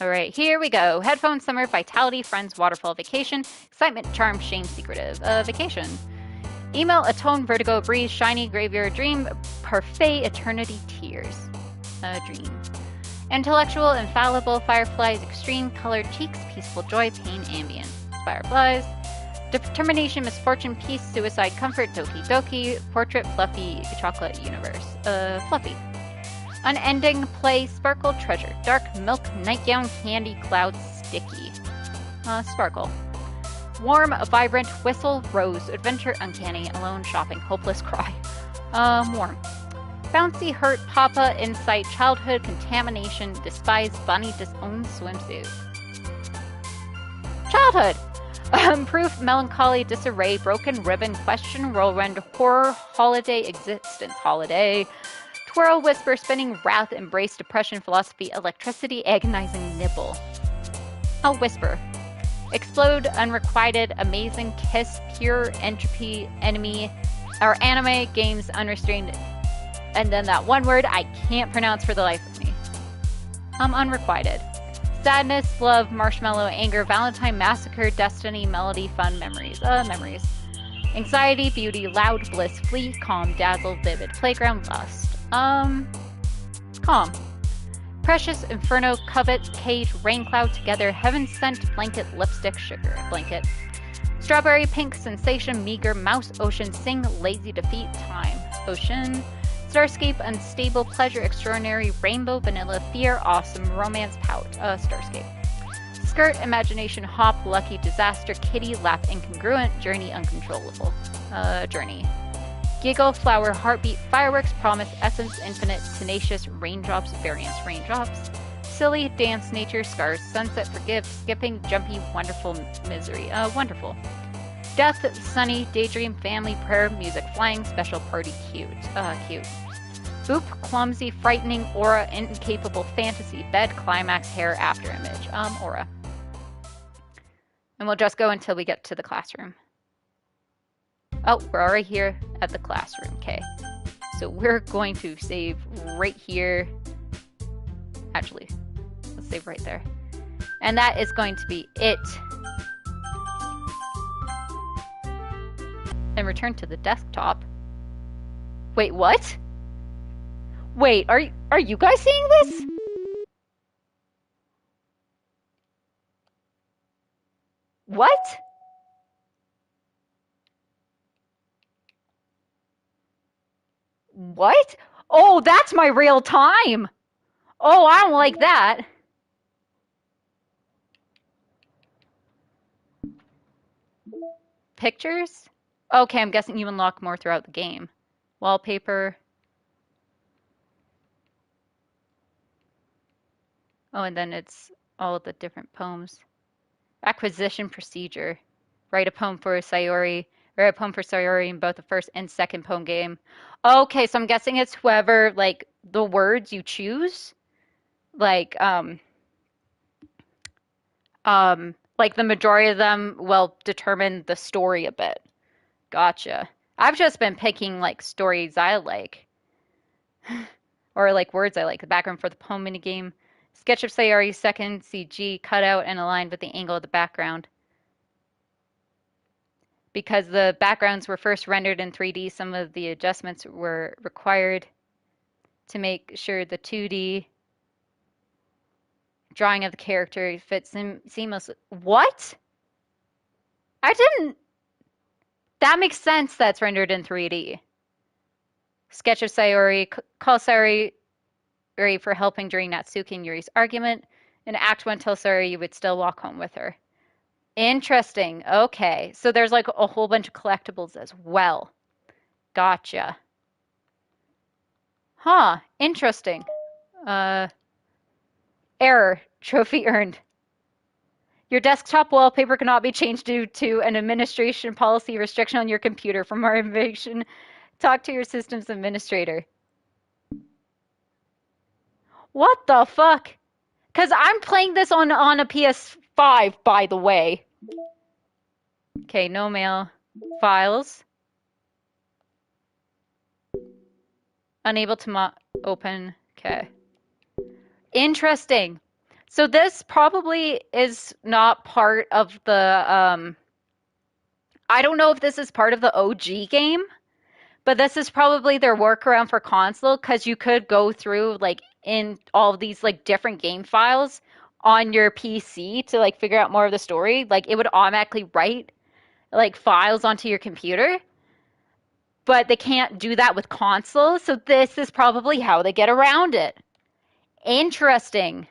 Alright, here we go. Headphones, summer, vitality, friends, waterfall, vacation, excitement, charm, shame, secretive. Vacation. Email, atone, vertigo, breeze, shiny, graveyard, dream, parfait, eternity, tears. Dream. Intellectual, infallible, fireflies, extreme, colored cheeks, peaceful joy, pain, ambient. Fireflies. Determination, misfortune, peace, suicide, comfort, Doki Doki, portrait, fluffy, chocolate, universe. Fluffy. Unending, play, sparkle, treasure, dark, milk, nightgown, candy, cloud, sticky. Sparkle. Warm, vibrant, whistle, rose, adventure, uncanny, alone, shopping, hopeless, cry. Warm. Bouncy, hurt, papa, insight, childhood, contamination, despise, bunny, disown, swimsuit. Childhood! Proof, melancholy, disarray, broken ribbon, question, whirlwind, horror, holiday, existence, holiday. Twirl, whisper, spinning, wrath, embrace, depression, philosophy, electricity, agonizing, nibble. A whisper. Explode, unrequited, amazing, kiss, pure, entropy, enemy, or anime, games, unrestrained, and then that one word I can't pronounce for the life of me. Unrequited. Sadness, love, marshmallow, anger, Valentine, massacre, destiny, melody, fun, memories. Memories. Anxiety, beauty, loud, bliss, flee, calm, dazzle, vivid, playground, lust. Calm. Precious, inferno, covet, cage, rain cloud, together, heaven sent, blanket, lipstick, sugar, blanket. Strawberry, pink, sensation, meager, mouse, ocean, sing, lazy, defeat, time. Ocean. Starscape, unstable, pleasure, extraordinary, rainbow, vanilla, fear, awesome, romance, pout. Starscape. Skirt, imagination, hop, lucky, disaster, kitty, laugh, incongruent, journey, uncontrollable. Journey. Giggle, flower, heartbeat, fireworks, promise, essence, infinite, tenacious, raindrops, variance, raindrops. Silly, dance, nature, scars, sunset, forgive, skipping, jumpy, wonderful, misery. Wonderful. Death, sunny, daydream, family, prayer, music, flying, special party, cute. Cute. Oop, clumsy, frightening, aura, incapable, fantasy, bed, climax, hair, after image. Aura. And we'll just go until we get to the classroom. Oh, we're already here at the classroom. Okay. So we're going to save right here. Actually, let's save right there. And that is going to be it. And return to the desktop. Wait, what? Wait, are you guys seeing this? What? What? Oh, that's my real time. Oh, I don't like that. Pictures? Okay, I'm guessing you unlock more throughout the game. Wallpaper. Oh, and then it's all of the different poems. Acquisition procedure. Write a poem for Sayori. Write a poem for Sayori in both the first and second poem game. Okay, so I'm guessing it's whoever, like, the words you choose. Like the majority of them will determine the story a bit. Gotcha. I've just been picking, like, stories I like. Or like words I like. The background for the poem minigame. Sketch of Sayori's second CG cut out and aligned with the angle of the background. Because the backgrounds were first rendered in 3D, some of the adjustments were required to make sure the 2D drawing of the character fits seamlessly. What? I didn't. That makes sense that's rendered in 3D. Sketch of Sayori. Call Sayori for helping during Natsuki and Yuri's argument. In Act 1, tell Sayori you would still walk home with her. Interesting. Okay. So there's like a whole bunch of collectibles as well. Gotcha. Huh. Interesting. Error. Trophy earned. Your desktop wallpaper cannot be changed due to an administration policy restriction on your computer. For more information, talk to your system's administrator. What the fuck? Because I'm playing this on a PS5, by the way. Okay, no mail. Files. Unable to open. Okay. Interesting. So this probably is not part of the, I don't know if this is part of the OG game, but this is probably their workaround for console because you could go through like in all of these like different game files on your PC to like figure out more of the story. Like it would automatically write like files onto your computer, but they can't do that with consoles. So this is probably how they get around it. Interesting.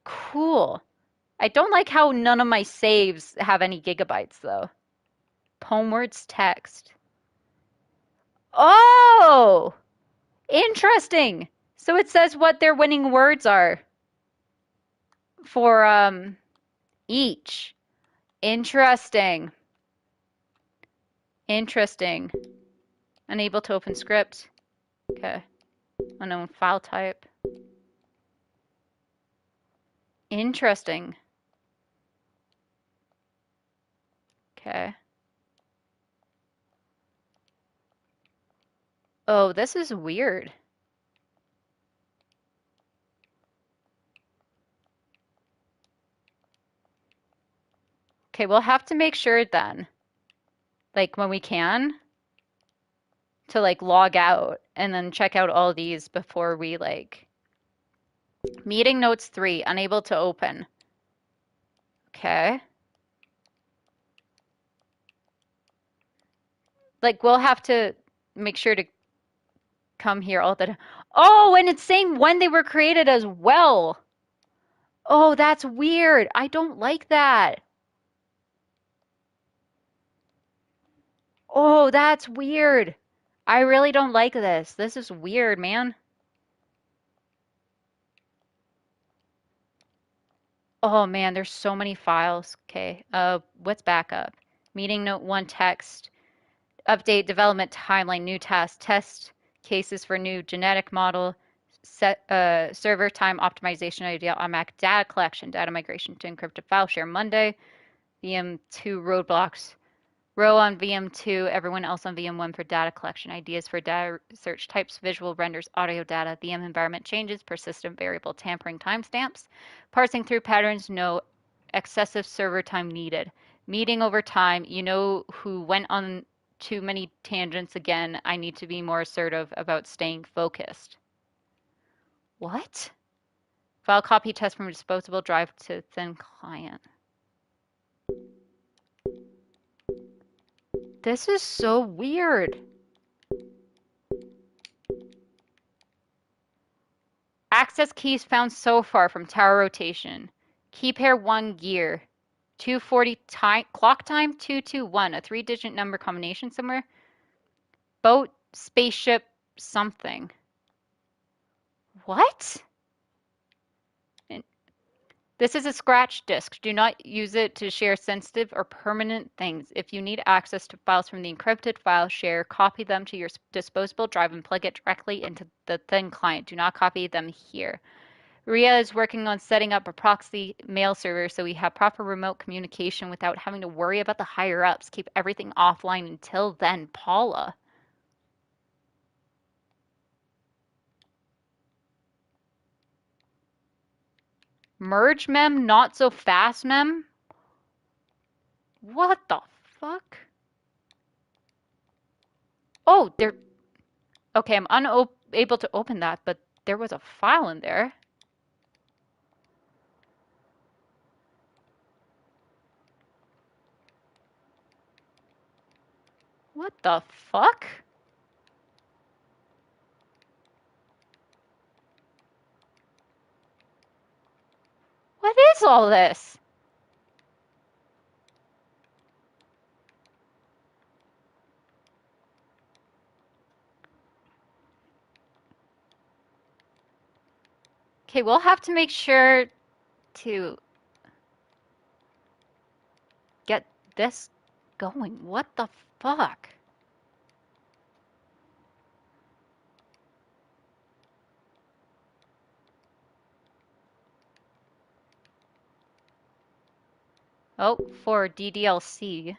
Cool. I don't like how none of my saves have any gigabytes though. Poem words text. Oh, interesting. So it says what their winning words are for each. Interesting. Interesting. Unable to open script. Okay. Unknown file type. Interesting. Okay. Oh, this is weird. Okay, we'll have to make sure then, like when we can, to like log out and then check out all these before we like. Meeting notes 3, unable to open. Okay. Like we'll have to make sure to come here all the time. Oh, and it's saying when they were created as well. Oh, that's weird. I don't like that. Oh, that's weird. I really don't like this. This is weird, man. Oh man, there's so many files. Okay. What's backup? Meeting note 1 text. Update development timeline, new task, test cases for new genetic model, set server time optimization idea, automatic data collection, data migration to encrypted file share Monday, VM2 roadblocks, row on VM2, everyone else on VM1 for data collection, ideas for data search types, visual renders, audio data, VM environment changes, persistent variable tampering timestamps, parsing through patterns, no excessive server time needed. Meeting over time, you know who went on too many tangents again. I need to be more assertive about staying focused. What? File copy test from disposable drive to thin client. This is so weird. Access keys found so far from tower rotation. Key pair 1 gear. 240 time, clock time 221, a 3-digit number combination somewhere. Boat, spaceship, something. What? This is a scratch disk. Do not use it to share sensitive or permanent things. If you need access to files from the encrypted file share, copy them to your disposable drive and plug it directly into the thin client. Do not copy them here. Ria is working on setting up a proxy mail server so we have proper remote communication without having to worry about the higher ups. Keep everything offline until then, Paula. Merge mem, not so fast mem? What the fuck? Oh, there. Okay, I'm unable to open that, but there was a file in there. What the fuck? What is all this? Okay, we'll have to make sure to get this going. What the fuck? Oh, for DDLC.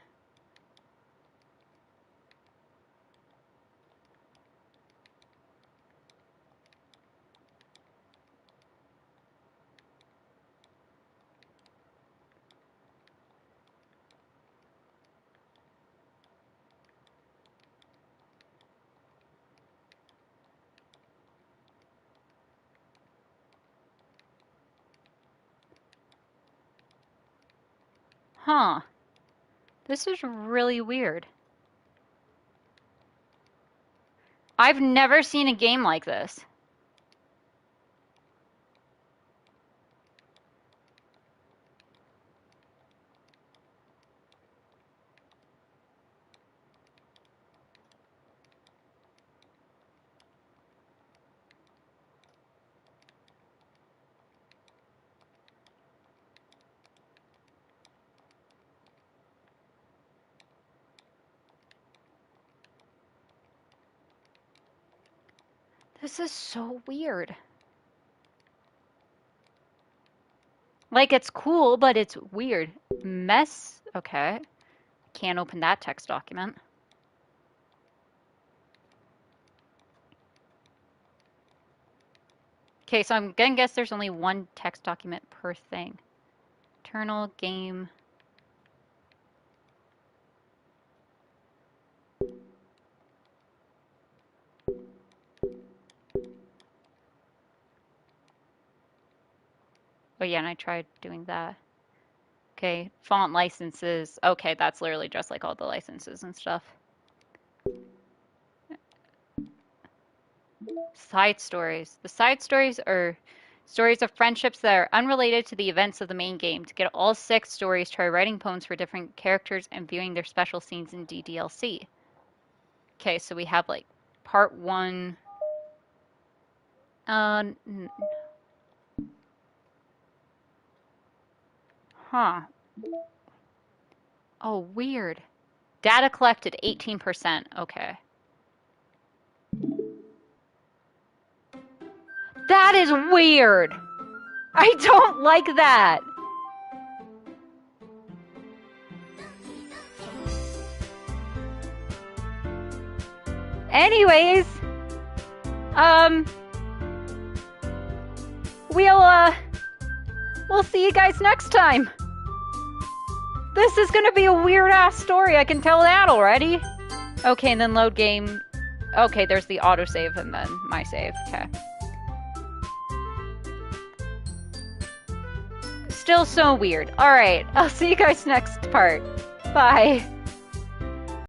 Huh. This is really weird. I've never seen a game like this. This is so weird. Like, it's cool, but it's weird. Mess. Okay. Can't open that text document. Okay, so I'm gonna guess there's only one text document per thing. Internal game. Oh yeah, and I tried doing that. Okay, font licenses. Okay, that's literally just like all the licenses and stuff. Side stories. The side stories are stories of friendships that are unrelated to the events of the main game. To get all 6 stories, try writing poems for different characters and viewing their special scenes in DDLC. Okay, so we have like part 1. Uh, huh. Oh, weird. Data collected 18%. Okay. That is weird. I don't like that. Anyways, we'll see you guys next time. This is gonna be a weird ass story, I can tell that already. Okay, and then load game. Okay, there's the autosave and then my save. Okay. Still so weird. Alright, I'll see you guys next part. Bye.